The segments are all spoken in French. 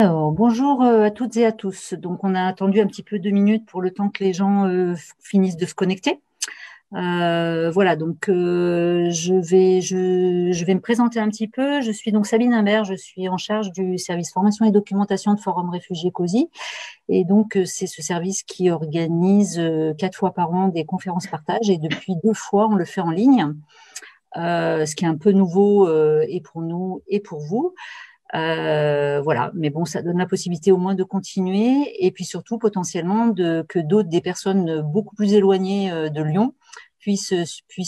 Alors, bonjour à toutes et à tous. Donc, on a attendu un petit peu 2 minutes pour le temps que les gens finissent de se connecter. Voilà, donc je vais me présenter un petit peu. Je suis donc Sabine Imbert, je suis en charge du service formation et documentation de Forum Réfugiés COSI. Et donc, c'est ce service qui organise 4 fois par an des conférences partage. Et depuis 2 fois, on le fait en ligne, ce qui est un peu nouveau et pour nous et pour vous. Voilà, mais bon, ça donne la possibilité au moins de continuer et puis surtout potentiellement que des personnes beaucoup plus éloignées de Lyon puissent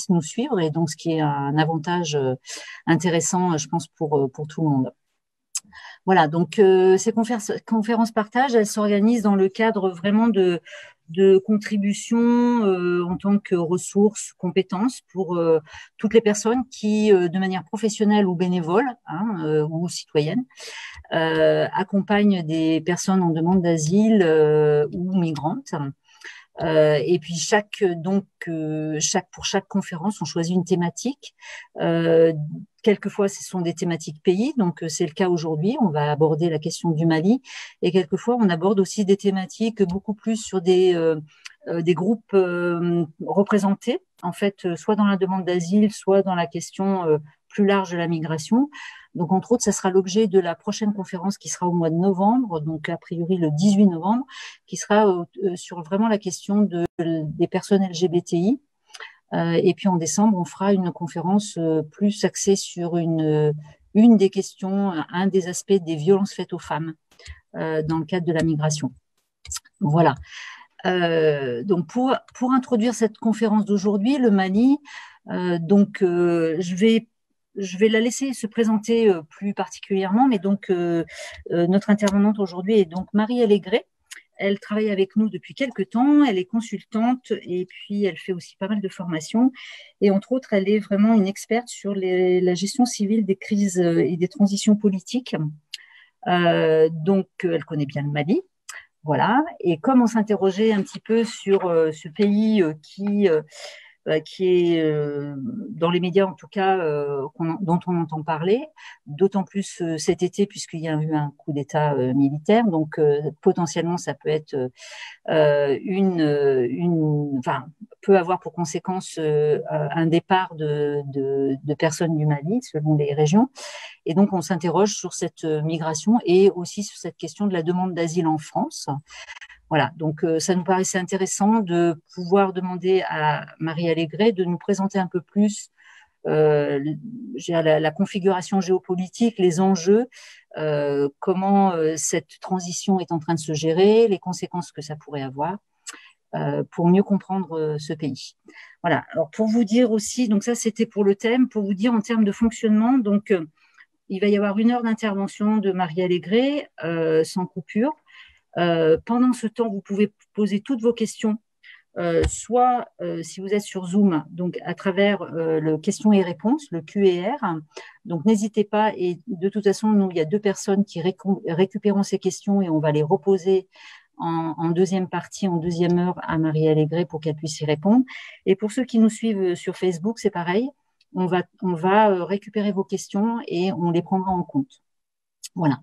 nous suivre et donc ce qui est un avantage intéressant, je pense, pour tout le monde. Voilà, donc ces conférences partage, elles s'organisent dans le cadre vraiment de contributions en tant que ressources, compétences pour toutes les personnes qui, de manière professionnelle ou bénévole ou citoyenne, accompagnent des personnes en demande d'asile ou migrantes. Et puis pour chaque conférence, on choisit une thématique. Quelquefois, ce sont des thématiques pays, donc c'est le cas aujourd'hui. On va aborder la question du Mali, et quelquefois, on aborde aussi des thématiques beaucoup plus sur des groupes représentés, en fait, soit dans la demande d'asile, soit dans la question plus large de la migration. Donc, entre autres, ça sera l'objet de la prochaine conférence qui sera au mois de novembre, donc a priori le 18 novembre, qui sera sur vraiment la question des personnes LGBTI. Et puis en décembre, on fera une conférence plus axée sur une des questions, un des aspects des violences faites aux femmes dans le cadre de la migration. Voilà. Donc pour introduire cette conférence d'aujourd'hui, le Mali, je vais la laisser se présenter plus particulièrement, mais donc notre intervenante aujourd'hui est donc Marie Allégret. Elle travaille avec nous depuis quelques temps, elle est consultante et puis elle fait aussi pas mal de formations. Et entre autres, elle est vraiment une experte sur la gestion civile des crises et des transitions politiques. Donc, elle connaît bien le Mali. Voilà. Et comme on s'interrogeait un petit peu sur ce pays qui est dans les médias en tout cas dont on entend parler, d'autant plus cet été puisqu'il y a eu un coup d'État militaire, donc potentiellement ça peut être enfin, peut avoir pour conséquence un départ de personnes du Mali selon les régions. Et donc on s'interroge sur cette migration et aussi sur cette question de la demande d'asile en France. Voilà, donc ça nous paraissait intéressant de pouvoir demander à Marie Allégret de nous présenter un peu plus la configuration géopolitique, les enjeux, comment cette transition est en train de se gérer, les conséquences que ça pourrait avoir pour mieux comprendre ce pays. Voilà, alors pour vous dire aussi, donc ça c'était pour le thème, pour vous dire en termes de fonctionnement, donc il va y avoir 1 heure d'intervention de Marie Allégret sans coupure. Pendant ce temps, vous pouvez poser toutes vos questions, soit si vous êtes sur Zoom, donc à travers le questions et réponses, le Q&R. Donc n'hésitez pas, et de toute façon, nous, il y a 2 personnes qui récupéreront ces questions et on va les reposer en deuxième partie, en deuxième heure à Marie Allégret pour qu'elle puisse y répondre. Et pour ceux qui nous suivent sur Facebook, c'est pareil, on va récupérer vos questions et on les prendra en compte. Voilà.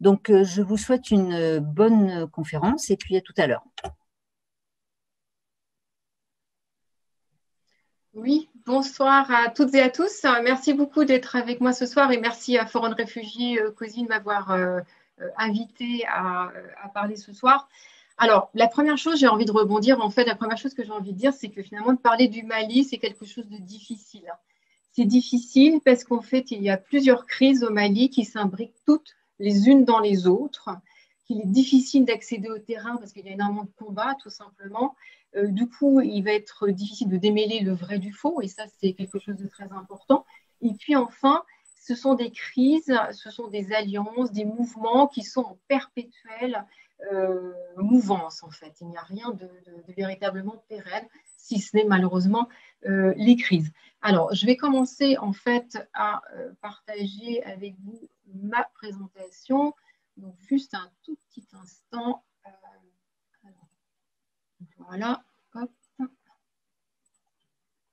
Donc, je vous souhaite une bonne conférence et puis à tout à l'heure. Oui, bonsoir à toutes et à tous. Merci beaucoup d'être avec moi ce soir et merci à Forum Réfugiés COSI de m'avoir invité à parler ce soir. Alors, la première chose, j'ai envie de rebondir. En fait, la première chose que j'ai envie de dire, c'est que finalement, de parler du Mali, c'est quelque chose de difficile. C'est difficile parce qu'en fait, il y a plusieurs crises au Mali qui s'imbriquent toutes les unes dans les autres, qu'il est difficile d'accéder au terrain parce qu'il y a énormément de combats, tout simplement. Du coup, il va être difficile de démêler le vrai du faux, et ça, c'est quelque chose de très important. Et puis enfin, ce sont des crises, ce sont des alliances, des mouvements qui sont en perpétuelle mouvance, en fait. Il n'y a rien de véritablement pérenne, si ce n'est malheureusement les crises. Alors, je vais commencer en fait à partager avec vous ma présentation. Donc, juste un tout petit instant. Voilà, hop,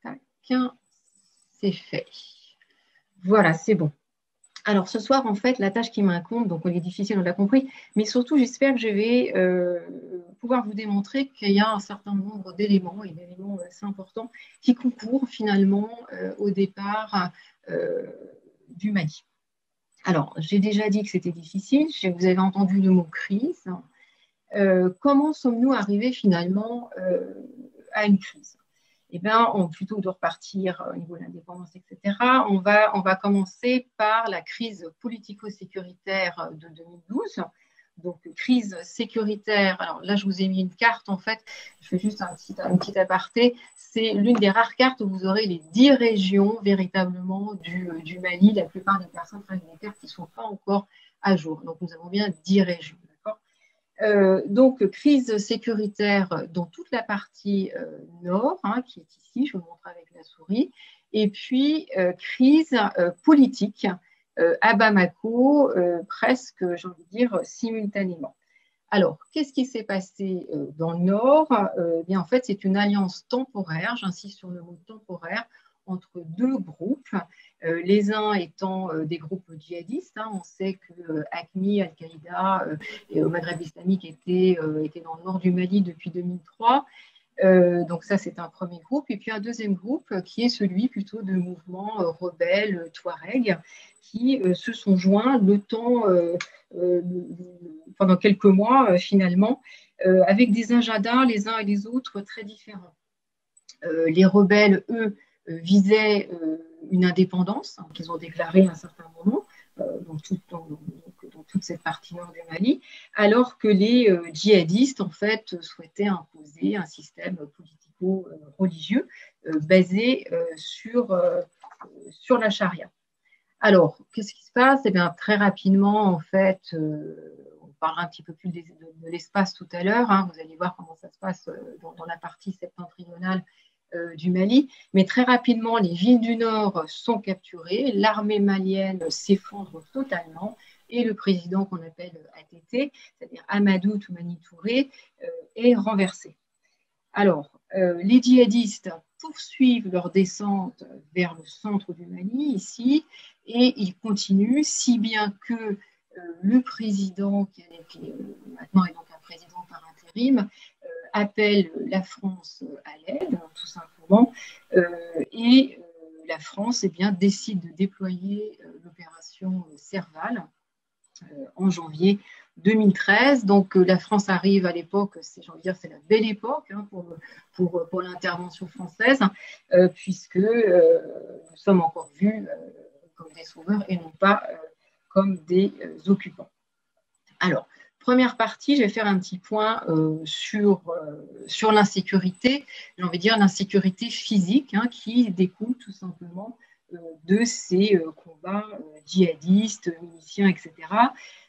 tac, c'est fait. Voilà, c'est bon. Alors, ce soir, en fait, la tâche qui m'incombe, donc elle est difficile, on l'a compris, mais surtout, j'espère que je vais pouvoir vous démontrer qu'il y a un certain nombre d'éléments, et d'éléments assez importants, qui concourent finalement au départ du Mali. Alors, j'ai déjà dit que c'était difficile, vous avez entendu le mot crise. Comment sommes-nous arrivés finalement à une crise? Eh bien, plutôt que de repartir au niveau de l'indépendance, etc., on va commencer par la crise politico-sécuritaire de 2012. Donc, crise sécuritaire. Alors là, je vous ai mis une carte, en fait. Je fais juste un petit aparté. C'est l'une des rares cartes où vous aurez les 10 régions véritablement du Mali. La plupart des personnes prennent des cartes qui ne sont pas encore à jour. Donc, nous avons bien 10 régions. Donc, crise sécuritaire dans toute la partie nord, qui est ici, je vous montre avec la souris, et puis crise politique à Bamako, presque, j'ai envie de dire, simultanément. Alors, qu'est-ce qui s'est passé dans le nord? Bien, en fait, c'est une alliance temporaire, j'insiste sur le mot temporaire, entre deux groupes, les uns étant des groupes djihadistes. On sait que AQMI, Al-Qaïda et au Maghreb islamique étaient dans le nord du Mali depuis 2003. Donc ça, c'est un premier groupe. Et puis un deuxième groupe qui est celui plutôt de mouvements rebelles Touareg qui se sont joints le temps, pendant quelques mois finalement, avec des agendas les uns et les autres très différents. Les rebelles, eux, visaient une indépendance qu'ils ont déclarée à un certain moment dans toute cette partie nord du Mali, alors que les djihadistes, en fait, souhaitaient imposer un système politico-religieux basé sur la charia. Alors, qu'est-ce qui se passe? Eh bien, très rapidement, en fait, on parlera un petit peu plus de l'espace tout à l'heure. Vous allez voir comment ça se passe dans la partie septentrionale du Mali. Mais très rapidement, les villes du Nord sont capturées, l'armée malienne s'effondre totalement et le président qu'on appelle ATT, c'est-à-dire Amadou Toumani Touré, est renversé. Alors, les djihadistes poursuivent leur descente vers le centre du Mali, ici, et ils continuent, si bien que le président, qui maintenant est donc un président par intérim, appelle la France à l'aide, tout simplement, et la France décide de déployer l'opération Serval en janvier 2013. Donc la France arrive à l'époque, c'est la belle époque pour l'intervention française, puisque nous sommes encore vus comme des sauveurs et non pas comme des occupants. Alors, première partie, je vais faire un petit point sur l'insécurité, j'ai envie de dire l'insécurité physique qui découle tout simplement de ces combats djihadistes, miliciens, etc.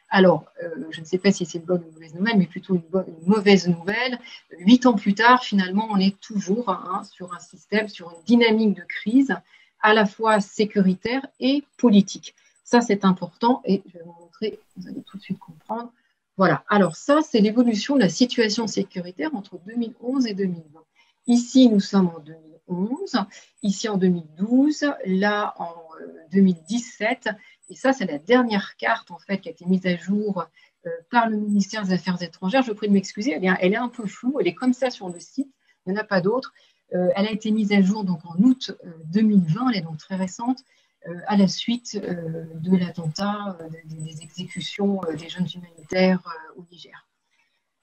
Alors, je ne sais pas si c'est une bonne ou une mauvaise nouvelle, mais plutôt une mauvaise nouvelle. 8 ans plus tard, finalement, on est toujours sur un système, sur une dynamique de crise à la fois sécuritaire et politique. Ça, c'est important et je vais vous montrer, vous allez tout de suite comprendre. Voilà, alors ça, c'est l'évolution de la situation sécuritaire entre 2011 et 2020. Ici, nous sommes en 2011, ici en 2012, là en 2017. Et ça, c'est la dernière carte en fait qui a été mise à jour par le ministère des Affaires étrangères. Je vous prie de m'excuser, elle est un peu floue, elle est comme ça sur le site, il n'y en a pas d'autre. Elle a été mise à jour donc en août 2020, elle est donc très récente, à la suite de l'attentat, des exécutions des jeunes humanitaires au Niger.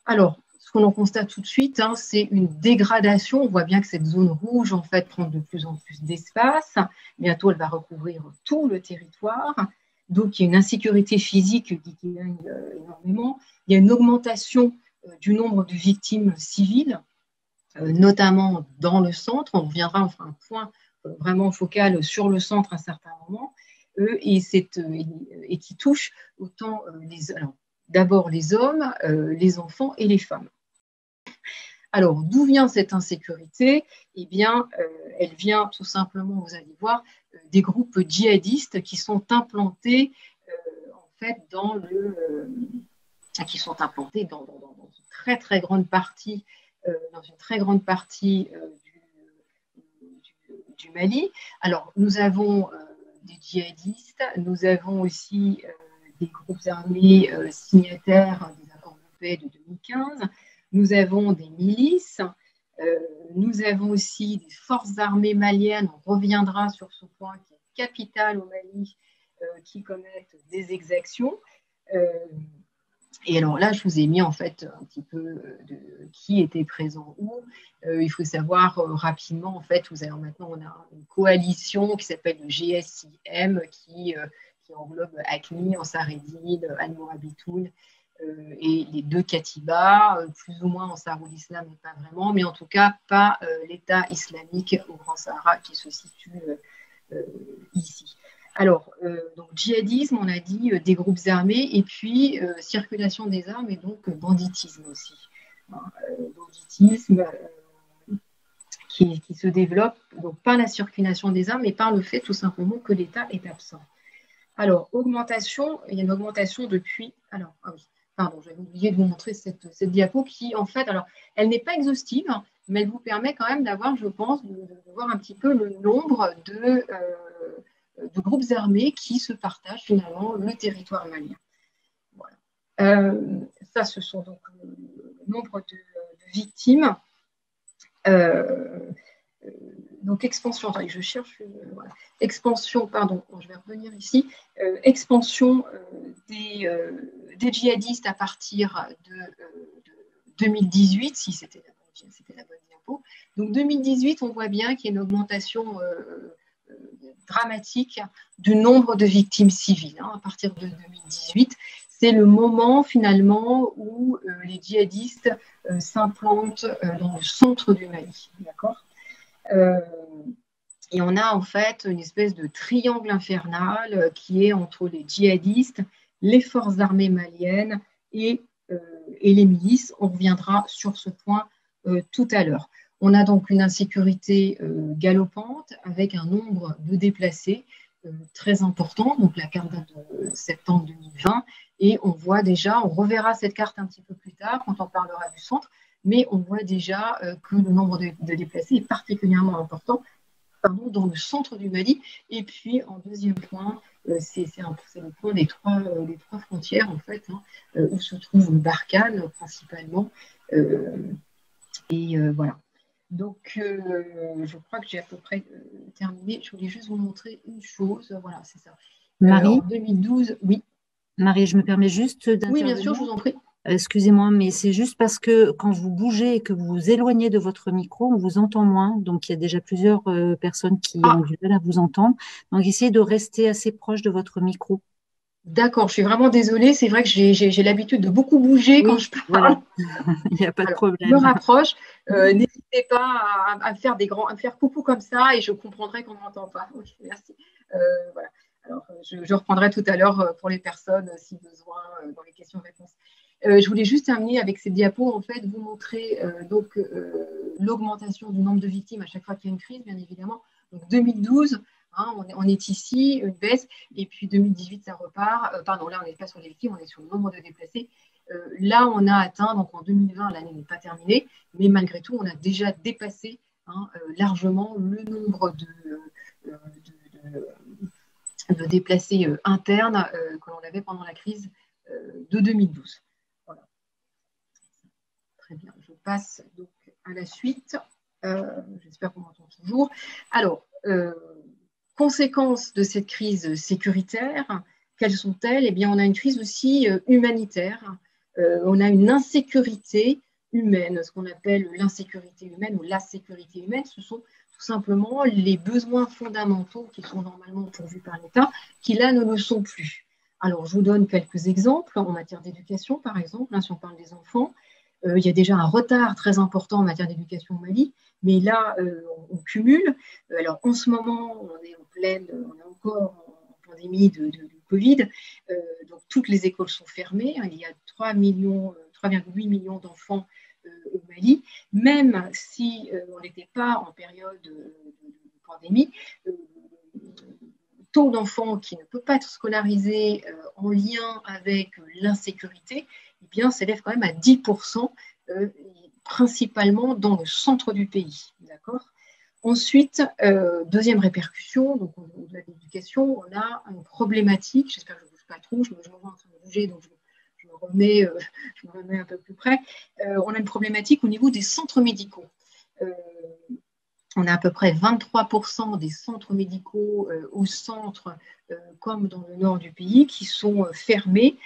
Alors, ce qu'on en constate tout de suite, c'est une dégradation. On voit bien que cette zone rouge, en fait, prend de plus en plus d'espace. Bientôt, elle va recouvrir tout le territoire. Donc, il y a une insécurité physique qui gagne énormément. Il y a une augmentation du nombre de victimes civiles, notamment dans le centre. On reviendra, on fera un point vraiment focal sur le centre à un certain moment, et qui touche autant d'abord les hommes, les enfants et les femmes. Alors, d'où vient cette insécurité? Eh bien, elle vient tout simplement, vous allez voir, des groupes djihadistes qui sont implantés en fait dans une très très grande partie du Mali. Alors, nous avons des djihadistes, nous avons aussi des groupes armés signataires des accords de paix de 2015, nous avons des milices, nous avons aussi des forces armées maliennes, on reviendra sur ce point qui est capital au Mali, qui commettent des exactions. Et alors là, je vous ai mis en fait un petit peu de qui était présent où. Il faut savoir rapidement, en fait, maintenant on a une coalition qui s'appelle le GSIM qui englobe AQMI, Ansar Eddine, Al-Mourabitoun et les deux Katiba, plus ou moins Ansarul Islam, mais pas vraiment, mais en tout cas pas l'État islamique au Grand Sahara qui se situe ici. Alors, donc djihadisme, on a dit des groupes armés, et puis circulation des armes et donc banditisme aussi. Banditisme qui se développe donc par la circulation des armes et par le fait tout simplement que l'État est absent. Alors, augmentation, il y a une augmentation depuis. Alors, ah oui, pardon, j'avais oublié de vous montrer cette diapo qui, en fait, alors, elle n'est pas exhaustive, mais elle vous permet quand même d'avoir, je pense, de voir un petit peu le nombre de groupes armés qui se partagent finalement le territoire malien. Voilà. Ça, ce sont donc le nombre de victimes. Donc expansion, attendez, je cherche, voilà. Expansion, pardon, je vais revenir ici, expansion des djihadistes à partir de 2018, si c'était la bonne diapo. Donc 2018, on voit bien qu'il y a une augmentation dramatique du nombre de victimes civiles. À partir de 2018, c'est le moment finalement où les djihadistes s'implantent dans le centre du Mali. D'accord ? Et on a en fait une espèce de triangle infernal qui est entre les djihadistes, les forces armées maliennes et les milices. On reviendra sur ce point tout à l'heure. On a donc une insécurité galopante avec un nombre de déplacés très important. Donc la carte date de septembre 2020 et on voit déjà, on reverra cette carte un petit peu plus tard quand on parlera du centre, mais on voit déjà que le nombre de déplacés est particulièrement important dans le centre du Mali. Et puis en deuxième point, c'est le point des trois frontières en fait, où se trouve le Barkhane principalement. Voilà. Donc, je crois que j'ai à peu près terminé. Je voulais juste vous montrer une chose. Voilà, c'est ça. Marie, en 2012, oui. Marie, je me permets juste d'intervenir. Oui, bien sûr, je vous en prie. Excusez-moi, mais c'est juste parce que quand vous bougez et que vous vous éloignez de votre micro, on vous entend moins. Donc, il y a déjà plusieurs personnes qui ont du mal à vous entendre. Donc, essayez de rester assez proche de votre micro. D'accord, je suis vraiment désolée. C'est vrai que j'ai l'habitude de beaucoup bouger quand je parle. Voilà, il n'y a pas de problème. Je me rapproche. N'hésitez pas à faire à me faire coucou comme ça et je comprendrai qu'on ne m'entend pas. Oui, merci. Voilà. Alors, je reprendrai tout à l'heure pour les personnes si besoin dans les questions-réponses. Je voulais juste terminer avec ces diapos, en fait, vous montrer l'augmentation du nombre de victimes à chaque fois qu'il y a une crise, bien évidemment. Donc 2012, on est ici, une baisse, et puis 2018, ça repart. Pardon, là, on n'est pas sur les victimes, on est sur le nombre de déplacés. Là, on a atteint, donc en 2020, l'année n'est pas terminée, mais malgré tout, on a déjà dépassé largement le nombre de déplacés internes que l'on avait pendant la crise de 2012. Voilà. Très bien, je passe donc à la suite. J'espère qu'on m'entend toujours. Alors, conséquences de cette crise sécuritaire, quelles sont-elles? Eh bien, on a une crise aussi humanitaire. On a une insécurité humaine, ce qu'on appelle l'insécurité humaine ou la sécurité humaine. Ce sont tout simplement les besoins fondamentaux qui sont normalement pourvus par l'État, qui là ne le sont plus. Alors, je vous donne quelques exemples en matière d'éducation, par exemple, si on parle des enfants. Il y a déjà un retard très important en matière d'éducation au Mali, mais là, on cumule. Alors, en ce moment, on est encore en pandémie de Covid, donc toutes les écoles sont fermées. Il y a 3,8 millions d'enfants au Mali. Même si on n'était pas en période de pandémie, le taux d'enfants qui ne peut pas être scolarisé en lien avec l'insécurité, eh bien, s'élève quand même à 10%, principalement dans le centre du pays. D'accord ? Ensuite, deuxième répercussion, donc au-delà de l'éducation, on a une problématique, j'espère que je ne bouge pas trop, je me vois en train de bouger, donc je me remets un peu plus près. On a une problématique au niveau des centres médicaux. On a à peu près 23% des centres médicaux au centre, comme dans le nord du pays, qui sont fermés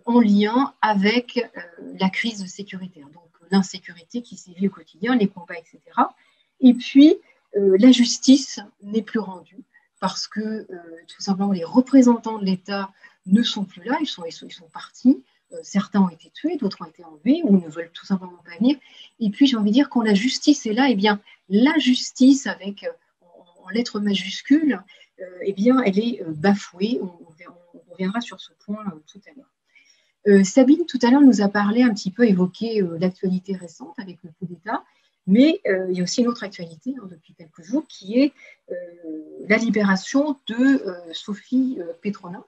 en lien avec la crise sécuritaire. Donc l'insécurité qui sévit au quotidien, les combats, etc. Et puis, la justice n'est plus rendue parce que tout simplement les représentants de l'État ne sont plus là, ils sont partis. Certains ont été tués, d'autres ont été enlevés ou ne veulent tout simplement pas venir. Et puis, j'ai envie de dire, quand la justice est là, eh bien, la justice, avec en lettres majuscules, eh bien, elle est bafouée. On reviendra sur ce point tout à l'heure. Sabine, tout à l'heure, nous a parlé un petit peu, évoqué l'actualité récente avec le coup d'État, mais il y a aussi une autre actualité depuis quelques jours qui est la libération de Sophie Petronin.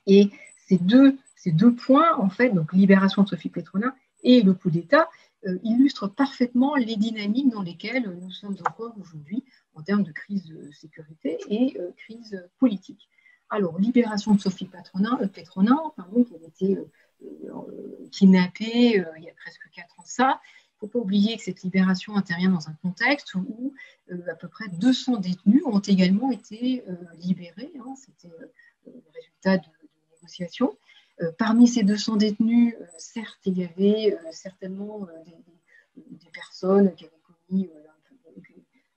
Et ces deux points, en fait, donc libération de Sophie Petronin et le coup d'État, illustrent parfaitement les dynamiques dans lesquelles nous sommes encore aujourd'hui en termes de crise de sécurité et crise politique. Alors, libération de Sophie Petronin, qui avait été kidnappée il y a presque 4 ans ça. Il ne faut pas oublier que cette libération intervient dans un contexte où à peu près 200 détenus ont également été libérés. C'était le résultat de négociations. Parmi ces 200 détenus, certes, il y avait certainement des personnes qui avaient commis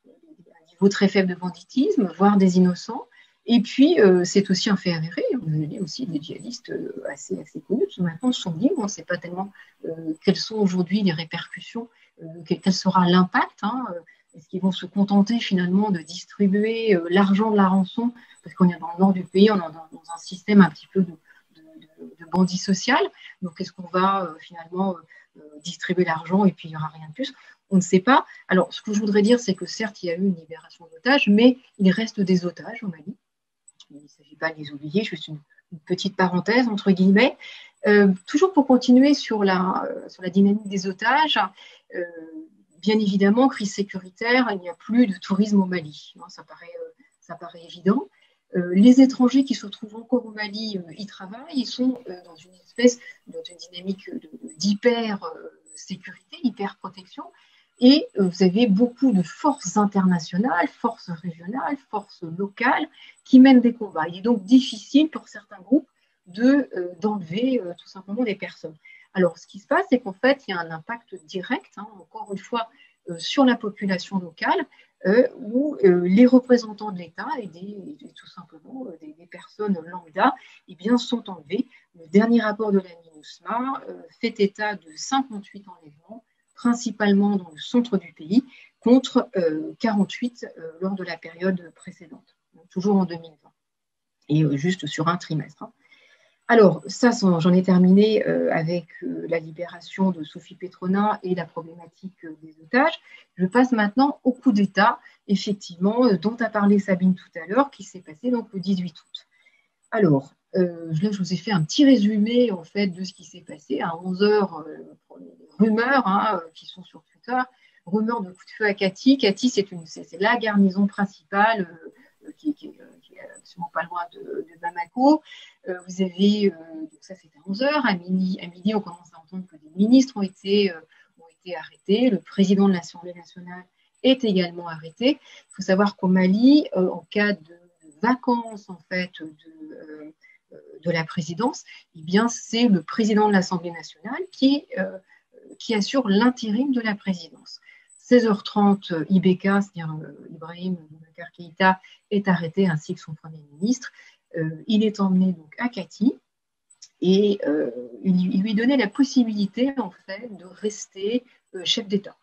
un niveau très faible de banditisme, voire des innocents. Et puis, c'est aussi un fait avéré. On a aussi des djihadistes assez connus qui maintenant sont libres. On ne sait pas tellement quelles sont aujourd'hui les répercussions, quel sera l'impact. Est-ce qu'ils vont se contenter finalement de distribuer l'argent de la rançon? Parce qu'on est dans le nord du pays, on est dans un système un petit peu de bandit social. Donc, est-ce qu'on va finalement distribuer l'argent et puis il n'y aura rien de plus? On ne sait pas. Alors, ce que je voudrais dire, c'est que certes, il y a eu une libération d'otages, mais il reste des otages au Mali. Il ne s'agit pas de les oublier, juste une petite parenthèse, entre guillemets. Toujours pour continuer sur la dynamique des otages, bien évidemment, crise sécuritaire, il n'y a plus de tourisme au Mali. Ça paraît évident. Les étrangers qui se trouvent encore au Mali y travaillent, ils sont dans une dynamique d'hyper-sécurité, hyper-protection. Et vous avez beaucoup de forces internationales, forces régionales, forces locales qui mènent des combats. Il est donc difficile pour certains groupes d'enlever tout simplement des personnes. Alors, ce qui se passe, c'est qu'en fait, il y a un impact direct, encore une fois, sur la population locale, où les représentants de l'État et tout simplement des personnes lambda eh bien, sont enlevés. Le dernier rapport de la MINUSMA fait état de 58 enlèvements, principalement dans le centre du pays, contre 48 lors de la période précédente, donc toujours en 2020, et juste sur un trimestre. Alors, ça, j'en ai terminé avec la libération de Sophie Petronin et la problématique des otages. Je passe maintenant au coup d'État, effectivement, dont a parlé Sabine tout à l'heure, qui s'est passé donc le 18 août. Alors, là, je vous ai fait un petit résumé, en fait, de ce qui s'est passé à 11h, rumeurs qui sont sur Twitter, rumeurs de coup de feu à Kati. Kati, c'est la garnison principale qui est absolument pas loin de Bamako. Vous avez, donc ça c'était à 11h, à midi, on commence à entendre que des ministres ont été arrêtés, le président de l'Assemblée nationale est également arrêté. Il faut savoir qu'au Mali, en cas de vacances en fait de la présidence, eh bien c'est le président de l'Assemblée nationale qui assure l'intérim de la présidence. 16h30, IBK, c'est-à-dire Ibrahim Boubacar Keïta, est arrêté ainsi que son Premier ministre. Il est emmené donc à Kati et il lui donnait la possibilité en fait de rester chef d'État.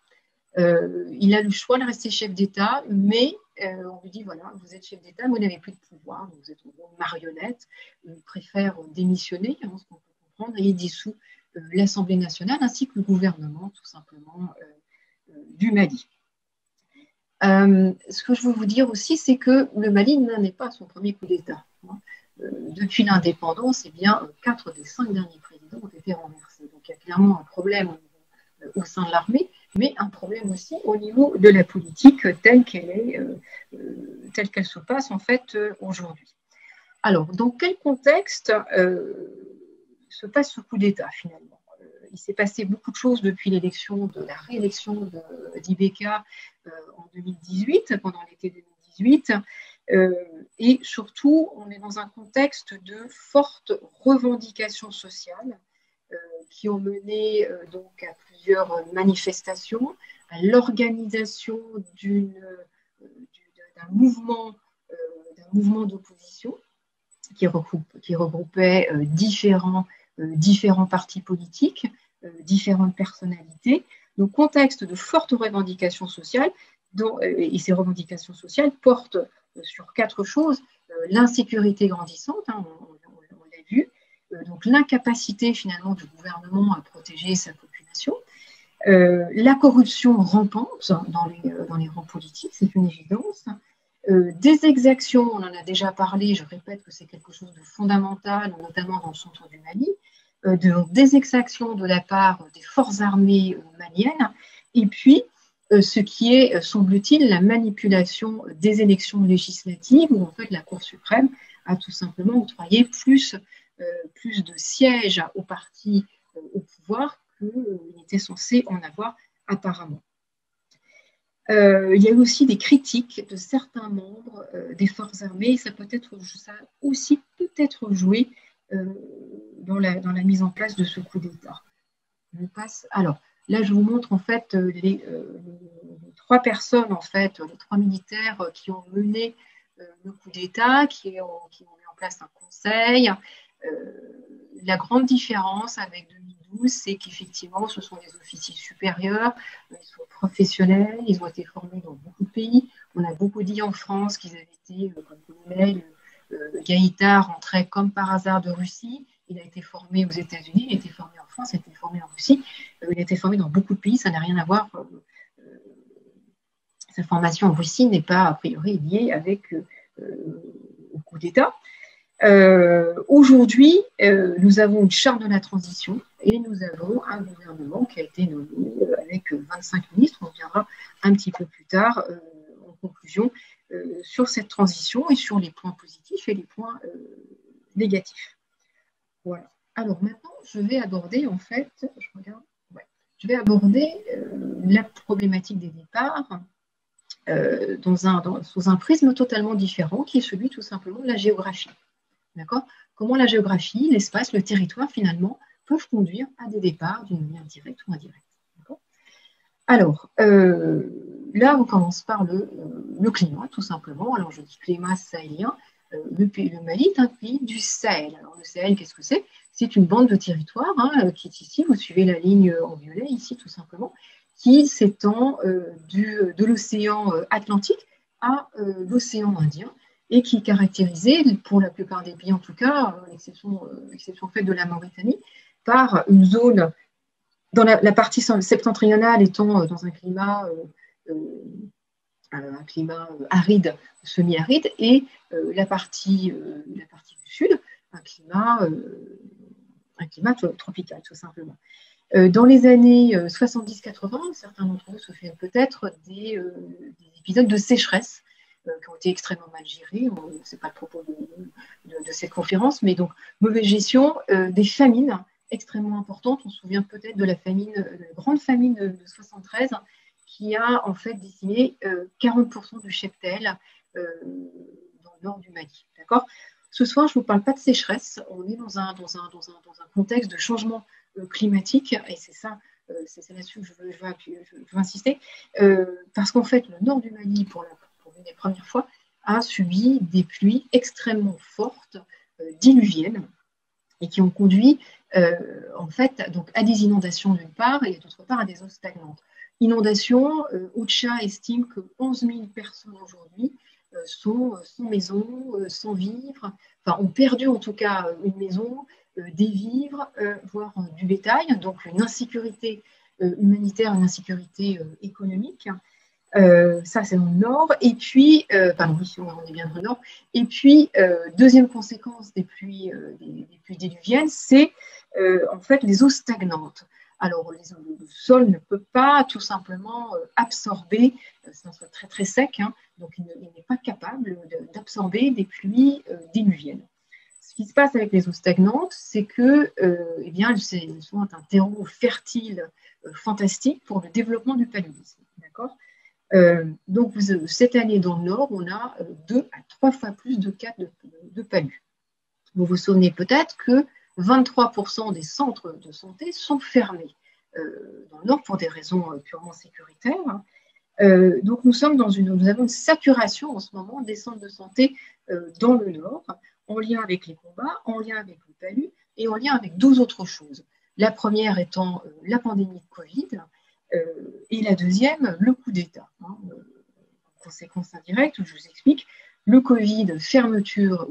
Il a le choix de rester chef d'État, mais on lui dit voilà, vous êtes chef d'État, vous n'avez plus de pouvoir, vous êtes une marionnette, il préfère démissionner, ce qu'on peut comprendre, et il dissout l'Assemblée nationale ainsi que le gouvernement, tout simplement, du Mali. Ce que je veux vous dire aussi, c'est que le Mali n'est pas son premier coup d'État. Depuis l'indépendance, eh bien, 4 des 5 derniers présidents ont été renversés. Donc il y a clairement un problème au sein de l'armée, mais un problème aussi au niveau de la politique telle qu'elle se passe en fait aujourd'hui. Alors, dans quel contexte se passe ce coup d'État finalement? Il s'est passé beaucoup de choses depuis la réélection d'Ibeka en 2018, pendant l'été 2018. Et surtout, on est dans un contexte de fortes revendications sociales qui ont mené donc à plusieurs manifestations, à l'organisation d'un mouvement d'opposition qui regroupait différents partis politiques, différentes personnalités. Donc, contexte de fortes revendications sociales, et ces revendications sociales portent sur 4 choses. L'insécurité grandissante, hein, on l'a vu, donc l'incapacité finalement du gouvernement à protéger sa population, la corruption rampante dans les rangs politiques, c'est une évidence. Des exactions, on en a déjà parlé, je répète que c'est quelque chose de fondamental, notamment dans le centre du Mali, des exactions de la part des forces armées maliennes, et puis ce qui est, semble-t-il, la manipulation des élections législatives, où en fait la Cour suprême a tout simplement octroyé plus de sièges aux partis au pouvoir qu'il était censé en avoir apparemment. Il y a eu aussi des critiques de certains membres des forces armées, ça a aussi peut-être joué dans la mise en place de ce coup d'État. Alors, là, je vous montre en fait les 3 personnes, en fait, les 3 militaires qui ont mené le coup d'État, qui ont mis en place un conseil. La grande différence avec 2012, c'est qu'effectivement, ce sont des officiers supérieurs, ils sont professionnels, ils ont été formés dans beaucoup de pays. On a beaucoup dit en France qu'ils avaient été, comme colonel, Gaïta rentrait comme par hasard de Russie. Il a été formé aux États-Unis, il a été formé en France, il a été formé en Russie, il a été formé dans beaucoup de pays, ça n'a rien à voir. Sa formation en Russie n'est pas a priori liée avec au coup d'État. Aujourd'hui, nous avons une charte de la transition et nous avons un gouvernement qui a été nommé avec 25 ministres. On reviendra un petit peu plus tard en conclusion sur cette transition et sur les points positifs et les points négatifs. Voilà. Alors maintenant, je vais aborder en fait, la problématique des départs sous un prisme totalement différent qui est celui tout simplement de la géographie. D'accord ? Comment la géographie, l'espace, le territoire, finalement, peuvent conduire à des départs d'une manière directe ou indirecte. Alors, là, on commence par le climat, tout simplement. Alors, je dis climat sahélien. Le Mali est un pays du Sahel. Alors, le Sahel, qu'est-ce que c'est ? C'est une bande de territoire qui est ici. Vous suivez la ligne en violet, ici, tout simplement, qui s'étend de l'océan Atlantique à l'océan Indien, et qui est caractérisé, pour la plupart des pays en tout cas, l'exception faite de la Mauritanie, par une zone, dans la partie septentrionale étant dans un climat aride, semi-aride, et la partie du sud, un climat tropical, tout simplement. Dans les années 70-80, certains d'entre vous se souviennent peut-être des épisodes de sécheresse qui ont été extrêmement mal gérés. Ce n'est pas le propos de cette conférence, mais donc mauvaise gestion, des famines extrêmement importantes. On se souvient peut-être de la grande famine de 73 qui a en fait décimé 40% du cheptel dans le nord du Mali. D'accord ? Ce soir, je ne vous parle pas de sécheresse. On est dans un contexte de changement climatique, et c'est là-dessus que je veux insister, parce qu'en fait, le nord du Mali, pour une des premières fois, a subi des pluies extrêmement fortes, diluviennes, et qui ont conduit en fait donc à des inondations d'une part, et d'autre part à des eaux stagnantes. Inondations, OCHA estime que 11 000 personnes aujourd'hui sont sans maison, sans vivres, enfin ont perdu en tout cas une maison, des vivres, voire du bétail, donc une insécurité humanitaire, une insécurité économique. Ça, c'est dans le nord. Et puis, ici, on est bien dans le nord. Et puis, deuxième conséquence des pluies diluviennes, c'est en fait les eaux stagnantes. Alors, le sol ne peut pas tout simplement absorber, c'est un sol très très sec, hein, donc il n'est pas capable d'absorber des pluies diluviennes. Ce qui se passe avec les eaux stagnantes, c'est que, eh bien, elles sont un terreau fertile, fantastique pour le développement du paludisme. D'accord ? Donc, cette année dans le Nord, on a 2 à 3 fois plus de cas de palud. Vous vous souvenez peut-être que 23% des centres de santé sont fermés dans le Nord pour des raisons purement sécuritaires. Donc, nous avons une saturation en ce moment des centres de santé dans le Nord, en lien avec les combats, en lien avec le palud et en lien avec 12 autres choses. La première étant la pandémie de Covid et la deuxième, le coup d'État. Conséquence indirecte, je vous explique, le Covid, fermeture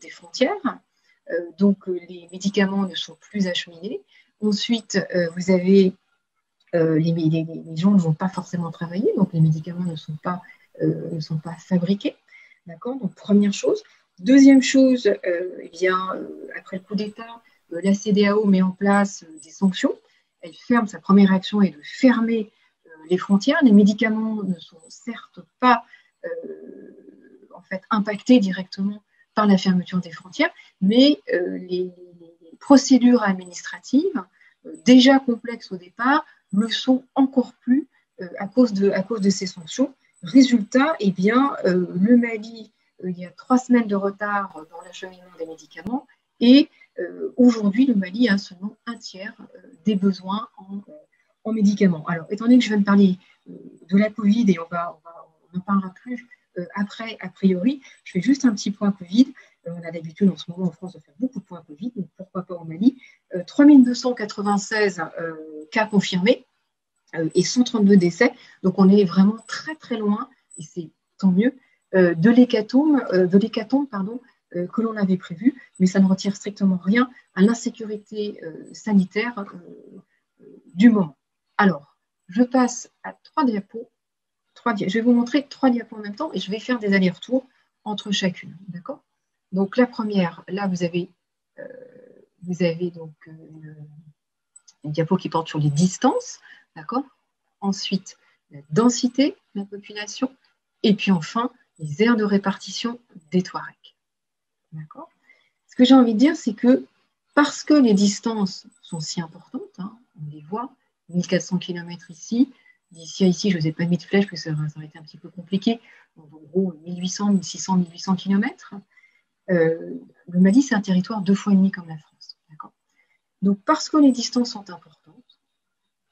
des frontières, donc les médicaments ne sont plus acheminés. Ensuite, vous avez les gens ne vont pas forcément travailler, donc les médicaments ne sont pas fabriqués. D'accord ? Donc, première chose. Deuxième chose, après le coup d'État, la CEDEAO met en place des sanctions. Elle ferme, sa première action est de fermer les frontières. Les médicaments ne sont certes pas impactés directement par la fermeture des frontières, mais les procédures administratives, déjà complexes au départ, le sont encore plus à cause de ces sanctions. Résultat, le Mali, il y a 3 semaines de retard dans l'acheminement des médicaments et aujourd'hui, le Mali a seulement un tiers des besoins en médicaments. Alors, étant donné que je viens de parler de la Covid et on n'en parlera plus après, a priori, je fais juste un petit point Covid. On a l'habitude en ce moment en France de faire beaucoup de points Covid, donc pourquoi pas au Mali. 3296 cas confirmés et 132 décès. Donc on est vraiment très très loin, et c'est tant mieux, de l'hécatombe que l'on avait prévu, mais ça ne retire strictement rien à l'insécurité sanitaire du moment. Alors, je passe à 3 diapos. Je vais vous montrer 3 diapos en même temps et je vais faire des allers-retours entre chacune. D'accord ? Donc la première, là vous avez donc une diapo qui porte sur les distances, d'accord ? Ensuite, la densité de la population et puis enfin les aires de répartition des Touaregs. D'accord ? Ce que j'ai envie de dire, c'est que parce que les distances sont si importantes, hein, on les voit, 1400 km ici, ici, je ne vous ai pas mis de flèche parce que ça aurait été un petit peu compliqué, donc, en gros 1800, 1600, 1800 km. Le Mali, c'est un territoire 2 fois et demi comme la France. D'accord ? Donc, parce que les distances sont importantes,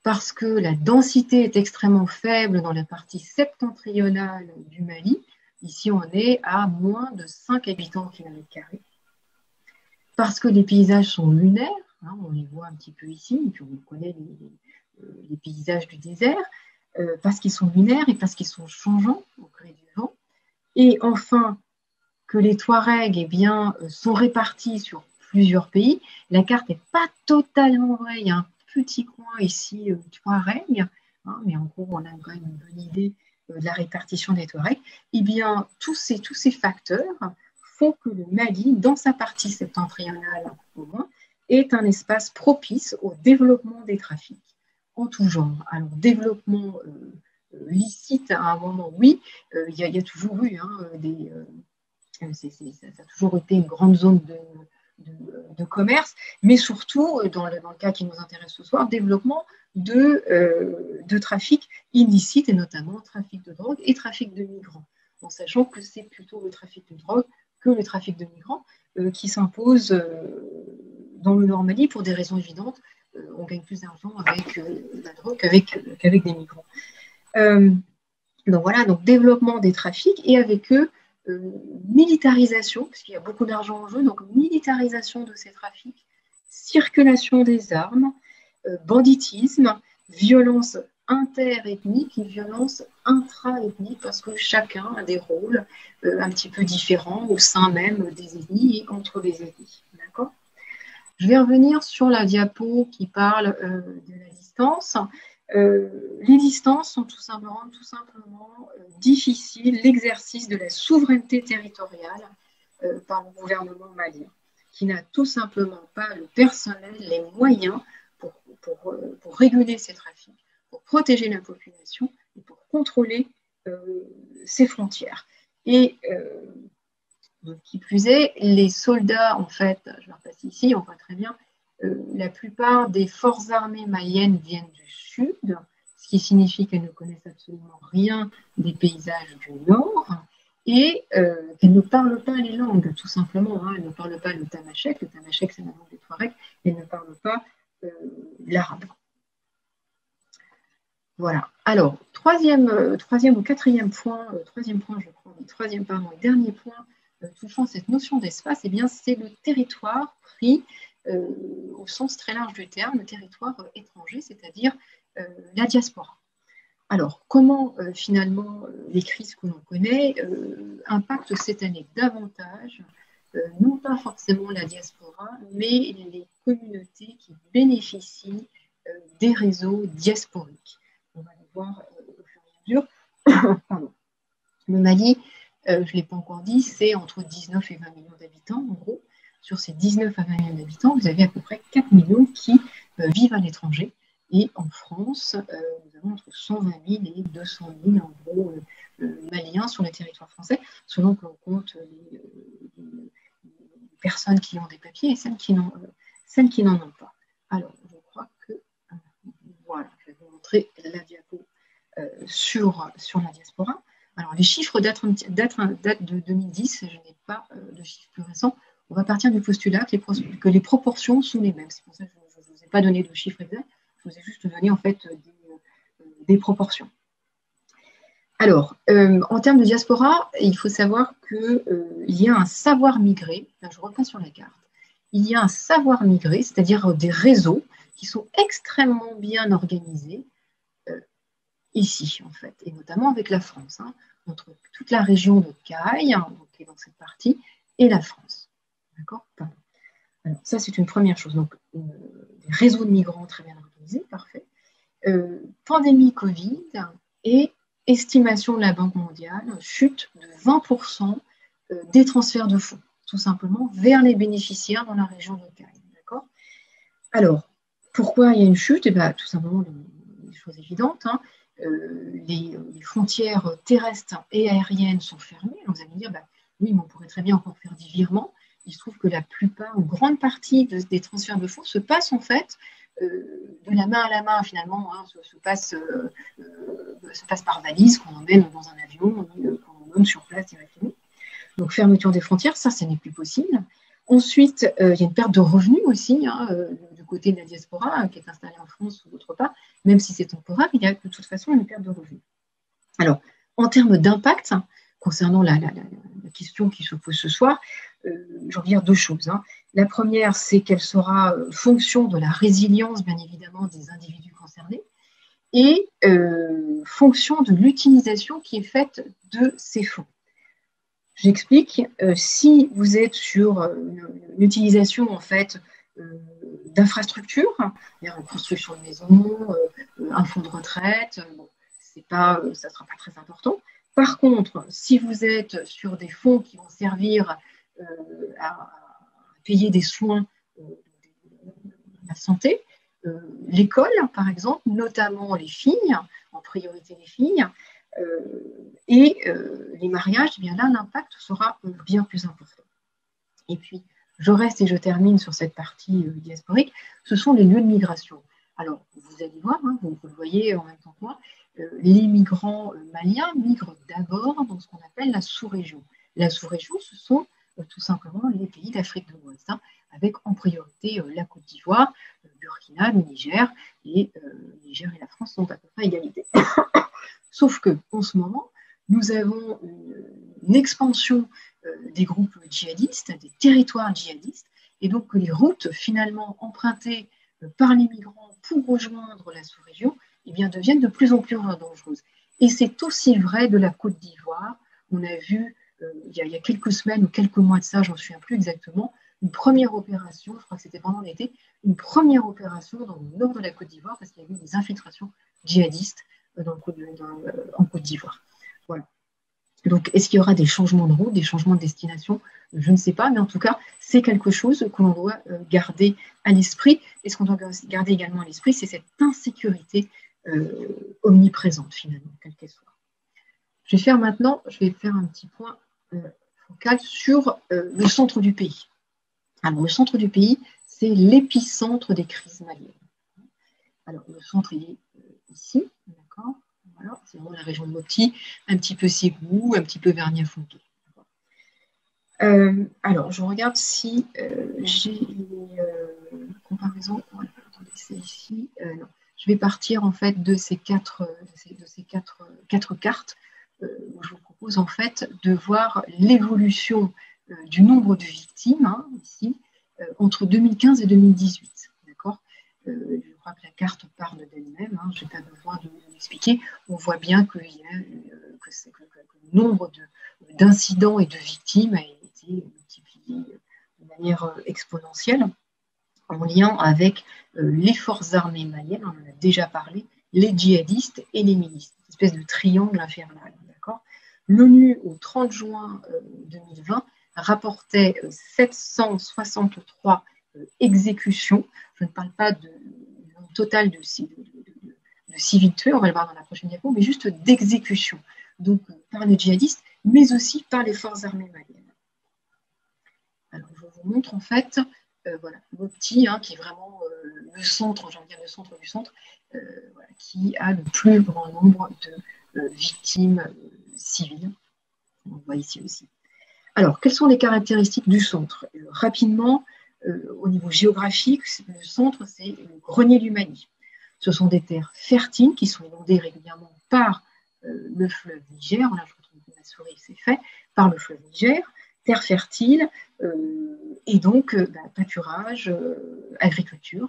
parce que la densité est extrêmement faible dans la partie septentrionale du Mali, ici on est à moins de 5 habitants au kilomètre carré, parce que les paysages sont lunaires, hein, on les voit un petit peu ici, et puis on connaît les paysages du désert, parce qu'ils sont lunaires et parce qu'ils sont changeants au gré du vent, et enfin que les Touaregs sont répartis sur plusieurs pays. La carte n'est pas totalement vraie, il y a un petit coin ici Touareg, hein, mais en gros on a quand même une bonne idée de la répartition des Touaregs. Eh bien, tous ces facteurs font que le Mali, dans sa partie septentrionale au moins, est un espace propice au développement des trafics en tout genre. Alors, développement licite à un moment, oui, il y a toujours eu ça a toujours été une grande zone de commerce, mais surtout, dans le cas qui nous intéresse ce soir, développement de trafic illicite, et notamment trafic de drogue et trafic de migrants, en sachant que c'est plutôt le trafic de drogue que le trafic de migrants qui s'impose dans le Nord Mali pour des raisons évidentes. On gagne plus d'argent avec la drogue qu'avec des migrants. Donc voilà, donc développement des trafics et avec eux, militarisation, parce qu'il y a beaucoup d'argent en jeu, donc militarisation de ces trafics, circulation des armes, banditisme, violence interethnique et violence intra-ethnique, parce que chacun a des rôles un petit peu différents au sein même des ethnies et entre les ethnies. D'accord ? Je vais revenir sur la diapo qui parle de la distance. Les distances sont tout simplement difficiles l'exercice de la souveraineté territoriale par le gouvernement malien. qui n'a tout simplement pas le personnel, les moyens pour réguler ces trafics, pour protéger la population et pour contrôler ses frontières. Et donc, qui plus est, les soldats, en fait, je vais repasser ici, on voit très bien, la plupart des forces armées maliennes viennent du sud, ce qui signifie qu'elles ne connaissent absolument rien des paysages du nord et qu'elles ne parlent pas les langues, tout simplement. Hein. Elles ne parlent pas le tamashek c'est la langue des Touaregs, elles ne parlent pas l'arabe. Voilà. Alors, troisième ou quatrième point, dernier point touchant cette notion d'espace, eh bien, c'est le territoire pris au sens très large du terme, le territoire étranger, c'est-à-dire la diaspora. Alors, comment finalement les crises que l'on connaît impactent cette année davantage, non pas forcément la diaspora, mais les communautés qui bénéficient des réseaux diasporiques. On va les voir au fur et à mesure. Pardon. Le Mali, je ne l'ai pas encore dit, c'est entre 19 et 20 millions d'habitants, en gros. Sur ces 19 à 20 millions d'habitants, vous avez à peu près 4 millions qui vivent à l'étranger. Et en France, nous avons entre 120 000 et 200 000, en gros, Maliens sur le territoire français, selon que l'on compte les personnes qui ont des papiers et celles qui n'en ont pas. Alors, je crois que... voilà, je vais vous montrer la diapo sur la diaspora. Alors, les chiffres datent de 2010, je n'ai pas de chiffres plus récents. On va partir du postulat que les proportions sont les mêmes. C'est pour ça que je ne vous ai pas donné de chiffres exacts, je vous ai juste donné en fait des proportions. Alors, en termes de diaspora, il faut savoir qu'il y a un savoir migré, là, je reprends sur la carte, il y a un savoir migré, c'est-à-dire des réseaux qui sont extrêmement bien organisés ici, en fait, et notamment avec la France, hein, entre toute la région de Caille, hein, qui est dans cette partie, et la France. D'accord ? Alors, ça, c'est une première chose. Donc, des réseaux de migrants très bien organisés, parfait. Pandémie Covid et estimation de la Banque mondiale, chute de 20% des transferts de fonds, tout simplement, vers les bénéficiaires dans la région de Caille. D'accord ? Alors, pourquoi il y a une chute ? Eh bien, tout simplement, des choses évidentes. Hein. Les frontières terrestres et aériennes sont fermées. Alors, vous allez me dire, bah, oui, mais on pourrait très bien encore faire des virements. Il se trouve que la plupart, une grande partie des transferts de fonds se passent en fait de la main à la main finalement, hein, se passe par valise qu'on emmène dans un avion, qu'on emmène sur place directement. Donc fermeture des frontières, ça n'est plus possible. Ensuite, il y a une perte de revenus aussi hein, du côté de la diaspora qui est installée en France ou d'autre part, même si c'est temporaire, il y a de toute façon une perte de revenus. Alors, en termes d'impact, concernant la question qui se pose ce soir, j'en veux dire deux choses. Hein. La première, c'est qu'elle sera fonction de la résilience, bien évidemment, des individus concernés et fonction de l'utilisation qui est faite de ces fonds. J'explique. Si vous êtes sur une utilisation, en fait, d'infrastructures, c'est-à-dire une construction de maison, un fonds de retraite, bon, ça ne sera pas très important. Par contre, si vous êtes sur des fonds qui vont servir à payer des soins de la santé, l'école, par exemple, notamment les filles, en priorité les filles, et les mariages, eh bien là, l'impact sera bien plus important. Et puis, je reste et je termine sur cette partie diasporique, ce sont les lieux de migration. Alors, vous allez voir, hein, vous le voyez en même temps que moi, les migrants maliens migrent d'abord dans ce qu'on appelle la sous-région. La sous-région, ce sont tout simplement les pays d'Afrique de l'Ouest, hein, avec en priorité la Côte d'Ivoire, le Burkina, le Niger, et le Niger et la France sont à peu près à égalité. Sauf qu'en ce moment, nous avons une expansion des groupes djihadistes, des territoires djihadistes, et donc que les routes finalement empruntées par les migrants pour rejoindre la sous-région eh bien, deviennent de plus en plus dangereuses. Et c'est aussi vrai de la Côte d'Ivoire. On a vu il y a quelques semaines ou quelques mois de ça, j'en souviens plus exactement, une première opération, je crois que c'était pendant l'été, une première opération dans le nord de la Côte d'Ivoire parce qu'il y a eu des infiltrations djihadistes en Côte d'Ivoire. Voilà. Donc, est-ce qu'il y aura des changements de route, des changements de destination ? Je ne sais pas, mais en tout cas, c'est quelque chose que l'on doit garder à l'esprit. Et ce qu'on doit garder également à l'esprit, c'est cette insécurité omniprésente, finalement, quelle qu'elle soit. Je vais faire un petit point focal sur le centre du pays. Alors, le centre du pays, c'est l'épicentre des crises maliennes. Alors, le centre, il est ici, d'accord. Voilà, c'est vraiment la région de Mopti, un petit peu Ségou, un petit peu Vernier-Fonquet. Alors, je regarde si j'ai les comparaisons. Voilà, attendez, c'est ici. Non. Je vais partir en fait de ces quatre cartes où je vous propose en fait de voir l'évolution du nombre de victimes ici entre 2015 et 2018. D'accord. Je crois que la carte parle d'elle-même. Je n'ai pas besoin de l'expliquer. On voit bien que le nombre d'incidents et de victimes a été multiplié de manière exponentielle en lien avec les forces armées maliennes, on en a déjà parlé, les djihadistes et les milices, une espèce de triangle infernal. L'ONU, au 30 juin 2020, rapportait 763 exécutions. Je ne parle pas du nombre total de civils tués, on va le voir dans la prochaine diapo, mais juste d'exécutions, donc par les djihadistes, mais aussi par les forces armées maliennes. Alors, je vous montre en fait, voilà, Mopti, qui est vraiment le centre, j'ai envie de dire le centre du centre, voilà, qui a le plus grand nombre de victimes civiles. On le voit ici aussi. Alors, quelles sont les caractéristiques du centre? Rapidement, au niveau géographique, le centre, c'est le grenier du Mali. Ce sont des terres fertiles qui sont inondées régulièrement par le fleuve Niger. Là, je retrouve ma souris, c'est fait, par le fleuve Niger. Terres fertiles et donc pâturage, agriculture,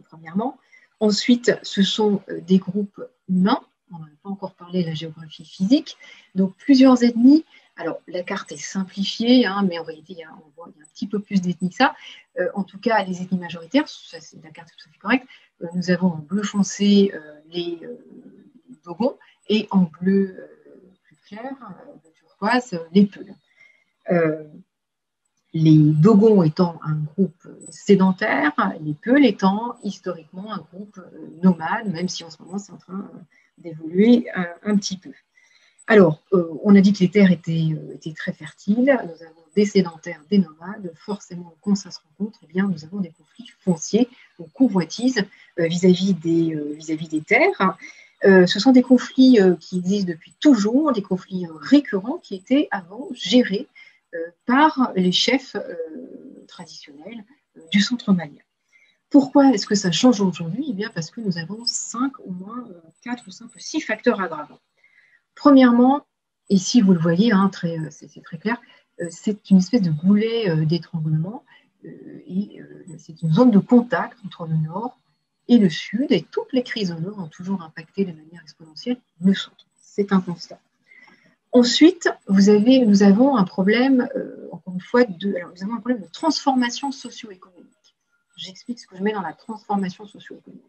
premièrement. Ensuite, ce sont des groupes humains. On n'en a pas encore parlé de la géographie physique. Donc, plusieurs ethnies. Alors, la carte est simplifiée, mais en réalité, on voit qu'il y a un petit peu plus d'ethnies que ça. En tout cas, les ethnies majoritaires, ça, c'est la carte tout à fait correcte. Nous avons en bleu foncé les Dogons et en bleu plus clair, bleu turquoise, les Peuls. Les Dogons étant un groupe sédentaire, les Peuls étant historiquement un groupe nomade, même si en ce moment c'est en train d'évoluer un petit peu. Alors, on a dit que les terres étaient très fertiles, nous avons des sédentaires, des nomades, forcément quand ça se rencontre, eh bien, nous avons des conflits fonciers, donc convoitises vis-à-vis des terres. Ce sont des conflits qui existent depuis toujours, des conflits récurrents qui étaient avant gérés par les chefs traditionnels du centre malien. Pourquoi est-ce que ça change aujourd'hui? Eh bien, parce que nous avons 5 au moins 4 ou 5 ou 6 facteurs aggravants. Premièrement, ici vous le voyez, c'est très clair, c'est une espèce de goulet d'étranglement et c'est une zone de contact entre le nord et le sud, et toutes les crises au nord ont toujours impacté de manière exponentielle le centre. C'est un constat. Ensuite, nous avons un problème, encore une fois, nous avons un problème de transformation socio-économique. J'explique ce que je mets dans la transformation socio-économique.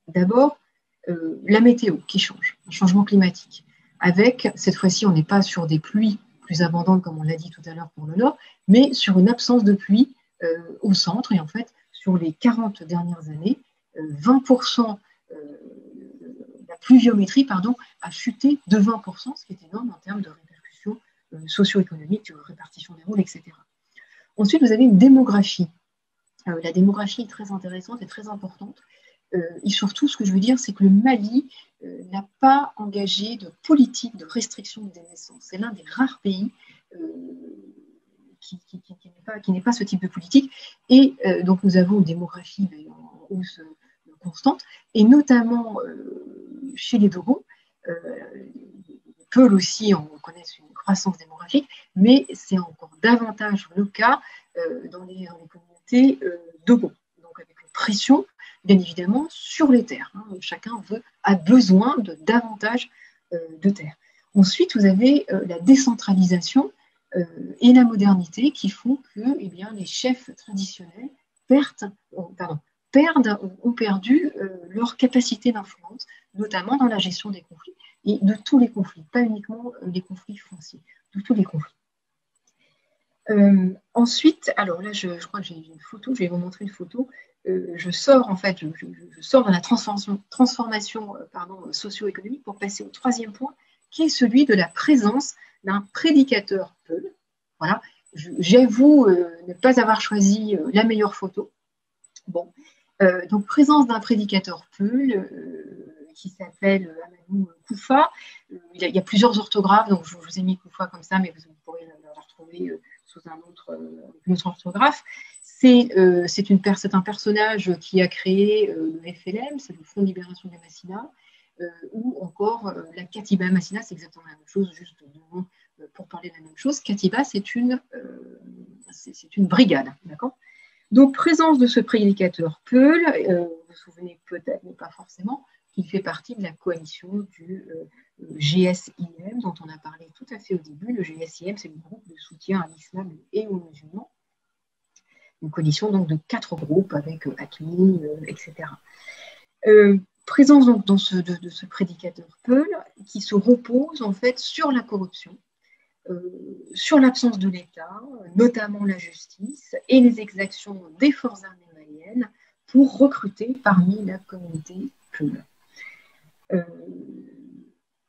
D'abord, la météo qui change, un changement climatique. Avec, cette fois-ci, on n'est pas sur des pluies plus abondantes, comme on l'a dit tout à l'heure pour le nord, mais sur une absence de pluie au centre. Et en fait, sur les 40 dernières années, 20%, la pluviométrie a chuté de 20%, ce qui est énorme en termes de répercussions socio-économiques, de répartition des rôles, etc. Ensuite, vous avez une démographie. La démographie est très intéressante et très importante. Et surtout, ce que je veux dire, c'est que le Mali n'a pas engagé de politique de restriction des naissances. C'est l'un des rares pays qui n'est pas ce type de politique. Et donc, nous avons une démographie en hausse constante, et notamment chez les Dogons. Les Peuls aussi, on connaît une croissance démographique, mais c'est encore davantage le cas dans les communautés Dogons. Donc, avec une pression, bien évidemment, sur les terres. Chacun a besoin de davantage de terres. Ensuite, vous avez la décentralisation et la modernité qui font que les chefs traditionnels ont perdu leur capacité d'influence, notamment dans la gestion des conflits, et de tous les conflits, pas uniquement les conflits fonciers, de tous les conflits. Ensuite, alors là, je crois que j'ai une photo, je vais vous montrer une photo. Je sors en fait, je sors de la transformation socio-économique pour passer au troisième point, qui est celui de la présence d'un prédicateur Peul. Voilà, j'avoue ne pas avoir choisi la meilleure photo. Bon, donc présence d'un prédicateur Peul qui s'appelle Amadou Koufa. Il y a plusieurs orthographes, donc je vous ai mis Koufa comme ça, mais vous pourrez la retrouver sous une autre orthographe. C'est un personnage qui a créé le FLM, c'est le Front de Libération des Massina, ou encore la Katiba Massina, c'est exactement la même chose, juste pour parler de la même chose. Katiba, c'est une brigade, d'accord? Donc, présence de ce prédicateur Peul, vous vous souvenez peut-être, mais pas forcément, qu'il fait partie de la coalition du GSIM, dont on a parlé tout à fait au début. Le GSIM, c'est le groupe de soutien à l'islam et aux musulmans. Une coalition donc de 4 groupes avec ACMI, etc. Présence donc de ce prédicateur Peul qui se repose en fait sur la corruption, sur l'absence de l'État, notamment la justice, et les exactions des forces armées maliennes pour recruter parmi la communauté Peul.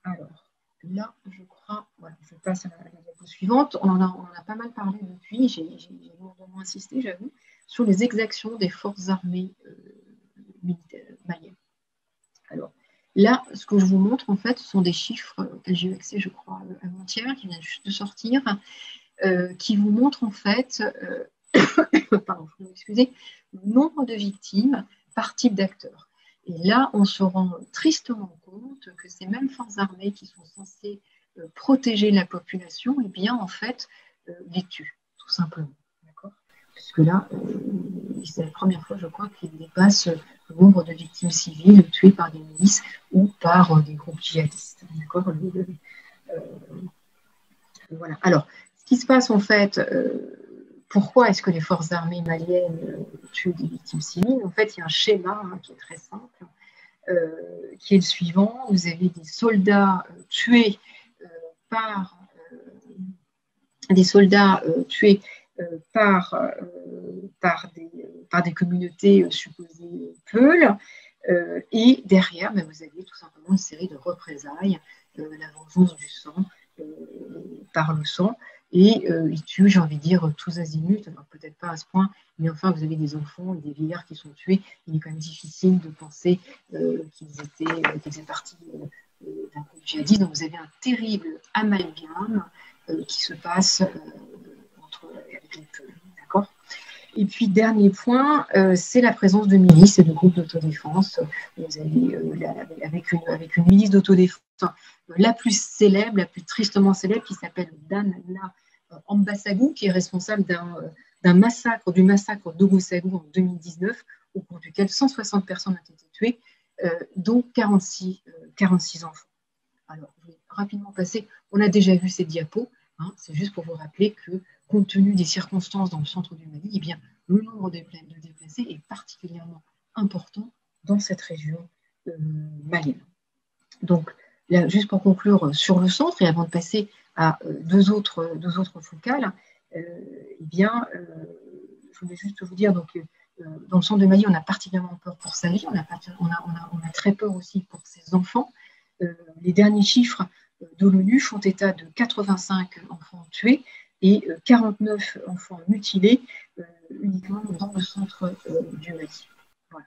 Alors, là, je crois, voilà, je passe à la diapo suivante. On en a pas mal parlé depuis, j'ai lourdement insisté, j'avoue, sur les exactions des forces armées maliennes. Alors, là, ce que je vous montre, en fait, ce sont des chiffres auxquels j'ai eu accès, je crois, avant-hier, qui viennent juste de sortir, qui vous montrent, en fait, pardon, je vais m'excuser, le nombre de victimes par type d'acteurs. Et là, on se rend tristement compte que ces mêmes forces armées qui sont censées protéger la population, eh bien, en fait, les tuent, tout simplement. D'accord ? Puisque là, c'est la première fois, je crois, qu'ils dépassent le nombre de victimes civiles tuées par des milices ou par des groupes djihadistes. D'accord ? Voilà. Alors, ce qui se passe, en fait, pourquoi est-ce que les forces armées maliennes tuent des victimes civiles? En fait, il y a un schéma qui est très simple, qui est le suivant. Vous avez des soldats tués par des communautés supposées Peul, et derrière, vous avez tout simplement une série de représailles, la vengeance du sang, par le sang, et ils tuent, j'ai envie de dire, tous azimuts, alors peut-être pas à ce point, mais enfin, vous avez des enfants et des vieillards qui sont tués. Il est quand même difficile de penser qu'ils faisaient partie d'un groupe djihadiste. Donc, vous avez un terrible amalgame qui se passe avec les Peuls. D'accord ? Et puis, dernier point, c'est la présence de milices et de groupes d'autodéfense. Vous avez, avec une milice d'autodéfense la plus célèbre, la plus tristement célèbre, qui s'appelle Danna Ambasagou, qui est responsable du massacre d'Ogosagou en 2019, au cours duquel 160 personnes ont été tuées, dont 46 enfants. Alors, je vais rapidement passer. On a déjà vu ces diapos. C'est juste pour vous rappeler que, compte tenu des circonstances dans le centre du Mali, eh bien, le nombre de déplacés est particulièrement important dans cette région malienne. Donc, là, juste pour conclure sur le centre, et avant de passer à deux autres focales, je voulais juste vous dire, donc, dans le centre de Mali, on a particulièrement peur pour sa vie, on a très peur aussi pour ses enfants. Les derniers chiffres de l'ONU font état de 85 enfants tués et 49 enfants mutilés uniquement dans le centre du Mali. Voilà.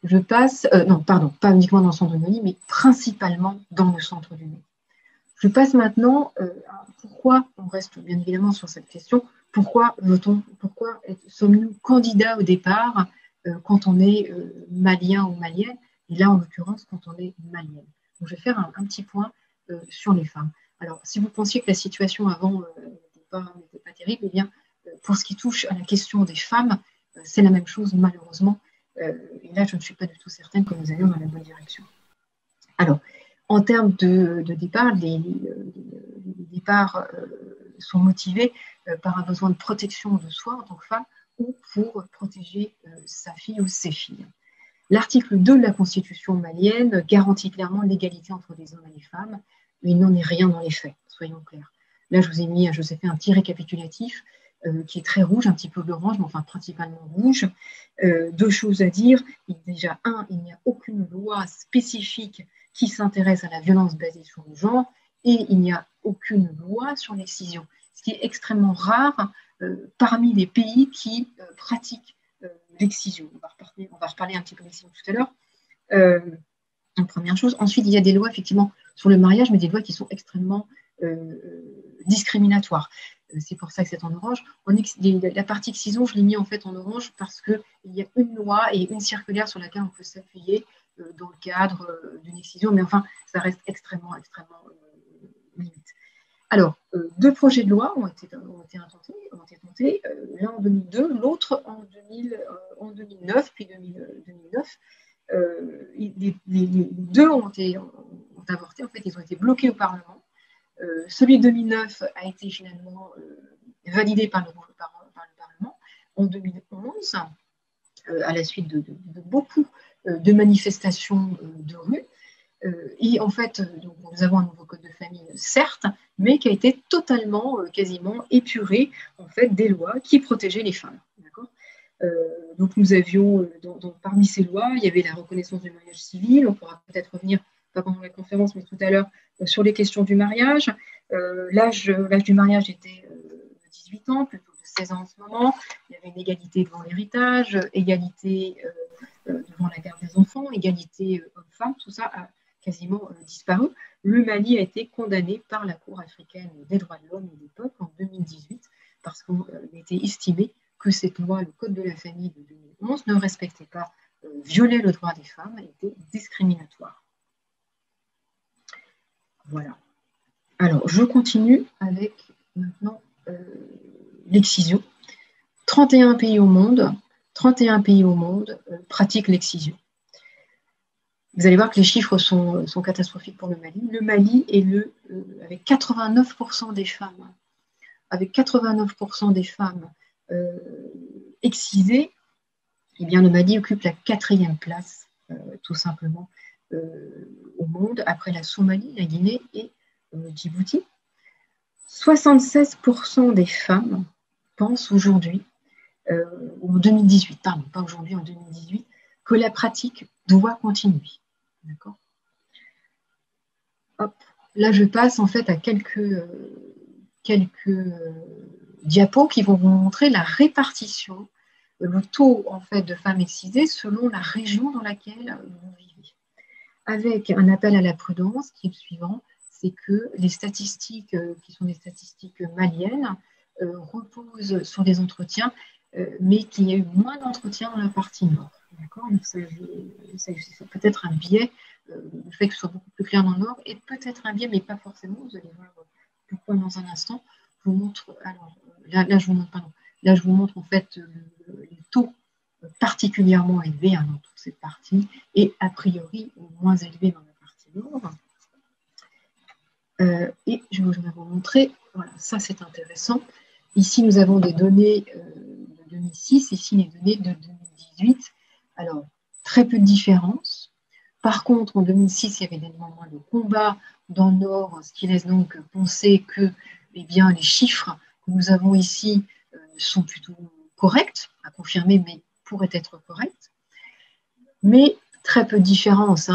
Je passe, pas uniquement dans le centre du Mali, mais principalement dans le centre du Mali. Je passe maintenant à pourquoi, on reste bien évidemment sur cette question, pourquoi sommes-nous candidats au départ quand on est malien ou malienne, et là en l'occurrence quand on est malienne. Donc, je vais faire un petit point sur les femmes. Alors, si vous pensiez que la situation avant n'était pas terrible, eh bien, pour ce qui touche à la question des femmes, c'est la même chose malheureusement. Et là, je ne suis pas du tout certaine que nous allions dans la bonne direction. Alors, en termes de départ, les départs sont motivés par un besoin de protection de soi en tant que femme ou pour protéger sa fille ou ses filles. L'article 2 de la Constitution malienne garantit clairement l'égalité entre les hommes et les femmes, mais il n'en est rien dans les faits, soyons clairs. Là, je vous ai fait un petit récapitulatif. qui est très rouge, un petit peu l'orange, mais enfin principalement rouge. Deux choses à dire. Déjà, il n'y a aucune loi spécifique qui s'intéresse à la violence basée sur le genre, et il n'y a aucune loi sur l'excision, ce qui est extrêmement rare parmi les pays qui pratiquent l'excision. On va reparler un petit peu de l'excision tout à l'heure. Première chose. Ensuite, il y a des lois effectivement sur le mariage, mais des lois qui sont extrêmement discriminatoires. C'est pour ça que c'est en orange. La partie excision, je l'ai mis en fait en orange parce qu'il y a une loi et une circulaire sur laquelle on peut s'appuyer dans le cadre d'une excision, mais enfin, ça reste extrêmement limite. Alors, deux projets de loi ont été tentés, l'un en 2002, l'autre en 2009, puis 2009. Les deux ont avorté, en fait, ils ont été bloqués au Parlement. Celui de 2009 a été finalement validé par le Parlement en 2011, à la suite de beaucoup de manifestations de rue. Et en fait, donc, nous avons un nouveau code de famille, certes, mais qui a été totalement, quasiment épuré en fait, des lois qui protégeaient les femmes. Donc nous avions, parmi ces lois, il y avait la reconnaissance du mariage civil. On pourra peut-être revenir, pas pendant la conférence, mais tout à l'heure, sur les questions du mariage. L'âge du mariage était de 18 ans, plutôt de 16 ans en ce moment. Il y avait une égalité devant l'héritage, égalité devant la garde des enfants, égalité homme-femme, tout ça a quasiment disparu. Le Mali a été condamné par la Cour africaine des droits de l'homme de l'époque en 2018 parce qu'on était estimé que cette loi, le Code de la famille de 2011, ne respectait pas, violait le droit des femmes et était discriminatoire. Voilà. Alors, je continue avec maintenant l'excision. 31 pays au monde pratiquent l'excision. Vous allez voir que les chiffres sont catastrophiques pour le Mali. Le Mali est avec 89% des femmes, excisées, eh bien, le Mali occupe la 4e place, tout simplement, au monde, après la Somalie, la Guinée et Djibouti. 76% des femmes pensent aujourd'hui, ou en 2018, pardon, pas aujourd'hui, en 2018, que la pratique doit continuer. D'accord ? Hop. Là, je passe en fait à quelques diapos qui vont vous montrer la répartition, le taux en fait de femmes excisées selon la région dans laquelle vous vivez. Avec un appel à la prudence qui est le suivant, c'est que les statistiques qui sont des statistiques maliennes reposent sur des entretiens, mais qu'il y a eu moins d'entretiens dans la partie nord. D'accord ? Donc, c'est peut-être un biais, le fait que ce soit beaucoup plus clair dans le nord, et peut-être un biais, mais pas forcément. Vous allez voir pourquoi dans un instant. Je vous montre, alors, là, je vous montre en fait les taux particulièrement élevés dans toute cette partie, et a priori moins élevés dans la partie nord. Et je vais vous montrer, voilà, ça c'est intéressant. Ici, nous avons des données de 2006, ici les données de 2018. Alors, très peu de différence. Par contre, en 2006, il y avait des moments de combat dans le Nord, ce qui laisse donc penser que eh bien, les chiffres que nous avons ici sont plutôt corrects, à confirmer, mais pourraient être corrects. Mais très peu de différences.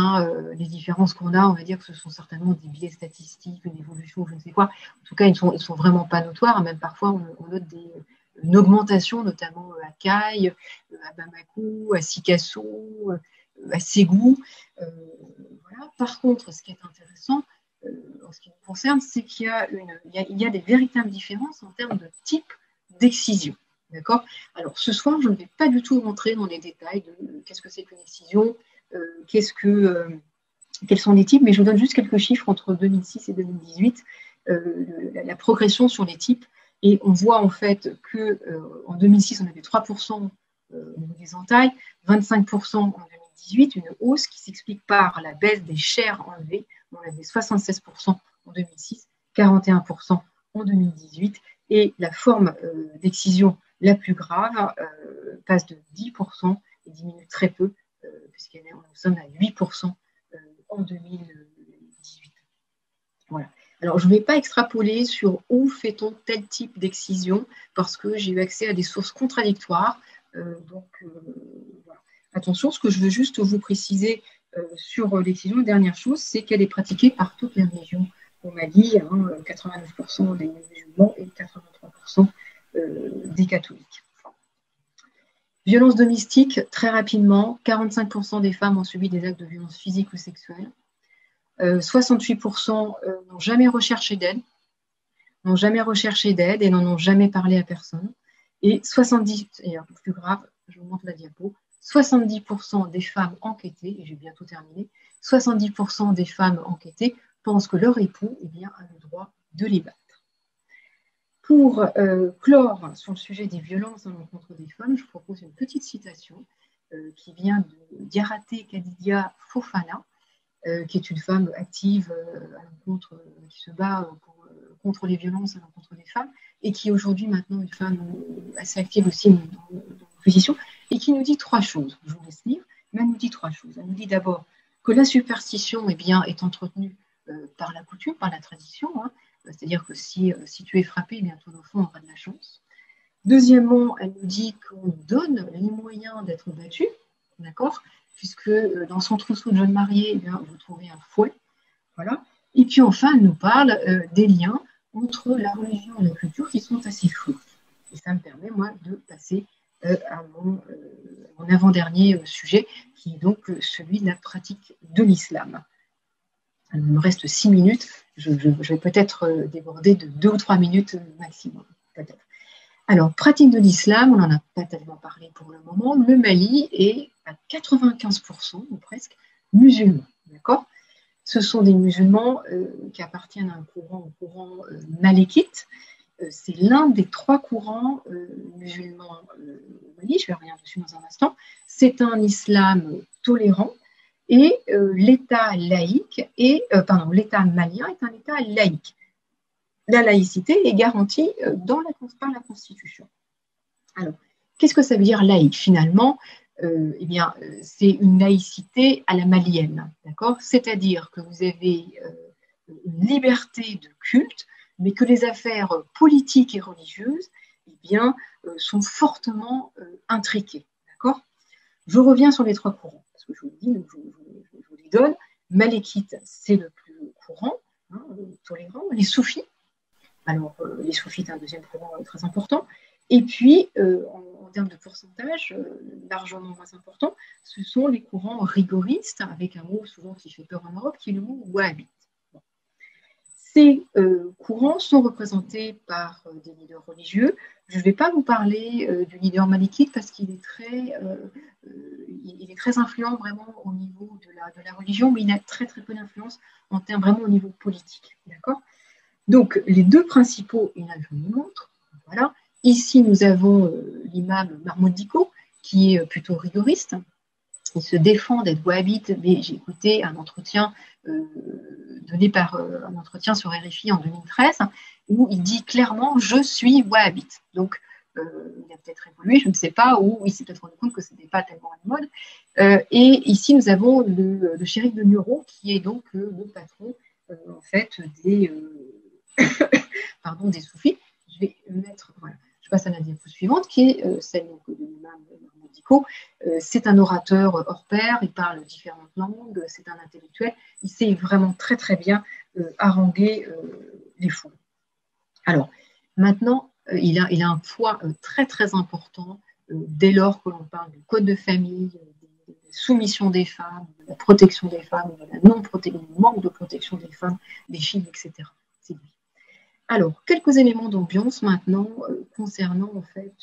Les différences qu'on a, on va dire que ce sont certainement des biais statistiques, une évolution, je ne sais quoi. En tout cas, ils ne sont vraiment pas notoires. Même parfois, on note une augmentation, notamment à Caille, à Bamako, à Sikasso, à Ségou. Voilà. Par contre, ce qui est intéressant, en ce qui nous concerne, c'est qu'il y a des véritables différences en termes de type d'excision. D'accord ? Alors, ce soir, je ne vais pas du tout rentrer dans les détails de qu'est-ce que c'est qu'une excision, quels sont les types, mais je vous donne juste quelques chiffres entre 2006 et 2018, la progression sur les types. Et on voit en fait qu'en 2006, on avait 3% au niveau des entailles, 25% en 2018, une hausse qui s'explique par la baisse des chaires enlevées. On avait 76% en 2006, 41% en 2018, et la forme d'excision la plus grave passe de 10% et diminue très peu, puisqu'nous sommes à 8% en 2018. Voilà. Alors, je ne vais pas extrapoler sur où fait-on tel type d'excision parce que j'ai eu accès à des sources contradictoires. Voilà. Attention, ce que je veux juste vous préciser sur l'excision, dernière chose, c'est qu'elle est pratiquée par toutes les religions. On m'a dit 89% des musulmans et 83% des catholiques. Violence domestique, très rapidement, 45% des femmes ont subi des actes de violence physique ou sexuelle. 68% n'ont jamais recherché d'aide, et n'en ont jamais parlé à personne. Et 70%, et un peu plus grave, je vous montre la diapo, 70% des femmes enquêtées, et j'ai bientôt terminé, 70% des femmes enquêtées pensent que leur époux a le droit de les battre. Pour clore sur le sujet des violences à l'encontre des femmes, je propose une petite citation qui vient de Diarate Khadija Fofana, qui est une femme active à l'encontre, qui se bat contre les violences à l'encontre des femmes, et qui est aujourd'hui maintenant une femme assez active aussi dans l'opposition, et qui nous dit trois choses. Je vous laisse lire, mais elle nous dit trois choses. Elle nous dit d'abord que la superstition est entretenue par la coutume, par la tradition, c'est-à-dire que si tu es frappé, ton enfant aura de la chance. Deuxièmement, elle nous dit qu'on donne les moyens d'être battu, d'accord, puisque dans son trousseau de jeunes mariés, vous trouvez un fouet. Voilà. Et puis enfin, elle nous parle des liens entre la religion et la culture qui sont assez flous. Et ça me permet, moi, de passer à mon avant-dernier sujet, qui est donc celui de la pratique de l'islam. Il me reste 6 minutes. Je vais peut-être déborder de 2 ou 3 minutes maximum, peut-être. Alors, pratique de l'islam, on n'en a pas tellement parlé pour le moment. Le Mali est à 95%, ou presque, musulmans. D'accord ? Ce sont des musulmans qui appartiennent à un courant malékite. C'est l'un des 3 courants musulmans au Mali. Je vais revenir dessus dans un instant. C'est un islam tolérant. Et l'État laïque l'État malien est un État laïque. La laïcité est garantie par la Constitution. Alors, qu'est-ce que ça veut dire laïque finalement ? C'est une laïcité à la malienne, d'accord ? C'est-à-dire que vous avez une liberté de culte, mais que les affaires politiques et religieuses sont fortement intriquées, d'accord ? Je reviens sur les 3 courants, parce que je vous le dis, je vous les donne. Malékite, c'est le plus courant, tolérant. Les soufis, alors les soufis, c'est un deuxième courant très important. Et puis, en termes de pourcentage, largement moins important, ce sont les courants rigoristes, avec un mot souvent qui fait peur en Europe, qui est le mot wahhabite. Bon. Ces courants sont représentés par des leaders religieux. Je ne vais pas vous parler du leader malékite parce qu'il est très influent vraiment au niveau de la religion, mais il a très très peu d'influence en termes vraiment au niveau politique. D'accord ? Donc, les 2 principaux, et là je vous montre, voilà. Ici, nous avons l'imam Mahmoud Dicko, qui est plutôt rigoriste. Il se défend d'être wahhabite, mais j'ai écouté un entretien donné par un entretien sur RFI en 2013, où il dit clairement « je suis wahhabite ». Donc, il a peut-être évolué, je ne sais pas, ou il s'est peut-être rendu compte que ce n'était pas tellement à la mode. Et ici, nous avons le shérif de Nuro, qui est donc le patron, en fait, des soufis. Je vais mettre, voilà. Je passe à la diapo suivante, qui est celle de l'imam Mahmoud Dicko. C'est un orateur hors pair, il parle différentes langues, c'est un intellectuel. Il sait vraiment très très bien haranguer les foules. Alors, maintenant, il a un poids très très important dès lors que l'on parle du code de famille, des soumissions des femmes, de la protection des femmes, de la non-protection, du manque de protection des femmes, des filles, etc. C'est lui. Alors, quelques éléments d'ambiance maintenant concernant en fait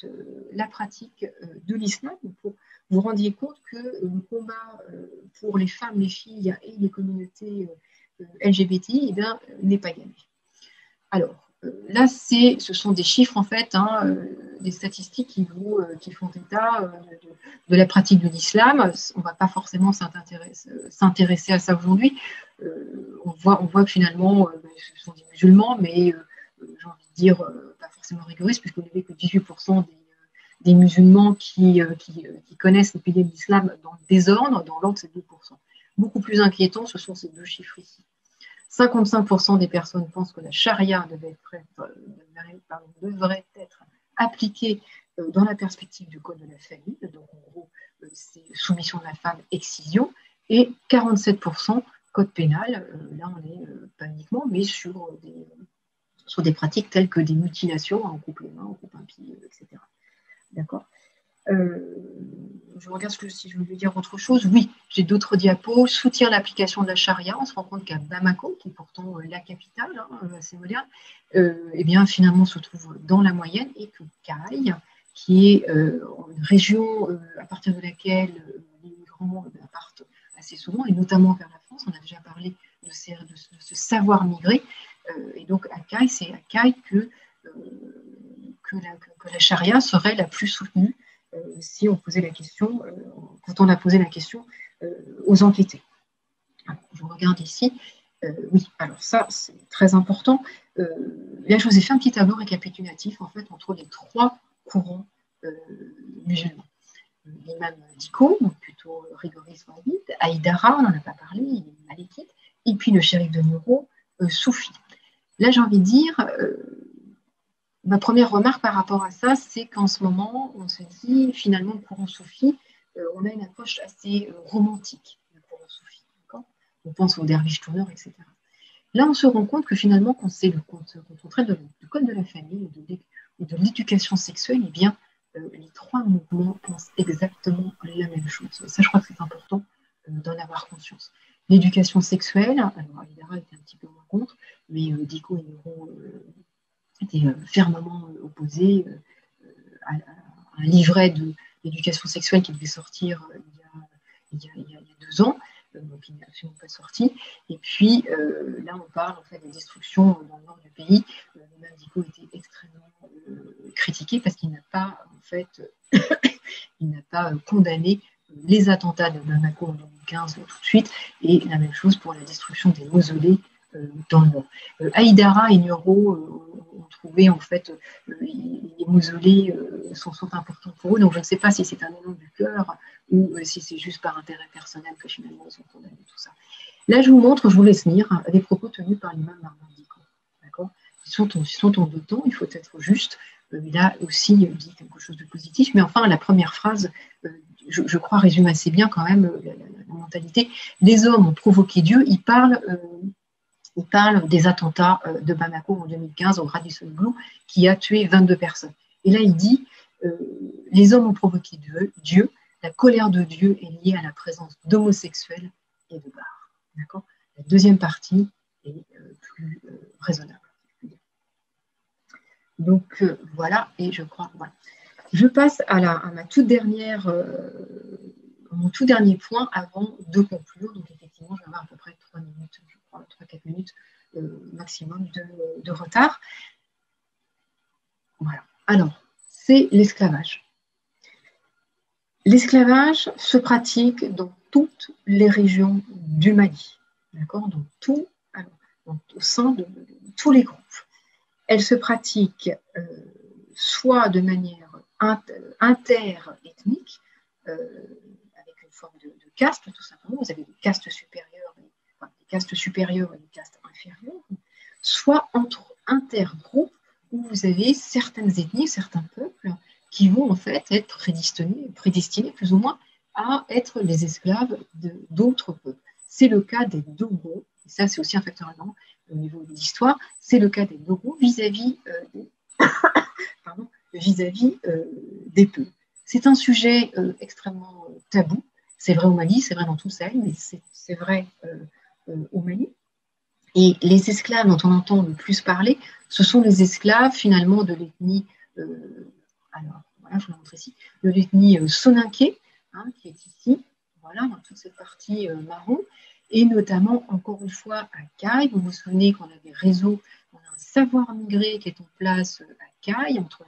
la pratique de l'islam, pour vous rendiez compte que le combat pour les femmes, les filles et les communautés LGBTI n'est pas gagné. Alors, là, ce sont des chiffres en fait, des statistiques qui font état de la pratique de l'islam. On ne va pas forcément s'intéresser à ça aujourd'hui. On voit que finalement, ce sont des musulmans, mais j'ai envie de dire, pas forcément rigoristes, puisqu'on n'avait que 18% des musulmans qui connaissent le pilier de l'islam dans le désordre. Dans l'ordre, c'est 2%. Beaucoup plus inquiétant, ce sont ces 2 chiffres ici. 55% des personnes pensent que la charia devrait être appliquée dans la perspective du code de la famille. Donc, en gros, c'est soumission de la femme, excision. Et 47% code pénal. Là, on est pas uniquement, mais sur des pratiques telles que des mutilations, on coupe les mains, on coupe un pied, etc. D'accord. Je regarde si je veux dire autre chose. Oui, j'ai d'autres diapos. Soutient l'application de la charia. On se rend compte qu'à Bamako, qui est pourtant la capitale, assez moderne, eh bien, finalement, on se trouve dans la moyenne, et que Caille, qui est une région à partir de laquelle les migrants partent assez souvent, et notamment vers la France. On a déjà parlé de ce savoir migrer. Et donc, à Caille, c'est à Caille que la charia serait la plus soutenue si on posait la question, quand on a posé la question aux enquêtés. Alors, je regarde ici. Oui, alors ça, c'est très important. Là, je vous ai fait un petit tableau récapitulatif, en fait, entre les 3 courants musulmans. L'imam Diko, donc plutôt rigoriste wahhabite, Haïdara, on n'en a pas parlé, il est malékite, et puis le shérif de Nuro, soufi. Là, j'ai envie de dire, ma première remarque par rapport à ça, c'est qu'en ce moment, on se dit, finalement, le courant soufi, on a une approche assez romantique du courant soufi. On pense aux derviches tourneurs, etc. Là, on se rend compte que finalement, quand on traite du code de la famille ou de l'éducation sexuelle, eh bien, les 3 mouvements pensent exactement la même chose. Ça, je crois que c'est important d'en avoir conscience. L'éducation sexuelle, alors Haïdara était un petit peu moins contre, mais Diko et Nuro étaient fermement opposés à un livret de l'éducation sexuelle qui devait sortir il y a 2 ans, donc il n'est absolument pas sorti. Et puis là, on parle en fait des destructions dans le nord du pays. Même Diko était extrêmement critiqué parce qu'il n'a pas en fait, il n'a pas condamné les attentats de Bamako en 2015 tout de suite, et la même chose pour la destruction des mausolées dans le nord. Haïdara et Nuro ont trouvé en fait les mausolées sont importants pour eux, donc je ne sais pas si c'est un élan du cœur ou si c'est juste par intérêt personnel que finalement ils ont condamné tout ça. Là, je vous montre, je vous laisse lire des propos tenus par l'imam Marwan Diko. D'accord ? Ils sont en 2 temps, il faut être juste. Il a aussi dit quelque chose de positif, mais enfin, la première phrase, je crois, résume assez bien quand même la mentalité. Les hommes ont provoqué Dieu, il parle des attentats de Bamako en 2015 au Radisson Blu, qui a tué 22 personnes. Et là, il dit, les hommes ont provoqué Dieu, la colère de Dieu est liée à la présence d'homosexuels et de barres. D'accord ? La deuxième partie est plus raisonnable. Donc voilà, et je crois, voilà. Je passe à ma toute dernière, mon tout dernier point avant de conclure. Donc effectivement, je vais avoir à peu près 3 minutes, je crois, 3-4 minutes maximum de retard. Voilà. Alors, c'est l'esclavage. L'esclavage se pratique dans toutes les régions du Mali, d'accord, au sein de tous les groupes. Elle se pratique soit de manière interethnique, avec une forme de caste, tout simplement. Vous avez des castes supérieures et des castes inférieures, soit entre intergroupes où vous avez certaines ethnies, certains peuples qui vont en fait être prédestinés plus ou moins à être les esclaves d'autres peuples. C'est le cas des Dogos, et ça c'est aussi un facteur important au niveau de l'histoire, c'est le cas des Dogos vis-à-vis des peuples. C'est un sujet extrêmement tabou, c'est vrai au Mali, c'est vrai dans tout le Sahel, mais c'est vrai au Mali. Et les esclaves dont on entend le plus parler, ce sont les esclaves finalement de l'ethnie, alors voilà, je vous la montre ici, de l'ethnie Soninké, qui est ici, voilà, dans toute cette partie marron, et notamment, encore une fois, à Caille. Vous vous souvenez qu'on a des réseaux, on a un savoir migré qui est en place à Caille, entre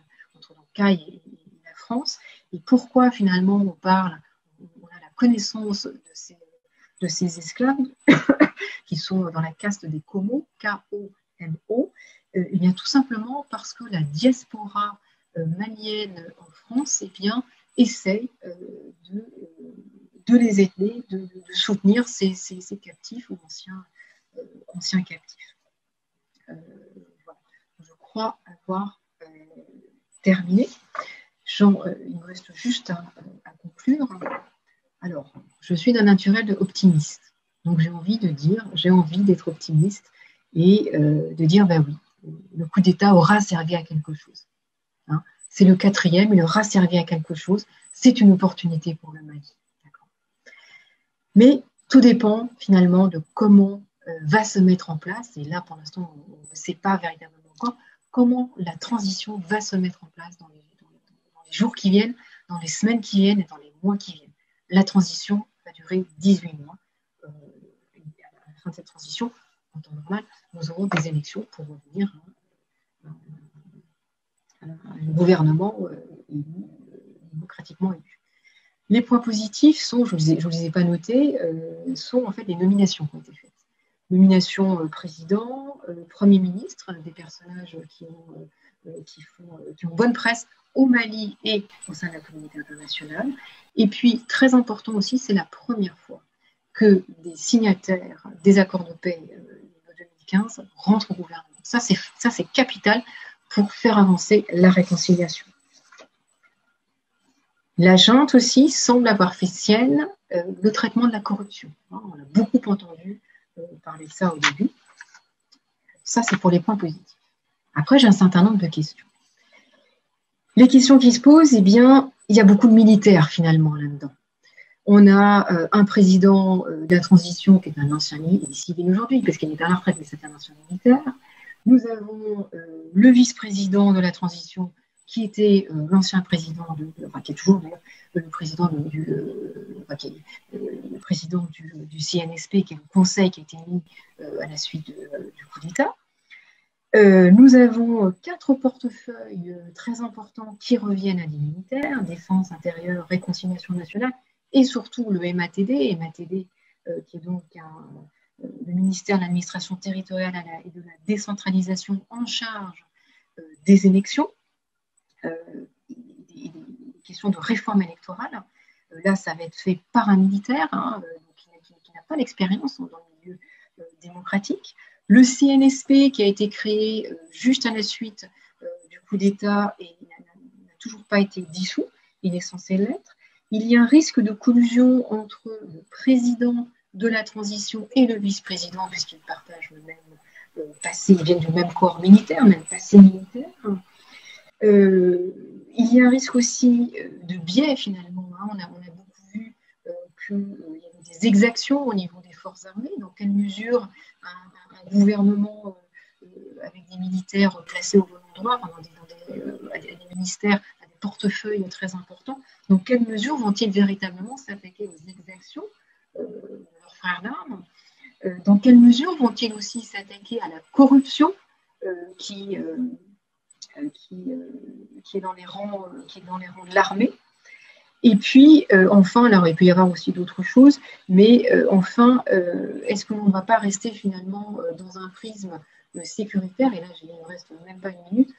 Caille et la France, et pourquoi finalement on a la connaissance de ces esclaves qui sont dans la caste des Komo, K-O-M-O, eh bien tout simplement parce que la diaspora malienne en France essaye de les aider, de soutenir ces captifs ou anciens anciens captifs. Voilà. Je crois avoir terminé. Il me reste juste à conclure. Alors, je suis d'un naturel optimiste. Donc, j'ai envie d'être optimiste et de dire, ben oui, le coup d'État aura servi à quelque chose. Hein. C'est le 4e, il aura servi à quelque chose. C'est une opportunité pour le Mali. Mais tout dépend finalement de comment va se mettre en place. Et là, pour l'instant, on ne sait pas véritablement encore comment la transition va se mettre en place dans les jours qui viennent, dans les semaines qui viennent et dans les mois qui viennent. La transition va durer 18 mois. À la fin de cette transition, en temps normal, nous aurons des élections pour revenir à un gouvernement démocratiquement élu. Les points positifs sont, je ne les ai pas notés, sont en fait les nominations qui ont été faites. Nomination président, Premier ministre, des personnages qui ont bonne presse au Mali et au sein de la communauté internationale. Et puis, très important aussi, c'est la première fois que des signataires des accords de paix de 2015 rentrent au gouvernement. Ça, c'est capital pour faire avancer la réconciliation. La junte aussi semble avoir fait sienne le traitement de la corruption. On a beaucoup entendu parler de ça au début. Ça, c'est pour les points positifs. Après, j'ai un certain nombre de questions. Les questions qui se posent, eh bien, il y a beaucoup de militaires finalement là-dedans. On a un président de la transition qui est un ancien civil aujourd'hui, parce qu'il est à la retraite, mais c'est un ancien militaire. Nous avons le vice-président de la transition qui était l'ancien président, qui est toujours d'ailleurs le président du CNSP, qui est le conseil qui a été mis à la suite du coup d'État. Nous avons 4 portefeuilles très importants qui reviennent à des militaires, défense intérieure, réconciliation nationale, et surtout le MATD qui est donc le ministère de l'administration territoriale et de la décentralisation en charge des élections, des questions de réforme électorale. Là, ça va être fait par un militaire qui n'a pas d'expérience dans le milieu démocratique. Le CNSP qui a été créé juste à la suite du coup d'État et n'a toujours pas été dissous, il est censé l'être. Il y a un risque de collusion entre le président de la transition et le vice-président, puisqu'ils partagent le même passé, ils viennent du même corps militaire, même passé militaire. Il y a un risque aussi de biais finalement. On a beaucoup vu qu'il y avait des exactions au niveau des forces armées. Dans quelle mesure un gouvernement avec des militaires placés au bon endroit, à des ministères, à des portefeuilles très importants, dans quelle mesure vont-ils véritablement s'attaquer aux exactions de leurs frères d'armes? Dans quelle mesure vont-ils aussi s'attaquer à la corruption qui est dans les rangs de l'armée? Et puis, enfin, alors il peut y avoir aussi d'autres choses, mais enfin, est-ce que l'on ne va pas rester finalement dans un prisme sécuritaire? Et là, il ne reste même pas une minute.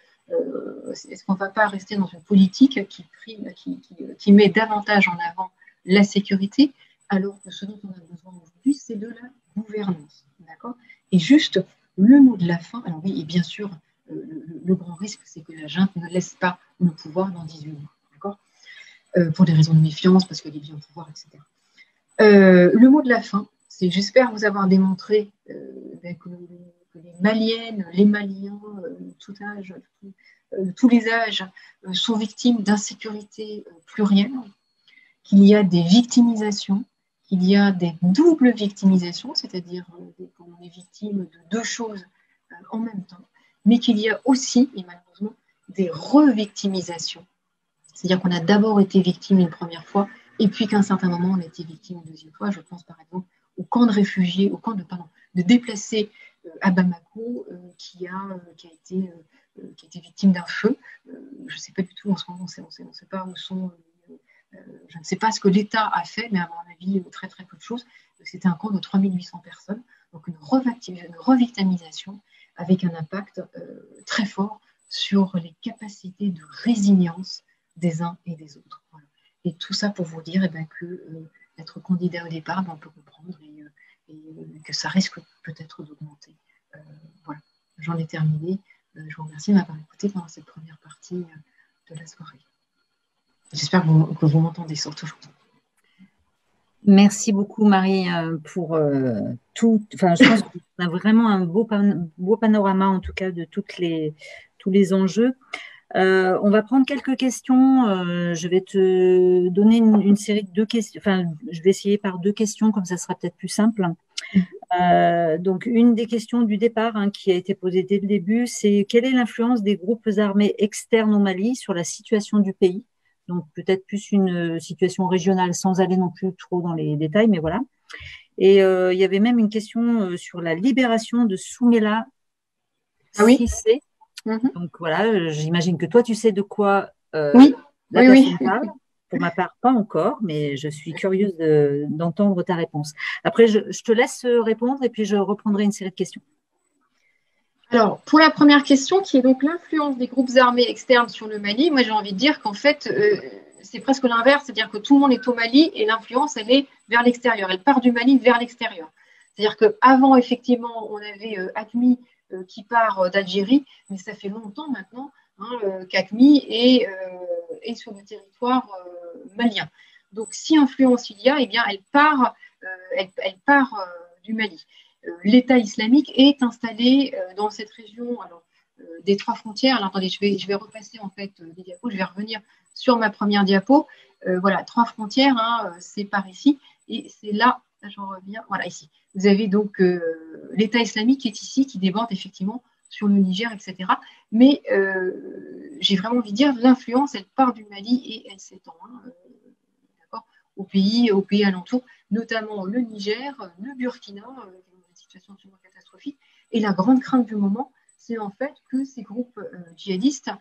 Est-ce qu'on ne va pas rester dans une politique qui met davantage en avant la sécurité, alors que ce dont on a besoin aujourd'hui, c'est de la gouvernance, d'accord? Et juste le mot de la fin, alors oui, et bien sûr, le grand risque, c'est que la junte ne laisse pas le pouvoir dans 18 mois, d'accord? Pour des raisons de méfiance, parce qu'elle est bien au pouvoir, etc. Le mot de la fin, c'est j'espère vous avoir démontré que les Maliennes, les Maliens, tout âge, tous les âges, sont victimes d'insécurité plurielle, qu'il y a des victimisations, qu'il y a des doubles victimisations, c'est-à-dire qu'on est victime de 2 choses en même temps, mais qu'il y a aussi, et malheureusement, des revictimisations. C'est-à-dire qu'on a d'abord été victime une première fois, et puis qu'à un certain moment, on a été victime une deuxième fois. Je pense par exemple au camp de réfugiés, au camp de déplacés à Bamako, qui a été victime d'un feu. Je ne sais pas du tout en ce moment, on ne sait pas où sont. Je ne sais pas ce que l'État a fait, mais à mon avis, très très peu de choses. C'était un camp de 3800 personnes, donc une revictimisation avec un impact très fort sur les capacités de résilience des uns et des autres. Voilà. Et tout ça pour vous dire que être candidat au départ, on peut comprendre et que ça risque peut-être d'augmenter. Voilà, j'en ai terminé. Je vous remercie de m'avoir écouté pendant cette première partie de la soirée. J'espère que vous m'entendez surtout. Merci beaucoup, Marie, pour tout. Enfin, je pense qu'on a vraiment un beau panorama, en tout cas, de tous les enjeux. On va prendre quelques questions. Je vais te donner une série de 2 questions. Enfin, je vais essayer par 2 questions, comme ça sera peut-être plus simple. Donc, une des questions du départ qui a été posée dès le début, c'est quelle est l'influence des groupes armés externes au Mali sur la situation du pays? Donc, peut-être plus une situation régionale, sans aller non plus trop dans les détails, mais voilà. Et il y avait même une question sur la libération de Soumaïla Cissé. Donc voilà, j'imagine que toi, tu sais de quoi la personne parle. Pour ma part, pas encore, mais je suis curieuse d'entendre ta réponse. Après, je te laisse répondre et puis je reprendrai une série de questions. Alors, pour la première question, qui est donc l'influence des groupes armés externes sur le Mali, moi j'ai envie de dire qu'en fait, c'est presque l'inverse, c'est-à-dire que tout le monde est au Mali et l'influence, elle est vers l'extérieur. Elle part du Mali vers l'extérieur. C'est-à-dire qu'avant, effectivement, on avait AQMI qui part d'Algérie, mais ça fait longtemps maintenant qu'AQMI est sur le territoire malien. Donc, si influence il y a, eh bien, elle part du Mali. L'État islamique est installé dans cette région des 3 frontières. Alors, attendez, je vais repasser en fait les diapos, je vais revenir sur ma première diapo. Voilà, 3 frontières, c'est par ici, et c'est là, j'en reviens, voilà, ici. Vous avez donc l'État islamique qui est ici, qui déborde effectivement sur le Niger, etc. Mais j'ai vraiment envie de dire, l'influence, elle part du Mali et elle s'étend aux pays alentours, notamment le Niger, le Burkina, une situation absolument catastrophique. Et la grande crainte du moment, c'est en fait que ces groupes djihadistes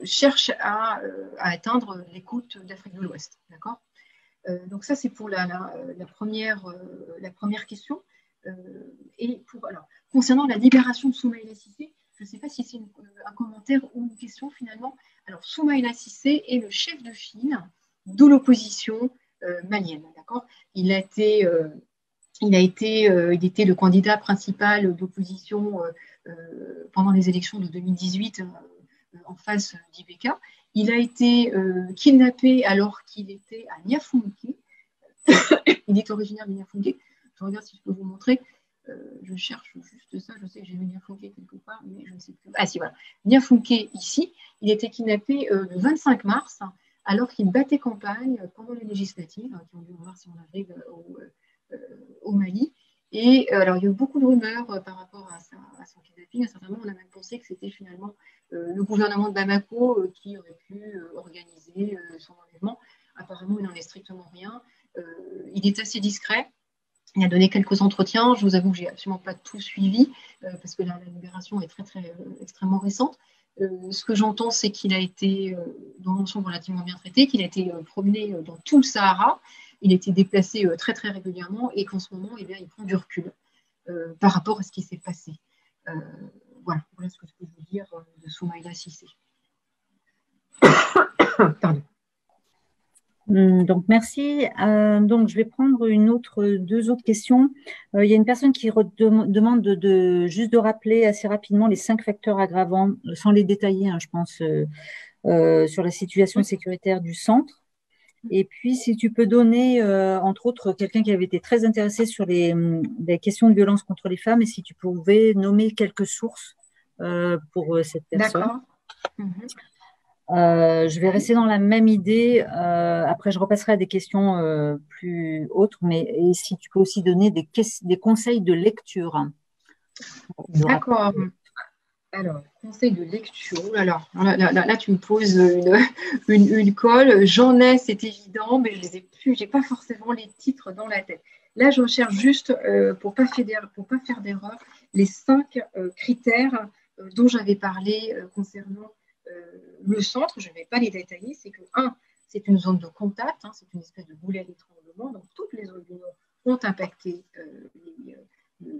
cherchent à atteindre les côtes d'Afrique de l'Ouest. D'accord ? Donc ça, c'est pour la première question. Et concernant la libération de Soumaïla Cissé, je ne sais pas si c'est un commentaire ou une question finalement. Alors, Soumaïla Cissé est le chef de file de l'opposition malienne. D'accord ? Il était le candidat principal d'opposition pendant les élections de 2018 en face d'Ibeka. Il a été kidnappé alors qu'il était à Niafunké. Il est originaire de Niafunké. Je regarde si je peux vous montrer. Je cherche juste ça. Je sais que j'ai vu Niafunké quelque part, mais je ne sais plus. Ah si, voilà. Niafunké, ici, il était kidnappé le 25 mars alors qu'il battait campagne pendant les législatives qui ont lieu en mars et en avril au Mali. Et alors, il y a eu beaucoup de rumeurs par rapport à son kidnapping. À certains moments, on a même pensé que c'était finalement le gouvernement de Bamako qui aurait pu organiser son enlèvement. Apparemment, il n'en est strictement rien. Il est assez discret. Il a donné quelques entretiens. Je vous avoue que je n'ai absolument pas tout suivi parce que la libération est extrêmement récente. Ce que j'entends, c'est qu'il a été dans l'ensemble relativement bien traité, qu'il a été promené dans tout le Sahara. Il a été déplacé très très régulièrement et qu'en ce moment, il prend du recul par rapport à ce qui s'est passé. Voilà ce que je peux vous dire de Soumaïla Cissé. Pardon. Donc, merci. Donc, je vais prendre 2 autres questions. Il y a une personne qui demande juste de rappeler assez rapidement les 5 facteurs aggravants, sans les détailler, je pense, sur la situation sécuritaire du centre. Et puis, si tu peux donner, entre autres, quelqu'un qui avait été très intéressé sur les questions de violence contre les femmes, et si tu pouvais nommer quelques sources pour cette personne. D'accord. Je vais rester dans la même idée. Après, je repasserai à des questions plus autres, mais si tu peux aussi donner des conseils de lecture. D'accord. Alors, conseil de lecture. Alors, là, tu me poses une colle. J'en ai, c'est évident, mais je les ai plus. J'ai pas forcément les titres dans la tête. Là, j'en cherche juste pour pas faire d'erreur les 5 critères dont j'avais parlé concernant le centre. Je ne vais pas les détailler. C'est que 1, c'est une zone de contact. C'est une espèce de boulet d'étranglement. Donc, toutes les zones du Nord ont impacté le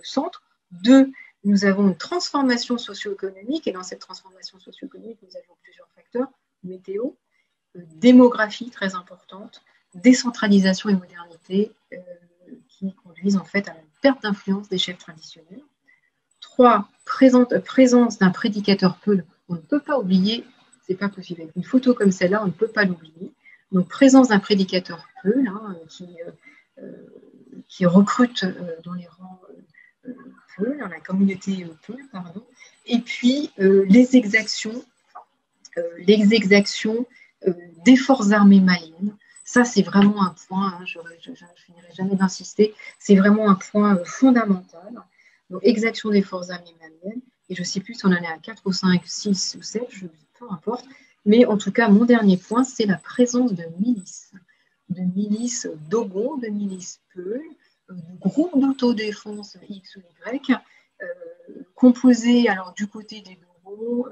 centre. 2, nous avons une transformation socio-économique et dans cette transformation socio-économique, nous avons plusieurs facteurs, météo, démographie très importante, décentralisation et modernité. volonté qui conduisent en fait à une perte d'influence des chefs traditionnels. 3, présence d'un prédicateur peul. On ne peut pas oublier, c'est pas possible. Avec une photo comme celle-là, on ne peut pas l'oublier. Donc, présence d'un prédicateur peul qui recrute dans les rangs peul, dans la communauté peul, pardon. Et puis, les exactions des forces armées maliennes. Ça, c'est vraiment un point, je ne finirai jamais d'insister, c'est vraiment un point fondamental. Donc, exaction des forces armées maliennes, et je ne sais plus si on en est à 4 ou 5, 6 ou 7, peu importe, mais en tout cas, mon dernier point, c'est la présence de milices Dogon, de milices Peul, de groupes d'autodéfense X ou Y, composés, alors du côté des Dogon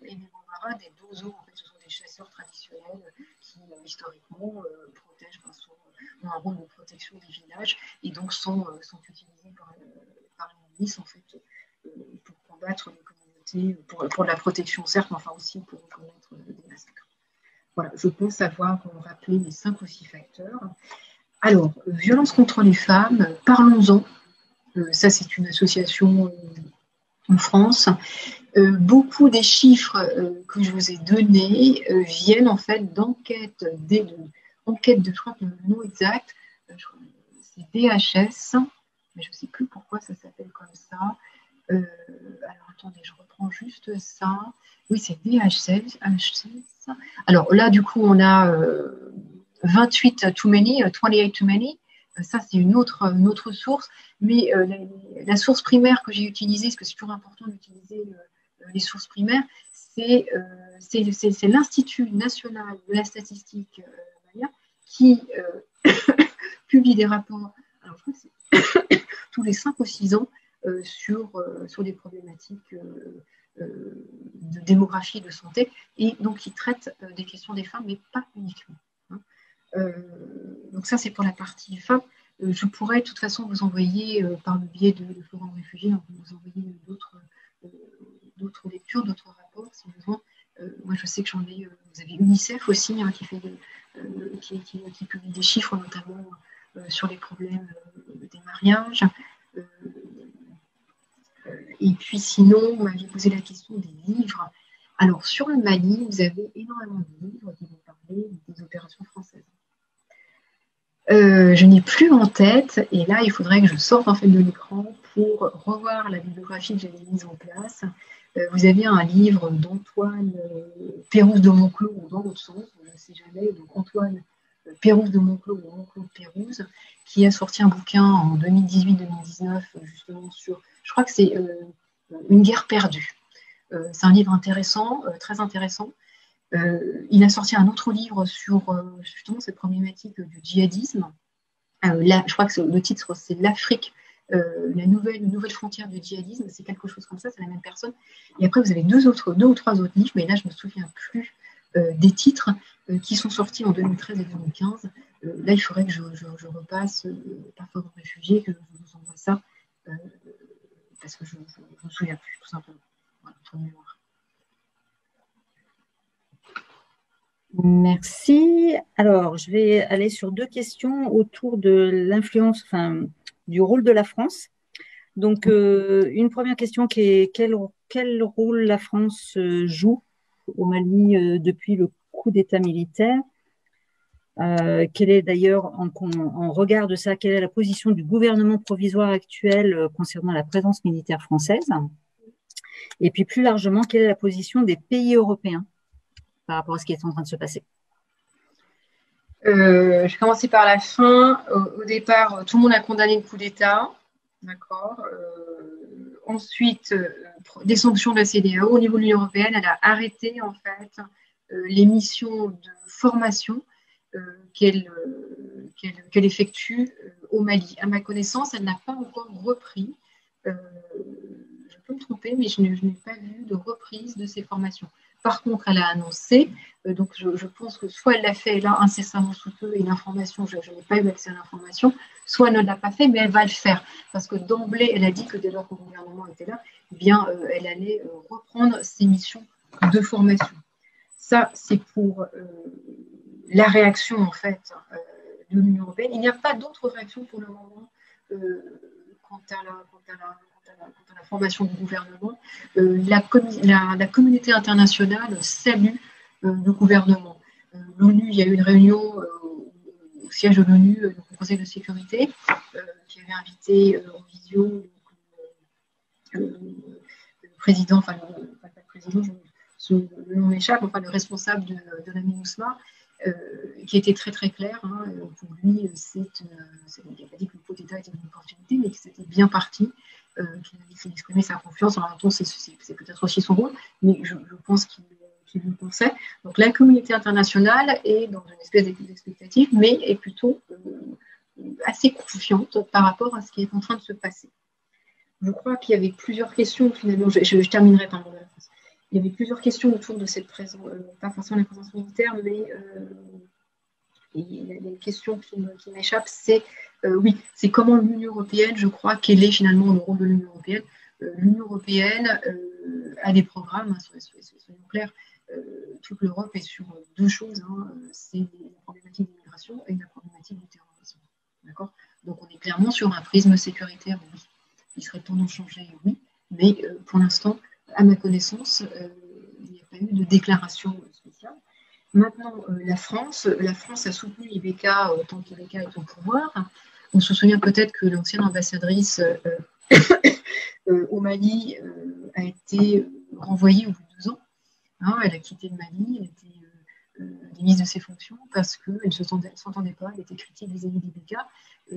et des Bambara, des Dozo, en fait, ce sont des chasseurs traditionnels qui, historiquement, protègent, ont un rôle de protection des villages et donc sont utilisés par les milices, en fait, pour combattre les communautés, pour de la protection, certes, mais enfin aussi pour commettre des massacres. Voilà, je pense avoir rappelé les 5 ou 6 facteurs. Alors, violence contre les femmes, parlons-en. Ça, c'est une association en France. Beaucoup des chiffres que je vous ai donnés viennent en fait d'enquêtes, je crois que le nom exact, c'est DHS, mais je ne sais plus pourquoi ça s'appelle comme ça. Alors attendez, je reprends juste ça. Oui, c'est DHS. Alors là, du coup, on a 28 too many, 28 too many. Ça, c'est une autre source. Mais la source primaire que j'ai utilisée, parce que c'est toujours important d'utiliser les sources primaires, c'est l'Institut national de la statistique qui publie des rapports, alors je crois que c'est tous les 5 ou 6 ans, sur des problématiques de démographie et de santé, et donc qui traite des questions des femmes, mais pas uniquement. Donc ça, c'est pour la partie femmes. Je pourrais de toute façon vous envoyer, par le biais de Forum Réfugiés, vous envoyer d'autres lectures, d'autres rapports, si besoin. Moi, je sais que j'en ai. Vous avez UNICEF aussi, qui publie des chiffres, notamment sur les problèmes des mariages. Et puis sinon, vous m'aviez posé la question des livres. Alors, sur le Mali, vous avez énormément de livres qui vont parler des opérations françaises. Je n'ai plus en tête, et là, il faudrait que je sorte en fait de l'écran pour revoir la bibliographie que j'avais mise en place. Vous avez un livre d'Antoine Pérouse de Monclos, ou dans l'autre sens, je ne sais jamais, donc Antoine Pérouse de Monclos ou Monclos Pérouse, qui a sorti un bouquin en 2018-2019, justement sur, je crois que c'est Une guerre perdue. C'est un livre intéressant, très intéressant. Il a sorti un autre livre sur justement cette problématique du djihadisme. Là, je crois que le titre, c'est L'Afrique, la nouvelle frontière du djihadisme. C'est quelque chose comme ça, c'est la même personne. Et après, vous avez deux ou trois autres livres, mais là, je ne me souviens plus des titres qui sont sortis en 2013 et 2015. Là, il faudrait que je repasse par Forum Réfugiés, que je vous envoie ça, parce que je ne me souviens plus, tout simplement. Voilà, pour mémoire. Merci. Alors, je vais aller sur 2 questions autour de l'influence, du rôle de la France. Donc, une première question qui est quel rôle la France joue au Mali depuis le coup d'État militaire? Quelle est d'ailleurs, en regard de ça, quelle est la position du gouvernement provisoire actuel concernant la présence militaire française? Et puis plus largement, quelle est la position des pays européens par rapport à ce qui est en train de se passer? Je vais commencer par la fin. Au départ, tout le monde a condamné le coup d'État. D'accord. Ensuite, des sanctions de la CEDEAO. Au niveau de l'Union européenne, elle a arrêté en fait les missions de formation qu'elle effectue au Mali. À ma connaissance, elle n'a pas encore repris. Je peux me tromper, mais je n'ai pas vu de reprise de ces formations. Par contre, elle a annoncé, donc je pense que soit elle l'a fait là incessamment sous peu et l'information, je n'ai pas eu accès à l'information, soit elle ne l'a pas fait, mais elle va le faire. Parce que d'emblée, elle a dit que dès lors que le gouvernement était là, eh bien, elle allait reprendre ses missions de formation. Ça, c'est pour la réaction en fait de l'Union européenne. Il n'y a pas d'autres réactions pour le moment quant à la formation du gouvernement. La communauté internationale salue le gouvernement. L'ONU, il y a eu une réunion au siège de l'ONU, au Conseil de sécurité, qui avait invité en visio le président, enfin pas le président, le nom m'échappe, enfin le responsable de la MINUSMA, qui était très très clair. Hein, pour lui, il n'a pas dit que le coup d'État était une opportunité, mais que c'était bien parti, qu'il exprimait sa confiance. En même temps, c'est peut-être aussi son rôle, mais je pense qu'il le pensait. Donc la communauté internationale est dans une espèce d'expectative, mais est plutôt assez confiante par rapport à ce qui est en train de se passer. Je crois qu'il y avait plusieurs questions, finalement, je terminerai par mon réponse. Il y avait plusieurs questions autour de cette présence, pas forcément la présence militaire, mais il y a une question qui m'échappe, c'est oui, c'est comment l'Union européenne, je crois, quel est finalement le rôle de l'Union européenne. L'Union européenne a des programmes, hein, soyons clairs, toute l'Europe est sur deux choses, hein, c'est la problématique de l'immigration et la problématique du terrorisme. D'accord ? Donc on est clairement sur un prisme sécuritaire, oui. Il serait temps d'en changer, oui, mais pour l'instant, à ma connaissance, il n'y a pas eu de déclaration spéciale. Maintenant, la France a soutenu IBK tant qu'IBK est au pouvoir. On se souvient peut-être que l'ancienne ambassadrice au Mali a été renvoyée au bout de 2 ans. Hein, elle a quitté le Mali, elle a été démise de ses fonctions parce qu'elle ne s'entendait pas, elle était critique vis-à-vis d'IBK.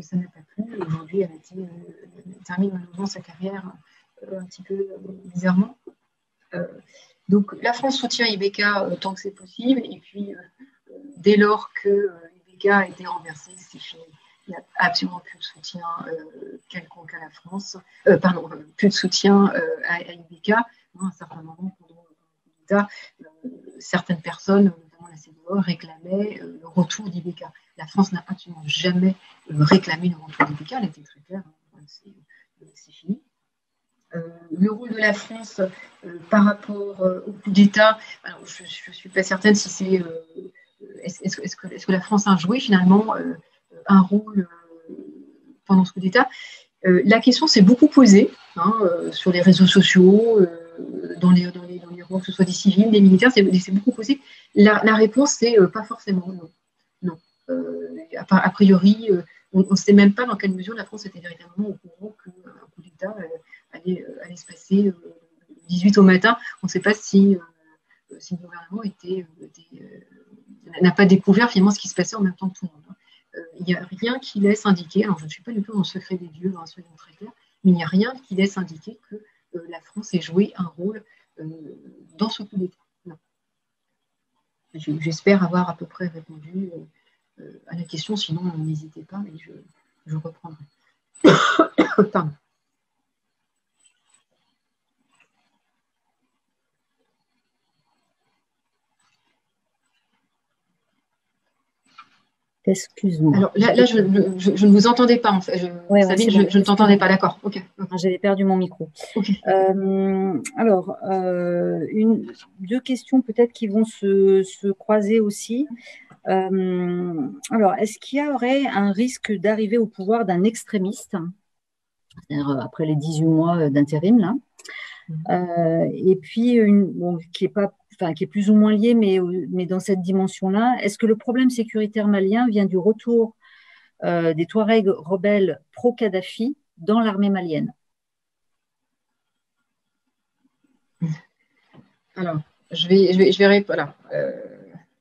Ça n'a pas plu. Aujourd'hui, elle termine malheureusement sa carrière un petit peu bizarrement. Donc la France soutient IBK tant que c'est possible, et puis dès lors que IBK a été renversé, c'est fini. Il n'y a absolument plus de soutien quelconque à la France, plus de soutien à IBK. À un certain moment, pendant l'État, certaines personnes, notamment la CEDEAO, réclamaient le retour d'IBK. La France n'a absolument jamais réclamé le retour d'IBK, elle était très claire, hein, c'est fini. Le rôle de la France par rapport au coup d'État, alors je ne suis pas certaine si c'est. Est-ce que la France a joué finalement un rôle pendant ce coup d'État? La question s'est beaucoup posée hein, sur les réseaux sociaux, dans les rangs, que ce soit des civils, des militaires, c'est beaucoup posé. La réponse, c'est pas forcément non. A priori, on ne sait même pas dans quelle mesure la France était véritablement au courant qu'un coup d'État allait se passer le 18 au matin. On ne sait pas si le gouvernement n'a pas découvert finalement ce qui se passait en même temps que tout le monde. Il n'y a rien qui laisse indiquer, alors je ne suis pas du tout dans le secret des dieux, hein, soyons très clairs, mais il n'y a rien qui laisse indiquer que la France ait joué un rôle dans ce coup d'État. Non. J'espère avoir à peu près répondu à la question, sinon n'hésitez pas, mais je reprendrai. Pardon. Excuse-moi. Alors là je ne vous entendais pas en fait. Sabine, je ne t'entendais pas, d'accord. Ok. J'avais perdu mon micro. Okay. Alors, deux questions peut-être qui vont se croiser aussi. Alors, est-ce qu'il y aurait un risque d'arriver au pouvoir d'un extrémiste, c'est-à-dire après les 18 mois d'intérim là, et puis qui est plus ou moins lié, mais dans cette dimension-là, est-ce que le problème sécuritaire malien vient du retour des Touaregs rebelles pro-Kadhafi dans l'armée malienne? Alors, je vais répondre.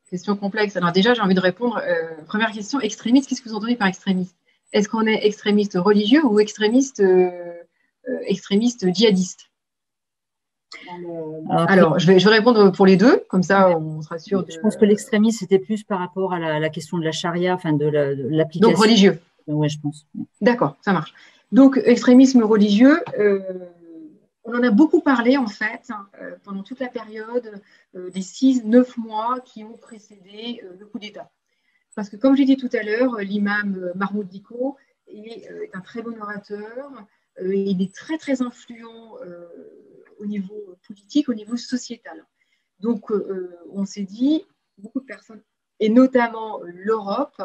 Question complexe. Alors déjà, j'ai envie de répondre. Première question, extrémiste, qu'est-ce que vous entendez par extrémiste? Est-ce qu'on est extrémiste religieux ou extrémiste djihadiste? Alors, je vais répondre pour les deux, comme ça on sera sûr de... Je pense que l'extrémisme, c'était plus par rapport à la question de la charia, enfin de l'application. Donc religieux. Oui, je pense. D'accord, ça marche. Donc, extrémisme religieux, on en a beaucoup parlé en fait pendant toute la période des 6-9 mois qui ont précédé le coup d'État. Parce que comme j'ai dit tout à l'heure, l'imam Mahmoud Dicko est un très bon orateur, il est très très influent au niveau politique, au niveau sociétal. Donc on s'est dit, beaucoup de personnes, et notamment l'Europe,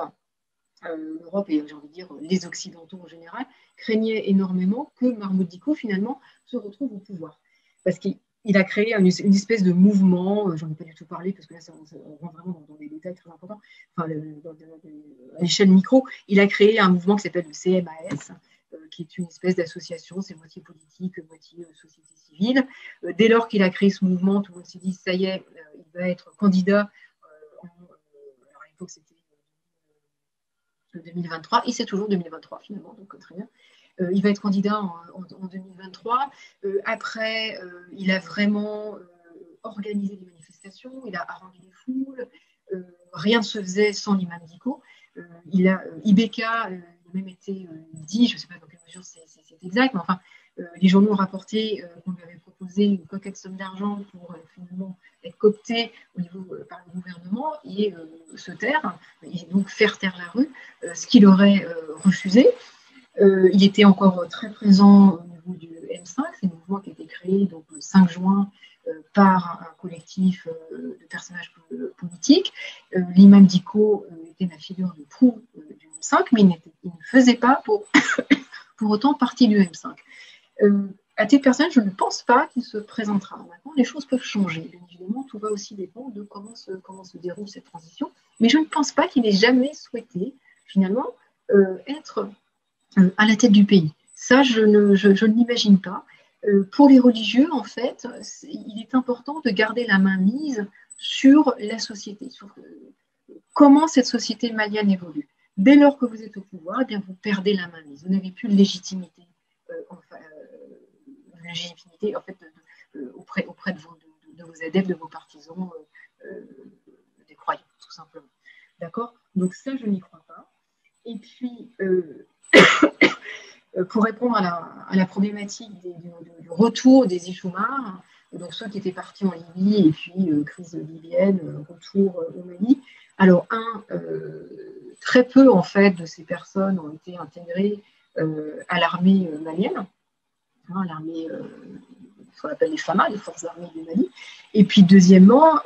l'Europe et j'ai envie de dire les Occidentaux en général, craignaient énormément que Mahmoud Dicko finalement se retrouve au pouvoir. Parce qu'il a créé une espèce de mouvement, j'en ai pas du tout parlé parce que là on rentre vraiment dans des détails très importants, enfin, à l'échelle micro, il a créé un mouvement qui s'appelle le CMAS, qui est une espèce d'association, c'est moitié politique, moitié société civile. Dès lors qu'il a créé ce mouvement, tout le monde s'est dit, ça y est, il va être candidat. Alors à l'époque, c'était 2023, et c'est toujours 2023 finalement, donc très bien. Il va être candidat en 2023. Après, il a vraiment organisé des manifestations, il a harangué les foules, rien ne se faisait sans l'imam Dicko. Ibeka a même été dit, je ne sais pas dans quelle mesure c'est exact, mais enfin, les journaux ont rapporté qu'on lui avait proposé une coquette somme d'argent pour finalement être coopté au niveau, par le gouvernement et se taire, et donc faire taire la rue, ce qu'il aurait refusé. Il était encore très présent au niveau du M5, c'est un mouvement qui a été créé donc, le 5 juin par un collectif de personnages politiques. L'imam Dicko était la figure de proue du M5, mais il ne faisait pas pour autant partie du M5. À titre personnel, je ne pense pas qu'il se présentera. Maintenant, les choses peuvent changer. Bien évidemment, tout va aussi dépendre de comment se déroule cette transition. Mais je ne pense pas qu'il ait jamais souhaité, finalement, être à la tête du pays. Ça, je ne l'imagine pas. Pour les religieux, en fait, il est important de garder la main mise sur la société, sur comment cette société malienne évolue. Dès lors que vous êtes au pouvoir, eh bien, vous perdez la main mise. Vous n'avez plus de légitimité, en fait, auprès de vos adeptes, de vos partisans, des croyants, tout simplement. D'accord? Donc ça, je n'y crois pas. Et puis, pour répondre à la problématique du retour des Ichoumars, donc ceux qui étaient partis en Libye et puis crise libyenne, retour au Mali. Alors, très peu en fait de ces personnes ont été intégrées à l'armée malienne, hein, l'armée, ce qu'on appelle les FAMA, les forces armées du Mali. Et puis deuxièmement,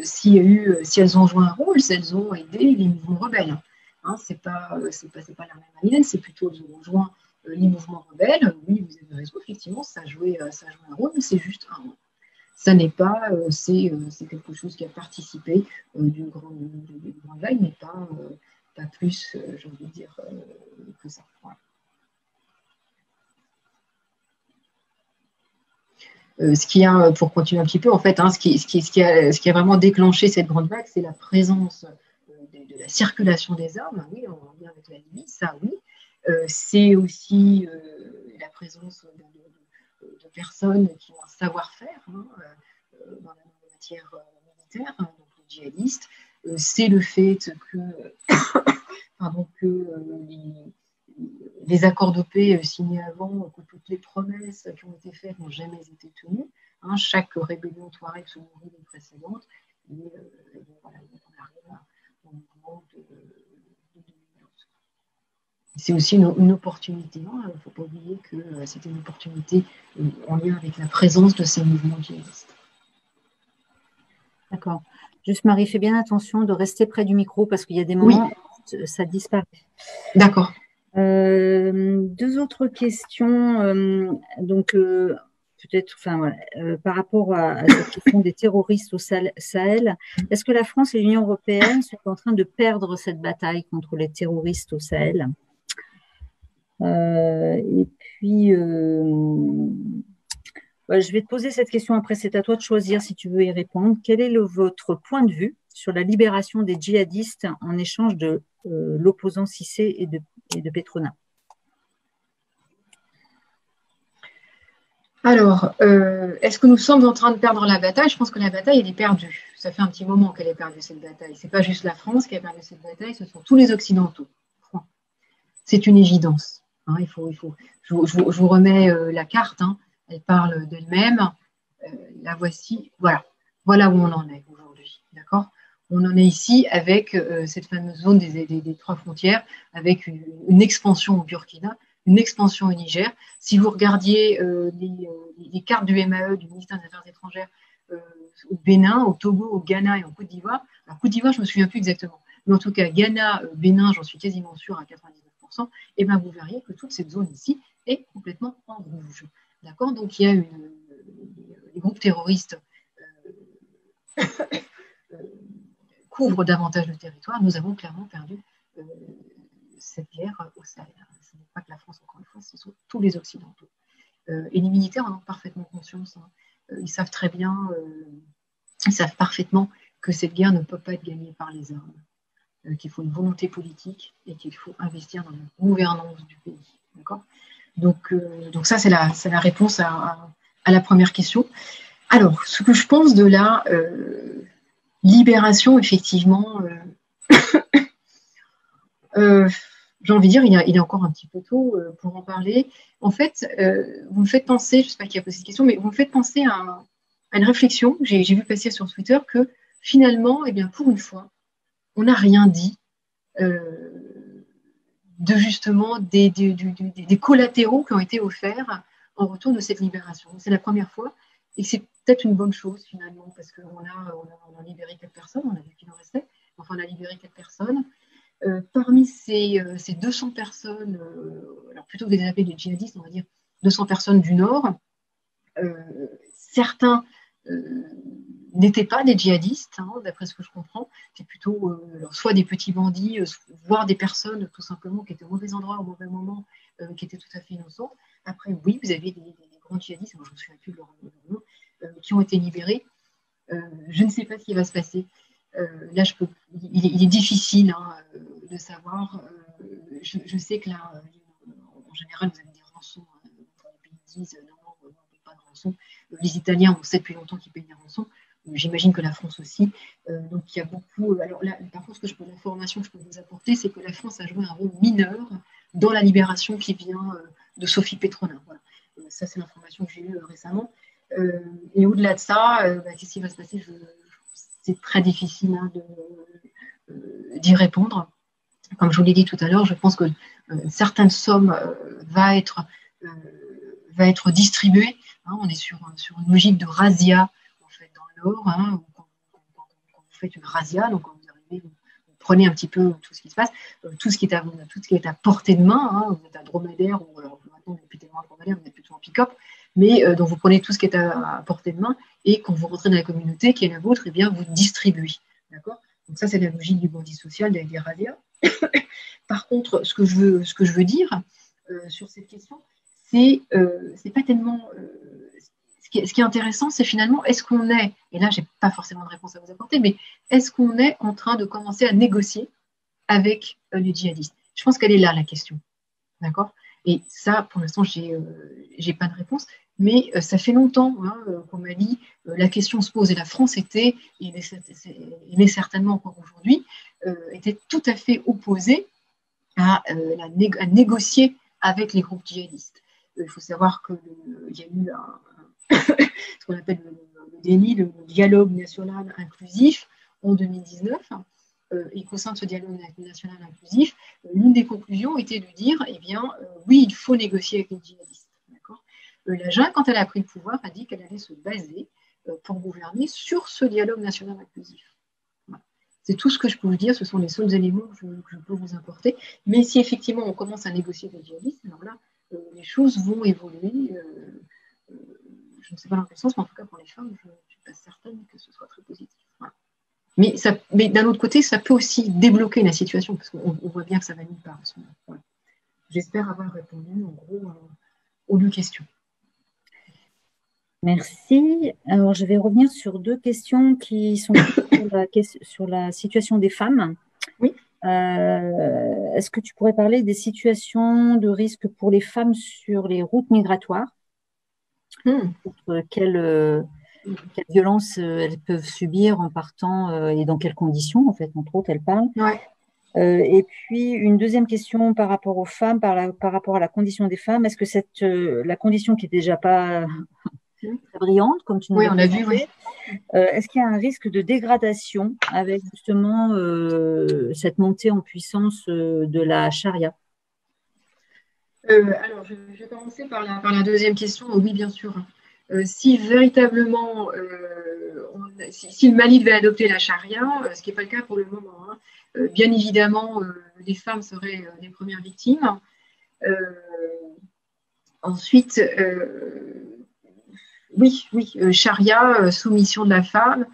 si elles ont joué un rôle, elles ont aidé les mouvements rebelles. Hein, c'est pas l'armée malienne, c'est plutôt elles ont rejoint les mouvements rebelles. Oui, vous avez raison, effectivement, ça a joué un rôle, mais c'est juste un rôle. Ça n'est pas, c'est quelque chose qui a participé d'une grande vague, mais pas plus, j'ai envie de dire, que ça. Voilà. Ce qui a, pour continuer un petit peu, en fait, hein, ce qui a vraiment déclenché cette grande vague, c'est la présence de la circulation des armes, oui, en lien avec la Libye, ça oui. C'est aussi la présence de personnes qui ont un savoir-faire, hein, dans la matière militaire, hein, donc les djihadistes. C'est le fait que, les accords de paix signés avant, que toutes les promesses qui ont été faites n'ont jamais été tenues. Hein, chaque rébellion touareg se nourrit des précédentes. Et voilà, on arrive au mouvement de 2012. C'est aussi une opportunité. Il ne faut pas oublier que c'était une opportunité en lien avec la présence de ces mouvements djihadistes. D'accord. Juste, Marie, fais bien attention de rester près du micro parce qu'il y a des moments où ça disparaît. D'accord. Deux autres questions. Donc, peut-être, enfin, voilà, par rapport à cette question des terroristes au Sahel, est-ce que la France et l'Union européenne sont en train de perdre cette bataille contre les terroristes au Sahel? Et puis, je vais te poser cette question après, c'est à toi de choisir si tu veux y répondre. Quel est votre point de vue sur la libération des djihadistes en échange de l'opposant Cissé et de Petronas? Alors, est-ce que nous sommes en train de perdre la bataille? Je pense que la bataille, elle est perdue. Ça fait un petit moment qu'elle est perdue, cette bataille. Ce n'est pas juste la France qui a perdu cette bataille, ce sont tous les Occidentaux. C'est une évidence. Hein, je vous remets la carte, hein, elle parle d'elle-même. La voici, voilà où on en est aujourd'hui. D'accord? On en est ici avec cette fameuse zone des trois frontières, avec une expansion au Burkina, une expansion au Niger. Si vous regardiez les cartes du MAE, du ministère des Affaires étrangères, au Bénin, au Togo, au Ghana et en Côte d'Ivoire. Alors, Côte d'Ivoire, je ne me souviens plus exactement. Mais en tout cas, Ghana, Bénin, j'en suis quasiment sûre à 99%. Et bien, vous verriez que toute cette zone ici est complètement en rouge. D'accord? Donc, il y a les groupes terroristes couvrent davantage le territoire. Nous avons clairement perdu cette guerre au Sahel. Ce n'est pas que la France, encore une fois, ce sont tous les Occidentaux. Et les militaires en ont parfaitement conscience. Ils savent très bien, ils savent parfaitement que cette guerre ne peut pas être gagnée par les armes, qu'il faut une volonté politique et qu'il faut investir dans la gouvernance du pays. D'accord ? Donc ça, c'est la réponse à la première question. Alors, ce que je pense de la libération, effectivement, j'ai envie de dire, il est encore un petit peu tôt pour en parler. En fait, vous me faites penser, je ne sais pas qui a posé cette question, mais vous me faites penser à une réflexion. J'ai vu passer sur Twitter que finalement, eh bien, pour une fois, on n'a rien dit de justement des collatéraux qui ont été offerts en retour de cette libération. C'est la première fois et c'est peut-être une bonne chose finalement parce qu'on a libéré 4 personnes, on a vu qu'il en restait, enfin on a libéré 4 personnes. Parmi ces 200 personnes, alors plutôt que de les appeler des djihadistes, on va dire 200 personnes du Nord, certains n'étaient pas des djihadistes, hein, d'après ce que je comprends. C'est plutôt soit des petits bandits, voire des personnes tout simplement qui étaient au mauvais endroit, au mauvais moment, qui étaient tout à fait innocentes. Après, oui, vous avez des grands djihadistes, moi je ne me souviens plus de leur nom, qui ont été libérés. Je ne sais pas ce qui va se passer. Là, il est difficile de savoir. Je sais que là, en général, vous avez des rançons. Les pays disent non, on ne paye pas de rançon. Les Italiens, on sait depuis longtemps qu'ils payent des rançons. J'imagine que la France aussi. Donc, il y a beaucoup. Alors là, par contre, l'information que je peux vous apporter, c'est que la France a joué un rôle mineur dans la libération qui vient de Sophie Petronin. Voilà. Ça, c'est l'information que j'ai eue récemment. Et au-delà de ça, qu'est-ce qui va se passer? C'est très difficile d'y répondre. Comme je vous l'ai dit tout à l'heure, je pense que certaines sommes va être distribuées. Hein, on est sur une logique de razzia en fait, dans le Nord. Hein, quand vous faites une razzia, donc quand vous arrivez, vous prenez un petit peu tout ce qui se passe, tout ce qui est à portée de main. Hein, vous êtes à dromadaire, ou alors maintenant vous n'êtes plus tellement à dromadaire, vous êtes plutôt en pick-up. Mais donc vous prenez tout ce qui est à portée de main et quand vous rentrez dans la communauté qui est la vôtre, eh bien vous distribuez. D'accord ? Donc ça, c'est la logique du bandit social, des razzias. Par contre, ce que je veux dire sur cette question, c'est pas tellement. Ce qui est intéressant, c'est finalement, est-ce qu'on est, et là, je n'ai pas forcément de réponse à vous apporter, mais est-ce qu'on est en train de commencer à négocier avec les djihadistes? Je pense qu'elle est là, la question. D'accord ? Et ça, pour l'instant, j'ai pas de réponse. Mais ça fait longtemps qu'au Mali, la question se pose. Et la France était, et elle est certainement encore aujourd'hui, était tout à fait opposée à négocier avec les groupes djihadistes. Il faut savoir qu'il y a eu ce qu'on appelle le DNI, le dialogue national inclusif, en 2019. Et qu'au sein de ce dialogue national inclusif, l'une des conclusions était de dire, eh bien, oui, il faut négocier avec les djihadistes. La junte, quand elle a pris le pouvoir, a dit qu'elle allait se baser pour gouverner sur ce dialogue national inclusif. Voilà. C'est tout ce que je peux vous dire, ce sont les seuls éléments que je peux vous apporter. Mais si effectivement on commence à négocier avec les djihadistes, alors là, les choses vont évoluer. Je ne sais pas dans quel sens, mais en tout cas pour les femmes, je ne suis pas certaine que ce soit très positif. Voilà. Mais d'un autre côté, ça peut aussi débloquer la situation, parce qu'on voit bien que ça va nulle part. Voilà. J'espère avoir répondu en gros aux 2 questions. Merci. Alors, je vais revenir sur 2 questions qui sont sur la situation des femmes. Oui. Est-ce que tu pourrais parler des situations de risque pour les femmes sur les routes migratoires? Quelle violence elles peuvent subir en partant et dans quelles conditions, en fait, entre autres, elles parlent. Ouais. Et puis, une deuxième question par rapport aux femmes, par rapport à la condition des femmes. Est-ce que la condition qui n'est déjà pas très brillante, comme tu nous l'as vu, oui. Est-ce qu'il y a un risque de dégradation avec justement cette montée en puissance de la charia? Alors, je vais commencer par la deuxième question. Oui, bien sûr. Si véritablement, si le Mali devait adopter la charia, ce qui n'est pas le cas pour le moment, hein, bien évidemment, les femmes seraient les premières victimes. Ensuite, oui, charia, soumission de la femme.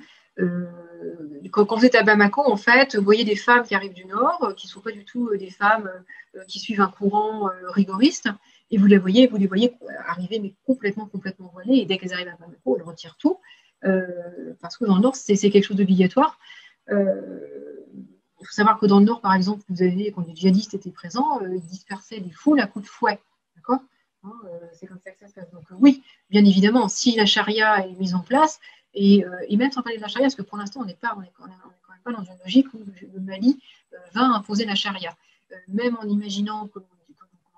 Quand vous êtes à Bamako, en fait, vous voyez des femmes qui arrivent du Nord, qui ne sont pas du tout des femmes qui suivent un courant rigoriste, et vous les voyez arriver mais complètement voilées, et dès qu'elles arrivent à Bamako, elles retirent tout, parce que dans le Nord, c'est quelque chose d'obligatoire. Il faut savoir que dans le Nord, par exemple, quand les djihadistes étaient présents, ils dispersaient les foules à coups de fouet. D'accord ? C'est comme ça que ça se passe. Donc oui, bien évidemment, si la charia est mise en place, et même sans parler de la charia, parce que pour l'instant, on n'est quand même pas dans une logique où le Mali va imposer la charia. Même en imaginant que l'on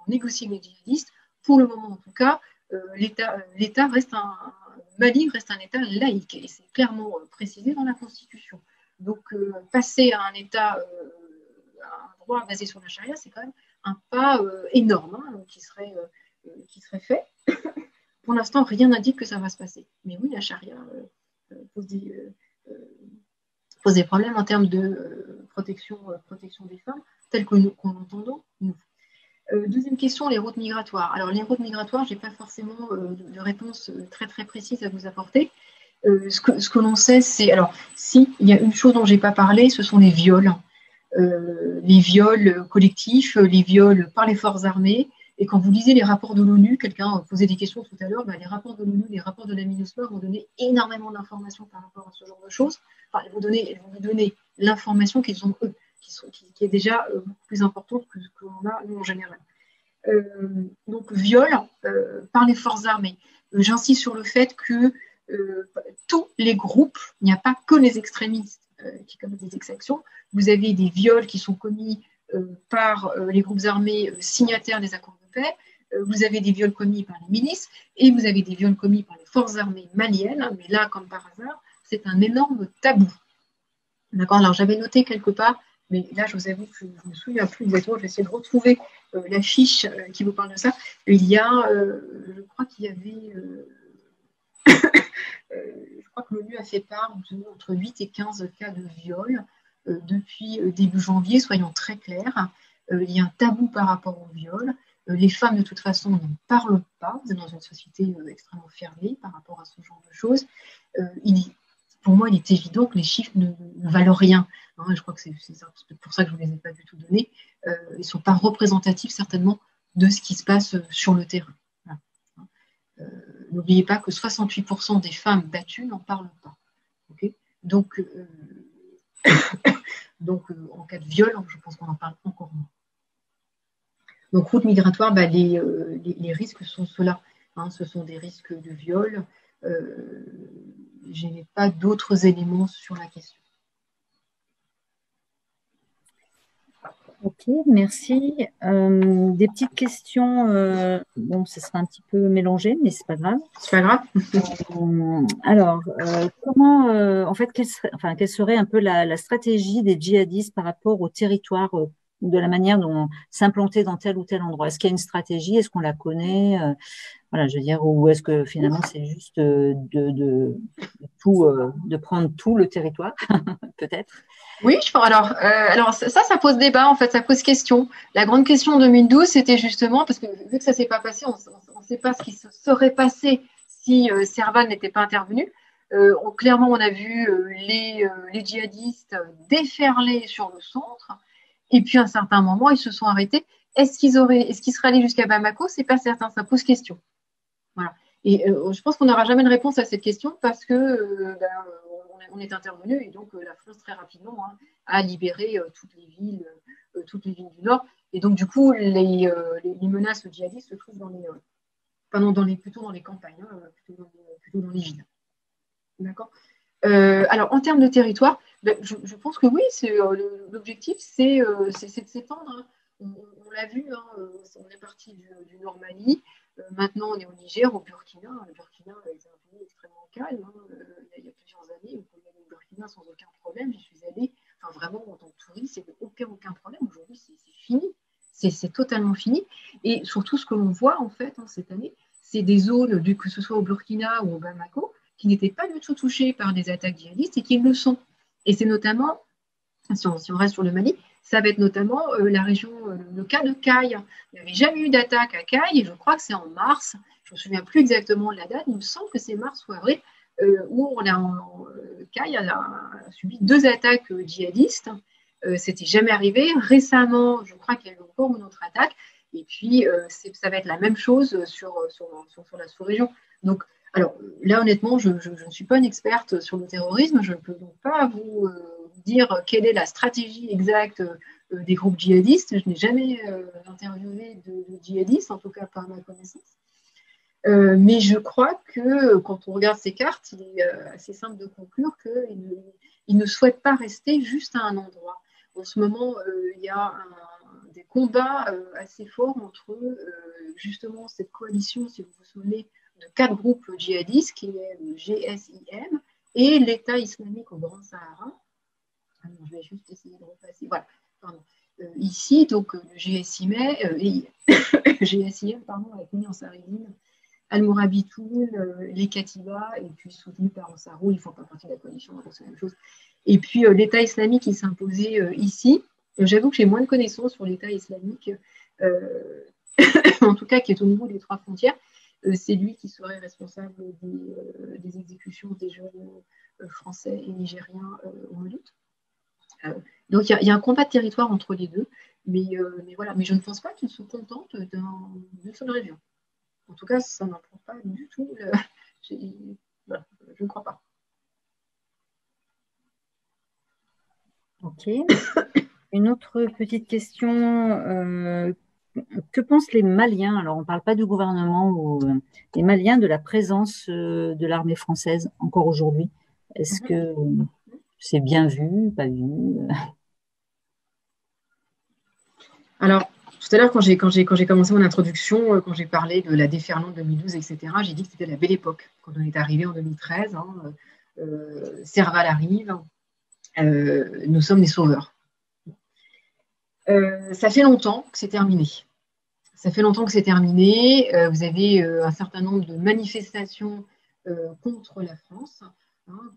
négocie avec les djihadistes, pour le moment en tout cas, l'État reste Mali reste un État laïque, et c'est clairement précisé dans la Constitution. Donc passer à un État, à un droit basé sur la charia, c'est quand même un pas énorme, hein, qui serait fait. Pour l'instant, rien n'indique que ça va se passer. Mais oui, la charia pose des problèmes en termes de protection des femmes, telles qu'on l'entend nous. Deuxième question, les routes migratoires. Alors, les routes migratoires, je n'ai pas forcément de réponse très, très précise à vous apporter. Ce que l'on sait, c'est... Alors, si, il y a une chose dont je n'ai pas parlé, ce sont les viols. Les viols collectifs, les viols par les forces armées. Et quand vous lisez les rapports de l'ONU, quelqu'un posait des questions tout à l'heure, les rapports de l'ONU, les rapports de la MINUSMA vont donner énormément d'informations par rapport à ce genre de choses. Enfin, ils vont vous donner l'information qu'ils ont eux, qui est déjà beaucoup plus importante que ce que l'on a nous en général. Donc, viol par les forces armées. J'insiste sur le fait que tous les groupes, il n'y a pas que les extrémistes qui commettent des exactions. Vous avez des viols qui sont commis par les groupes armés signataires des accords de paix, vous avez des viols commis par les milices, et vous avez des viols commis par les forces armées maliennes, mais là, comme par hasard, c'est un énorme tabou. D'accord. Alors, j'avais noté quelque part, mais là, je vous avoue que je ne me souviens plus exactement, je vais essayer de retrouver la fiche qui vous parle de ça. Il y a, je crois qu'il y avait... je crois que l'ONU a fait part entre 8 et 15 cas de viol depuis début janvier, soyons très clairs. Il y a un tabou par rapport au viol. Les femmes, de toute façon, n'en parlent pas. Vous êtes dans une société extrêmement fermée par rapport à ce genre de choses. Pour moi, il est évident que les chiffres ne valent rien. Hein, je crois que c'est pour ça que je ne vous les ai pas du tout donnés. Ils ne sont pas représentatifs, certainement, de ce qui se passe sur le terrain. Voilà. N'oubliez pas que 68% des femmes battues n'en parlent pas. Okay. Donc, en cas de viol, je pense qu'on en parle encore moins. Donc, route migratoire, les risques sont ceux-là. Hein, ce sont des risques de viol. Je n'ai pas d'autres éléments sur la question. Ok, merci. Des petites questions. Bon, ce sera un petit peu mélangé, mais c'est pas grave. C'est pas grave. Alors, comment, en fait, quelle serait un peu la stratégie des djihadistes par rapport au territoire, de la manière dont s'implanter dans tel ou tel endroit? Est-ce qu'il y a une stratégie? Est-ce qu'on la connaît? Voilà, je veux dire, ou est-ce que finalement c'est juste de prendre tout le territoire, peut-être? Oui, alors ça pose débat, en fait, ça pose question. La grande question en 2012, c'était justement, parce que vu que ça ne s'est pas passé, on ne sait pas ce qui se serait passé si Serval n'était pas intervenu. Clairement, on a vu les djihadistes déferler sur le centre, et puis à un certain moment, ils se sont arrêtés. Est-ce qu'ils seraient allés jusqu'à Bamako? C'est pas certain, ça pose question. Voilà. Et je pense qu'on n'aura jamais de réponse à cette question parce que on est intervenu et donc la France très rapidement a libéré toutes les villes du Nord. Et donc du coup, les menaces djihadistes se trouvent plutôt dans les campagnes, plutôt dans les villes. D'accord. Alors en termes de territoire, je pense que oui, l'objectif, c'est de s'étendre. On l'a vu, on est parti du Nord Mali. Maintenant, on est au Niger, au Burkina. Le Burkina est un pays extrêmement calme. Il y a plusieurs années, on pouvait aller au Burkina sans aucun problème. J'y suis allée, vraiment en tant que touriste, c'est aucun problème. Aujourd'hui, c'est fini. C'est totalement fini. Et surtout, ce que l'on voit, en fait, cette année, c'est des zones, que ce soit au Burkina ou au Bamako, qui n'étaient pas du tout touchées par des attaques djihadistes et qui le sont. Et c'est notamment, si on reste sur le Mali, ça va être notamment la région, le cas de Caille. Il n'y avait jamais eu d'attaque à Caille, et je crois que c'est en mars, je ne me souviens plus exactement de la date, il me semble que c'est mars ou avril, où Caille a subi 2 attaques djihadistes. C'était jamais arrivé. Récemment, je crois qu'il y a eu encore une autre attaque. Et puis, ça va être la même chose sur la sous-région. Donc, alors là, honnêtement, je ne suis pas une experte sur le terrorisme. Je ne peux donc pas vous dire quelle est la stratégie exacte des groupes djihadistes. Je n'ai jamais interviewé de djihadistes, en tout cas pas à ma connaissance. Mais je crois que quand on regarde ces cartes, il est assez simple de conclure qu'ils ne souhaitent pas rester juste à un endroit. En ce moment, il y a des combats assez forts entre justement cette coalition, si vous vous souvenez, de 4 groupes djihadistes, qui est le GSIM et l'État islamique au Grand Sahara. Alors, je vais juste essayer de repasser. Voilà, pardon. Ici, donc, le GSIM, avec mis en Saridine, Al-Mourabitoun, les Katiba, et puis soutenu par Ansarou, ils ne font pas partie de la coalition, donc c'est la même chose. Et puis l'État islamique qui s'est imposé ici. J'avoue que j'ai moins de connaissances sur l'État islamique, en tout cas qui est au niveau des 3 frontières. C'est lui qui serait responsable des exécutions des jeunes français et nigériens au Malut. Donc il y a un combat de territoire entre les deux, mais voilà. Mais je ne pense pas qu'ils se contentent d'une seule région. En tout cas, ça n'en prend pas du tout. Voilà, je ne crois pas. Ok. Une autre petite question. Que pensent les Maliens? Alors, on ne parle pas du gouvernement, ou les Maliens de la présence de l'armée française encore aujourd'hui. Est-ce que c'est bien vu, pas vu? Alors, tout à l'heure, quand j'ai commencé mon introduction, quand j'ai parlé de la déferlante 2012, etc., j'ai dit que c'était la belle époque. Quand on est arrivé en 2013, Serval arrive, nous sommes des sauveurs. Ça fait longtemps que c'est terminé. Ça fait longtemps que c'est terminé. Vous avez un certain nombre de manifestations contre la France,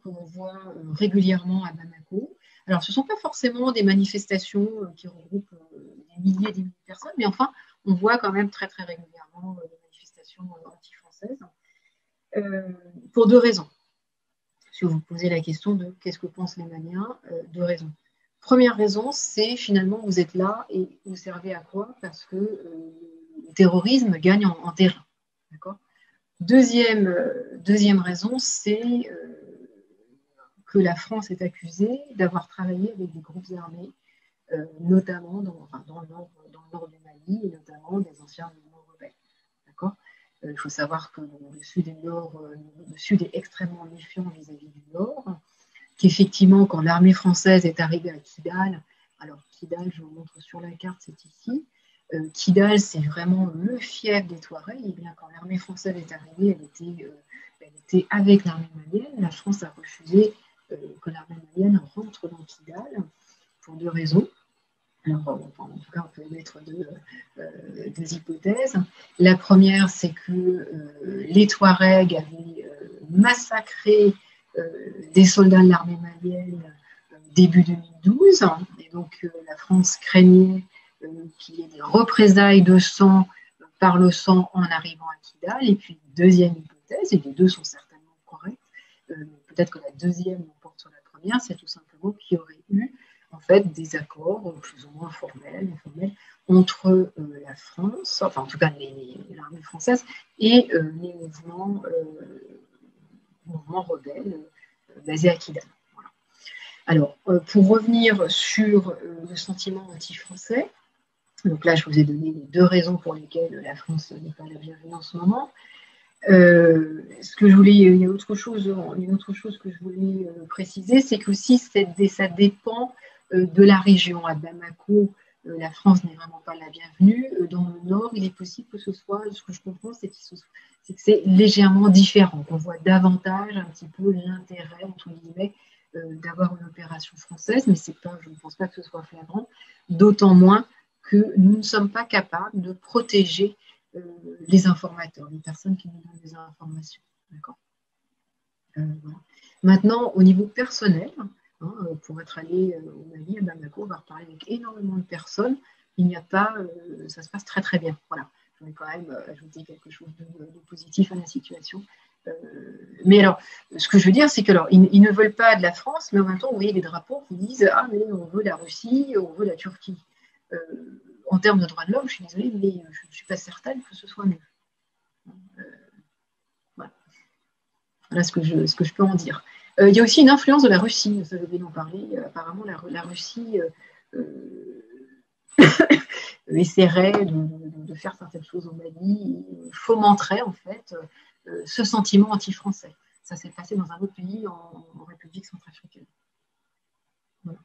qu'on voit régulièrement à Bamako. Alors, ce ne sont pas forcément des manifestations qui regroupent des milliers et des milliers de personnes, mais enfin, on voit quand même très, très régulièrement des manifestations anti-françaises pour 2 raisons. Si vous vous posez la question de qu'est-ce que pensent les Maliens, 2 raisons. Première raison, c'est finalement vous êtes là et vous servez à quoi? Parce que le terrorisme gagne en terrain. D'accord. Deuxième raison, c'est que la France est accusée d'avoir travaillé avec des groupes armés, notamment dans le nord du Mali, et notamment des anciens mouvements rebelles. D'accord. Il faut savoir que le sud est extrêmement méfiant vis-à-vis du nord, qu'effectivement, quand l'armée française est arrivée à Kidal, alors Kidal, je vous montre sur la carte, c'est ici. Kidal, c'est vraiment le fief des Touaregs. Et bien, quand l'armée française est arrivée, elle était avec l'armée malienne. La France a refusé que l'armée malienne rentre dans Kidal pour 2 raisons. Alors, en tout cas, on peut émettre 2 hypothèses. La première, c'est que les Touaregs avaient massacré des soldats de l'armée malienne début 2012. Et donc, la France craignait qu'il y ait des représailles de sang par le sang en arrivant à Kidal. Et puis, deuxième hypothèse, et les 2 sont certainement correctes, peut-être que la deuxième porte sur la première, c'est tout simplement qu'il y aurait eu en fait des accords plus ou moins formels entre la France, enfin en tout cas l'armée française, et les mouvements rebelles basés à Kidal. Voilà. Alors, pour revenir sur le sentiment anti-français, donc là je vous ai donné les 2 raisons pour lesquelles la France n'est pas la bienvenue en ce moment. Ce que je voulais, il y a une autre chose que je voulais préciser, c'est que aussi ça dépend de la région. À Bamako, la France n'est vraiment pas la bienvenue. Dans le nord, il est possible que ce soit, ce que je comprends, c'est que c'est légèrement différent, qu'on voit davantage un petit peu l'intérêt, entre guillemets, d'avoir une opération française, mais je ne pense pas que ce soit flagrant, d'autant moins que nous ne sommes pas capables de protéger les informateurs, les personnes qui nous donnent des informations. D'accord. Voilà. Maintenant, au niveau personnel, hein, pour être allé au Mali, à Bamako, on va reparler avec énormément de personnes. Il n'y a pas, ça se passe très très bien. Voilà. Je vais quand même ajouter quelque chose de positif à la situation. Mais alors, ce que je veux dire, c'est que ils ne veulent pas de la France, mais en même temps, vous voyez les drapeaux qui disent ah mais on veut la Russie, on veut la Turquie. En termes de droits de l'homme, je suis désolée, mais je ne suis pas certaine que ce soit mieux. Voilà ce que je peux en dire. Il y a aussi une influence de la Russie, ça je vais en parler. Apparemment, la Russie essaierait de faire certaines choses au Mali et fomenterait en fait ce sentiment anti-français. Ça s'est passé dans un autre pays en République centrafricaine. Voilà.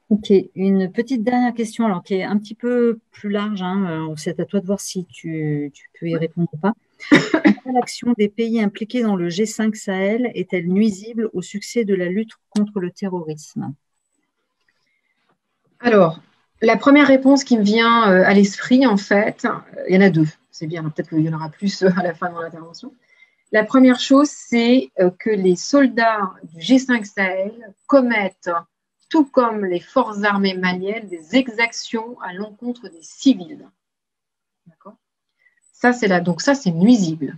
Ok, une petite dernière question alors, qui est un petit peu plus large. Hein, c'est à toi de voir si tu peux y répondre ou pas. L'action des pays impliqués dans le G5 Sahel est-elle nuisible au succès de la lutte contre le terrorisme? Alors, la première réponse qui me vient à l'esprit, en fait, il y en a deux. C'est bien, peut-être qu'il y en aura plus à la fin de mon intervention. La première chose, c'est que les soldats du G5 Sahel commettent, tout comme les forces armées maliennes, des exactions à l'encontre des civils. D'accord ? Donc ça, c'est nuisible.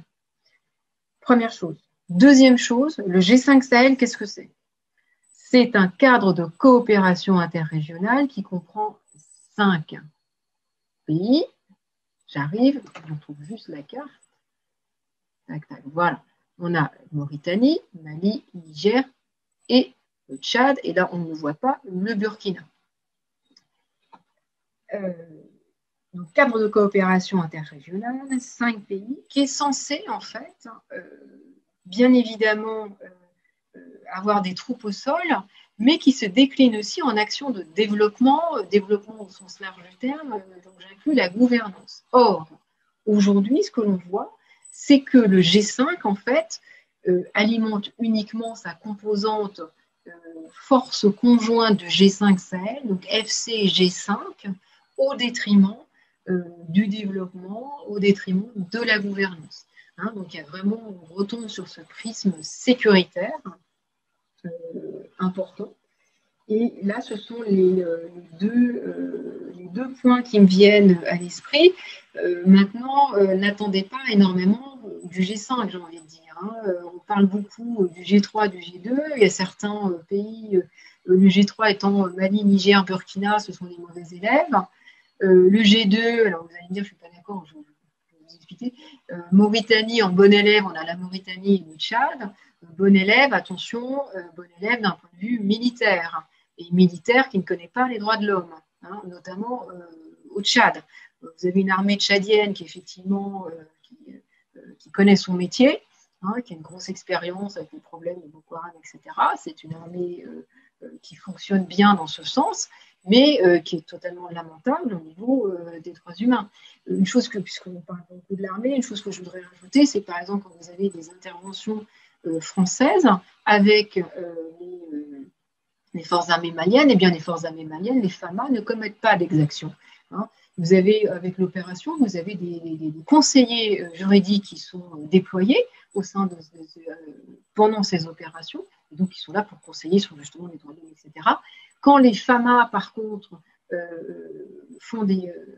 Première chose. Deuxième chose, le G5 Sahel, qu'est-ce que c'est? C'est un cadre de coopération interrégionale qui comprend 5 pays. J'arrive, on trouve juste la carte. Tac, tac, voilà. On a Mauritanie, Mali, Niger et le Tchad. Et là, on ne voit pas le Burkina. Donc, cadre de coopération interrégionale, 5 pays, qui est censé, en fait, bien évidemment, avoir des troupes au sol, mais qui se décline aussi en action de développement au sens large du terme, donc j'inclus la gouvernance. Or, aujourd'hui, ce que l'on voit, c'est que le G5, en fait, alimente uniquement sa composante force conjointe du G5 Sahel, donc FC G5, au détriment du développement, au détriment de la gouvernance. Hein, donc, il y a vraiment, on retombe sur ce prisme sécuritaire important. Et là, ce sont les deux points qui me viennent à l'esprit. Maintenant, n'attendez pas énormément du G5, j'ai envie de dire. Hein. On parle beaucoup du G3, du G2. Il y a certains pays, le G3 étant Mali, Niger, Burkina, ce sont des mauvais élèves. Le G2, alors vous allez me dire, je ne suis pas d'accord, je vais vous expliquer. Mauritanie, en bon élève, on a la Mauritanie et le Tchad. Bon élève, attention, bon élève d'un point de vue militaire, et militaire qui ne connaît pas les droits de l'homme, hein, notamment au Tchad. Vous avez une armée tchadienne qui effectivement qui connaît son métier, hein, qui a une grosse expérience avec les problèmes de Boko Haram, etc. C'est une armée qui fonctionne bien dans ce sens, mais qui est totalement lamentable au niveau des droits humains. Une chose que, puisqu'on parle beaucoup de l'armée, une chose que je voudrais rajouter, c'est par exemple quand vous avez des interventions françaises avec les forces armées maliennes, eh bien les forces armées maliennes, les FAMA, ne commettent pas d'exactions. Hein. Vous avez, avec l'opération, vous avez des conseillers juridiques qui sont déployés au sein pendant ces opérations, et donc qui sont là pour conseiller sur justement les droits de l'homme, etc. Quand les FAMA, par contre,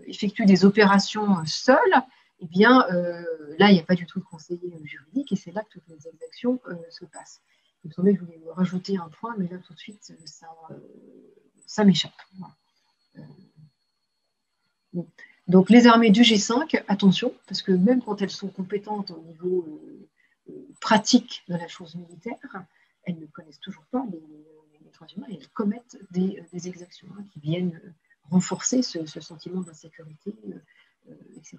effectuent des opérations seules, eh bien, là, il n'y a pas du tout de conseiller juridique et c'est là que toutes les exactions se passent. Il me semblait que je voulais rajouter un point, mais là, tout de suite, ça m'échappe. Donc, les armées du G5, attention, parce que même quand elles sont compétentes au niveau pratique de la chose militaire, elles ne connaissent toujours pas les droits humains et elles commettent des exactions hein, qui viennent renforcer ce sentiment d'insécurité, etc.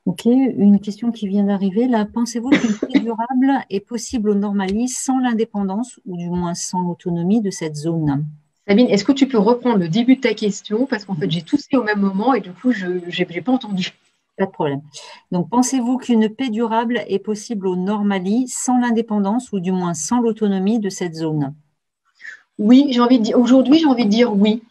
Ok, une question qui vient d'arriver. Là, pensez-vous qu'une paix durable est possible au Mali sans l'indépendance ou du moins sans l'autonomie de cette zone? Sabine, est-ce que tu peux reprendre le début de ta question? Parce qu'en fait, j'ai toussé au même moment et du coup, je n'ai pas entendu. Pas de problème. Donc, pensez-vous qu'une paix durable est possible au Mali sans l'indépendance ou du moins sans l'autonomie de cette zone? Oui, aujourd'hui, j'ai envie de dire oui.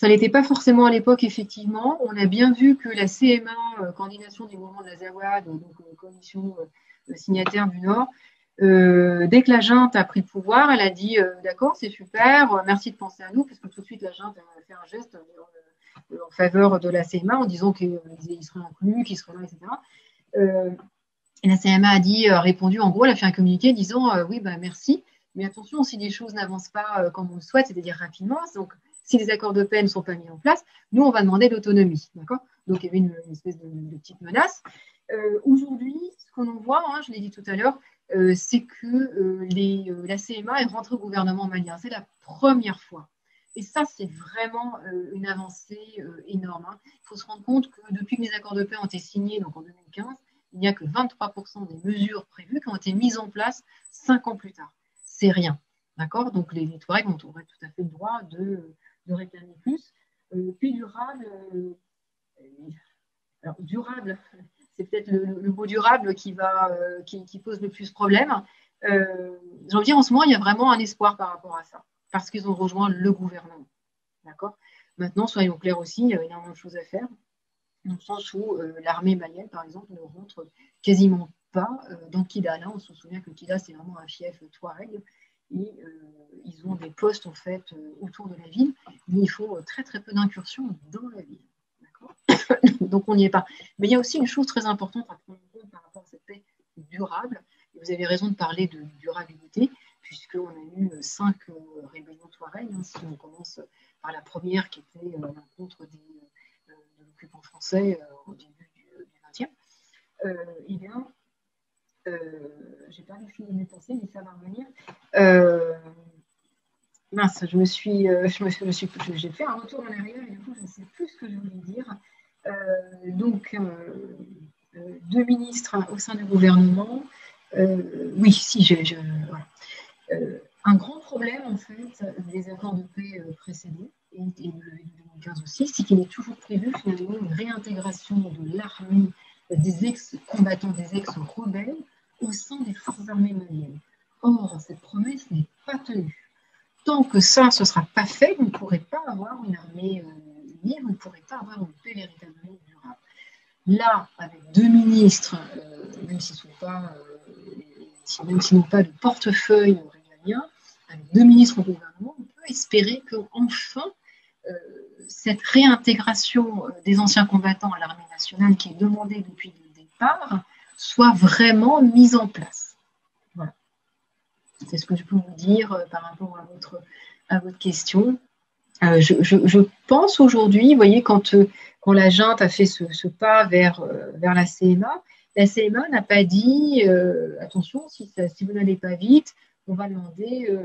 Ça n'était pas forcément à l'époque, effectivement. On a bien vu que la CMA, coordination du mouvement de l'Azawad, donc coalition signataire du Nord, dès que la junte a pris le pouvoir, elle a dit d'accord, c'est super, merci de penser à nous, parce que tout de suite la junte a fait un geste en faveur de la CMA en disant qu'ils seraient inclus, qu'ils seraient là, etc. Et la CMA a répondu, en gros, elle a fait un communiqué disant oui, bah, merci, mais attention, si les choses n'avancent pas comme on le souhaite, c'est-à-dire rapidement, donc si les accords de paix ne sont pas mis en place, nous, on va demander l'autonomie. D'accord ? Donc, il y avait une espèce de petite menace. Aujourd'hui, ce que l'on voit, hein, je l'ai dit tout à l'heure, c'est que la CMA est rentrée au gouvernement malien. C'est la première fois. Et ça, c'est vraiment une avancée énorme. Hein. Il faut se rendre compte que depuis que les accords de paix ont été signés, donc en 2015, il n'y a que 23% des mesures prévues qui ont été mises en place 5 ans plus tard. C'est rien. D'accord ? Donc, les Touaregs ont tout à fait le droit de réclamer plus. Puis durable, alors durable, c'est peut-être le mot durable qui pose le plus problème. J'ai envie de dire, en ce moment, il y a vraiment un espoir par rapport à ça, parce qu'ils ont rejoint le gouvernement. D'accord ? Maintenant, soyons clairs aussi, il y a énormément de choses à faire, dans le sens où l'armée malienne, par exemple, ne rentre quasiment pas dans Kidal. On se souvient que Kidal, c'est vraiment un fief touareg, et ils ont des postes, en fait, autour de la ville, mais il faut très, très peu d'incursions dans la ville. D'accord ? Donc, on n'y est pas. Mais il y a aussi une chose très importante à prendre en compte par rapport à cette paix durable. Et vous avez raison de parler de durabilité, puisqu'on a eu 5 rébellions touaregs. Hein, si on commence par la première, qui était l'encontre de l'occupant français au début du XXe. Eh bien, j'ai pas fini de mes pensées, mais ça va revenir. Mince, j'ai fait un retour en arrière et du coup, je ne sais plus ce que je voulais dire. Donc, 2 ministres au sein du gouvernement. Oui, si, voilà. Un grand problème, en fait, des accords de paix précédents et de 2015 aussi, c'est qu'il est toujours prévu finalement une réintégration de l'armée des ex-combattants, des ex-rebelles au sein des forces armées maliennes. Or, cette promesse n'est pas tenue. Tant que ça ne sera pas fait, vous ne pourrez pas avoir une armée libre, vous ne pourrez pas avoir une paix véritablement durable. Là, avec 2 ministres, même s'ils n'ont pas de portefeuille régalien, avec 2 ministres au gouvernement, on peut espérer qu'enfin, cette réintégration des anciens combattants à l'armée nationale qui est demandée depuis le départ soit vraiment mise en place. Voilà. C'est ce que je peux vous dire par rapport à votre question. Je pense aujourd'hui, vous voyez, quand la junte a fait ce pas vers la CMA n'a pas dit attention, si vous n'allez pas vite, on va demander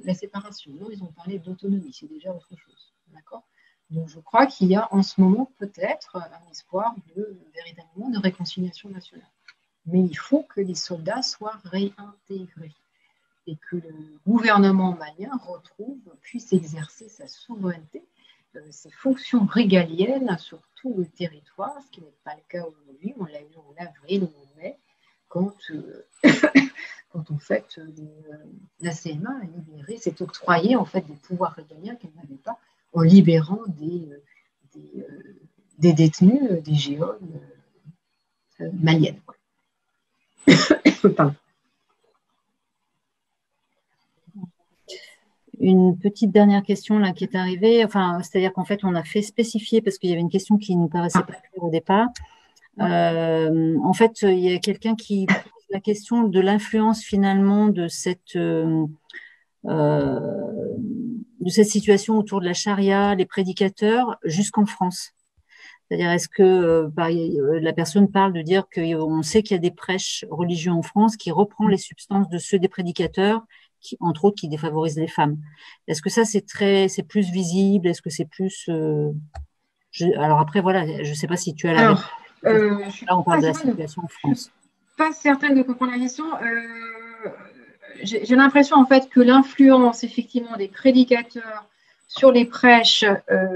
la séparation. Non, ils ont parlé d'autonomie, c'est déjà autre chose. D'accord ? Donc je crois qu'il y a en ce moment peut-être un espoir véritablement de réconciliation nationale. Mais il faut que les soldats soient réintégrés et que le gouvernement malien puisse exercer sa souveraineté, ses fonctions régaliennes sur tout le territoire, ce qui n'est pas le cas aujourd'hui. On l'a vu en avril ou en mai, quand en fait, la CMA a libéré, s'est octroyé en fait des pouvoirs régaliens qu'elle n'avait pas, en libérant des détenus, des géoles maliennes. Pardon. Une petite dernière question là qui est arrivée, enfin, c'est-à-dire qu'en fait, on a fait spécifier parce qu'il y avait une question qui ne nous paraissait pas claire au départ. En fait, il y a quelqu'un qui pose la question de l'influence finalement de cette situation autour de la charia, les prédicateurs, jusqu'en France. C'est-à-dire, est-ce que la personne parle de dire qu'on sait qu'il y a des prêches religieux en France qui reprend les substances de ceux des prédicateurs, entre autres, qui défavorisent les femmes. Est-ce que ça, c'est plus visible? Est-ce que c'est plus... Alors après, voilà, je ne sais pas si tu as la réponse. Là, on parle de la situation en France. Je ne suis pas certaine de comprendre la question. J'ai l'impression, en fait, que l'influence, effectivement, des prédicateurs sur les prêches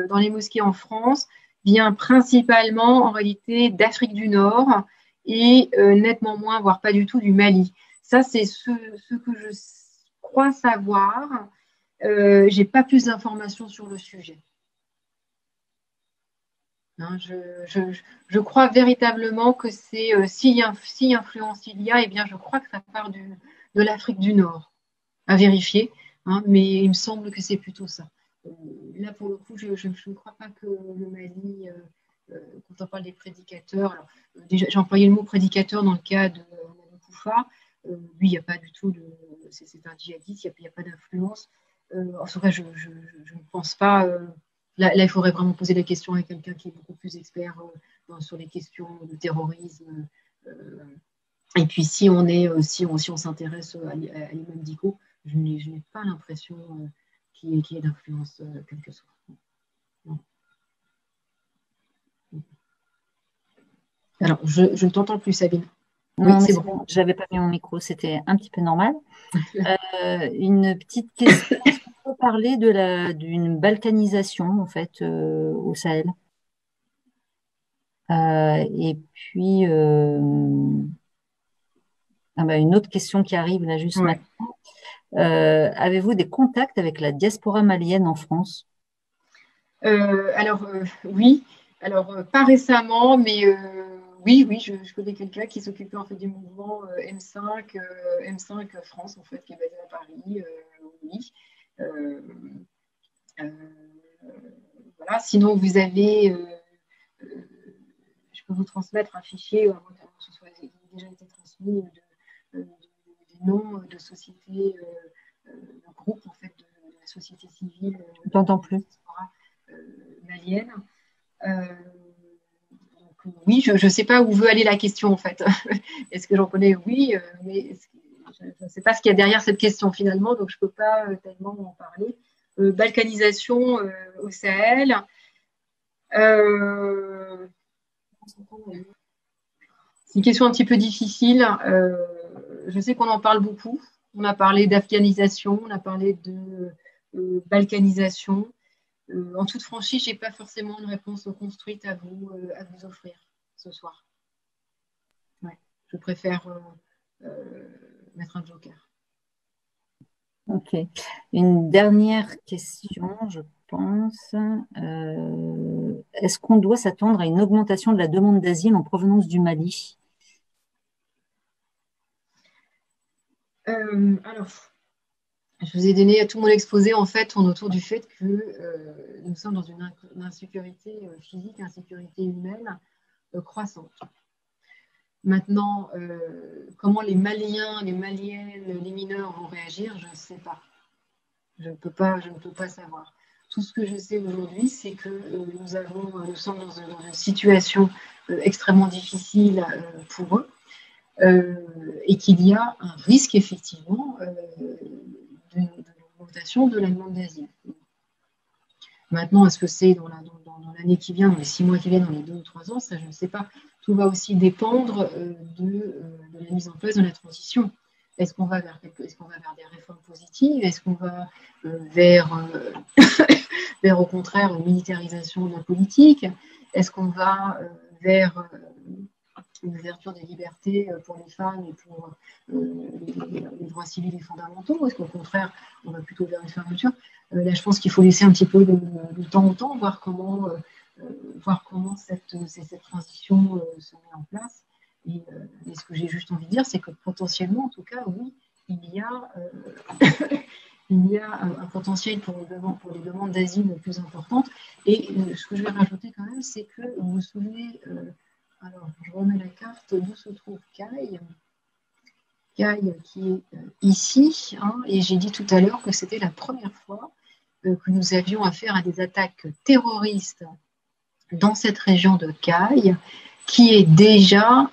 dans les mosquées en France vient principalement, en réalité, d'Afrique du Nord et nettement moins, voire pas du tout, du Mali. Ça, c'est ce que je crois savoir. Je n'ai pas plus d'informations sur le sujet. Hein, je crois véritablement que c'est si influence il y a, eh bien, je crois que ça part de l'Afrique du Nord, à vérifier, hein, mais il me semble que c'est plutôt ça. Là, pour le coup, je ne crois pas que le Mali, quand on parle des prédicateurs, alors, déjà, j'ai employé le mot prédicateur dans le cas de Koufa. Lui, il n'y a pas du tout c'est un djihadiste, il n'y a pas d'influence. En tout cas, je ne pense pas. Là, il faudrait vraiment poser la question à quelqu'un qui est beaucoup plus expert sur les questions de terrorisme. Et puis, si on s'intéresse à l'imam Dicko, je n'ai pas l'impression qu'il y ait d'influence quelle que soit. Non. Alors, je ne t'entends plus, Sabine. Non, oui, c'est bon. Je n'avais pas mis mon micro, c'était un petit peu normal. Une petite question. Est-ce qu'on peut parler d'une balkanisation, en fait, au Sahel? Et puis, une autre question qui arrive là juste maintenant. Avez-vous des contacts avec la diaspora malienne en France? Oui. Alors, pas récemment, mais oui, je connais quelqu'un qui s'occupait en fait du mouvement M5 France, en fait, qui est basé à Paris. Oui. Voilà. Sinon, vous avez, je peux vous transmettre un fichier, à moins que ce soit déjà été transmis, des noms de sociétés, de groupes en fait de la société civile. Je t'entends plus. Malienne. Donc, oui, je ne sais pas où veut aller la question en fait. Est-ce que j'en connais? Oui, mais je ne sais pas ce qu'il y a derrière cette question finalement, donc je ne peux pas tellement en parler. Balkanisation au Sahel. C'est une question un petit peu difficile. Je sais qu'on en parle beaucoup. On a parlé d'afghanisation, on a parlé de balkanisation. En toute franchise, je n'ai pas forcément une réponse construite à vous offrir ce soir. Ouais, je préfère mettre un joker. Ok. Une dernière question, je pense. Est-ce qu'on doit s'attendre à une augmentation de la demande d'asile en provenance du Mali? Alors, je vous ai donné tout mon exposé en fait autour du fait que nous sommes dans une insécurité physique, insécurité humaine croissante. Maintenant, comment les Maliens, les Maliennes, les mineurs vont réagir, je ne sais pas. Je ne peux pas savoir. Tout ce que je sais aujourd'hui, c'est que nous sommes dans une situation extrêmement difficile pour eux et qu'il y a un risque effectivement de l'augmentation de la demande d'asile. Maintenant, est-ce que c'est dans l'année qui vient, dans les 6 mois qui viennent, dans les 2 ou 3 ans, ça je ne sais pas. Tout va aussi dépendre de la mise en place de la transition. Est-ce qu'on va vers des réformes positives? Est-ce qu'on va vers au contraire une militarisation de la politique? Est-ce qu'on va vers une ouverture des libertés pour les femmes et pour les droits civils et fondamentaux? Est-ce qu'au contraire, on va plutôt vers une fermeture? Là, je pense qu'il faut laisser un petit peu de temps au temps, voir comment cette transition se met en place. Et ce que j'ai juste envie de dire, c'est que potentiellement, en tout cas, oui, il y a un potentiel pour les demandes d'asile plus importantes. Et ce que je vais rajouter quand même, c'est que vous vous souvenez, alors je remets la carte d'où se trouve Caille. Caille qui est ici, hein, et j'ai dit tout à l'heure que c'était la première fois que nous avions affaire à des attaques terroristes dans cette région de Caille, qui est déjà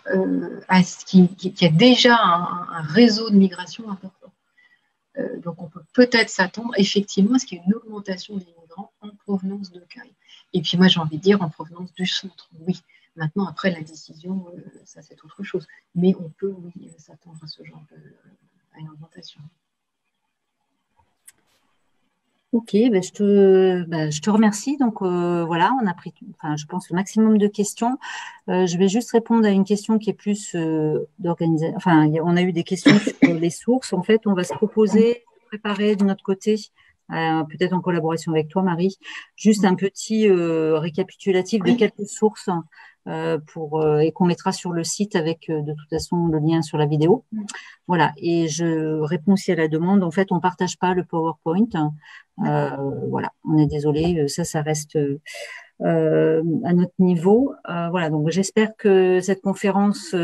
qui a déjà un réseau de migration important. Donc on peut peut-être s'attendre effectivement à ce qu'il y ait une augmentation des migrants en provenance de Caille. Et puis moi j'ai envie de dire en provenance du centre, oui. Maintenant après la décision, ça c'est autre chose. Mais on peut oui s'attendre à ce genre à une augmentation. Ok, je te remercie. Donc voilà, on a pris, je pense, le maximum de questions. Je vais juste répondre à une question qui est plus d'organisation. Enfin, on a eu des questions sur les sources. En fait, on va se proposer, préparer de notre côté peut-être en collaboration avec toi, Marie, juste un petit récapitulatif de quelques sources et qu'on mettra sur le site avec de toute façon le lien sur la vidéo. Voilà, et je réponds aussi à la demande. En fait, on partage pas le PowerPoint. Voilà, on est désolé, ça reste à notre niveau. Voilà, donc j'espère que cette conférence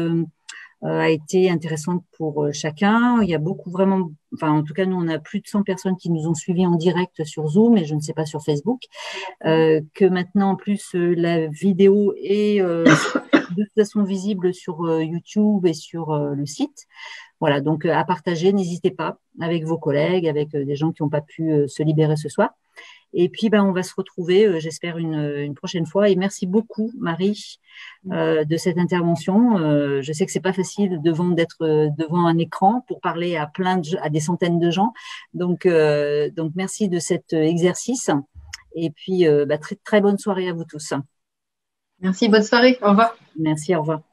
a été intéressante pour chacun. Il y a beaucoup vraiment, enfin en tout cas nous on a plus de 100 personnes qui nous ont suivis en direct sur Zoom et je ne sais pas sur Facebook. Que maintenant en plus la vidéo est de toute façon visible sur YouTube et sur le site. Voilà, donc à partager, n'hésitez pas avec vos collègues, avec des gens qui n'ont pas pu se libérer ce soir. Et puis, on va se retrouver, j'espère, une prochaine fois. Et merci beaucoup, Marie, de cette intervention. Je sais que c'est pas facile d'être devant un écran pour parler à des centaines de gens. Donc merci de cet exercice. Et puis, très, très bonne soirée à vous tous. Merci, bonne soirée. Au revoir. Merci, au revoir.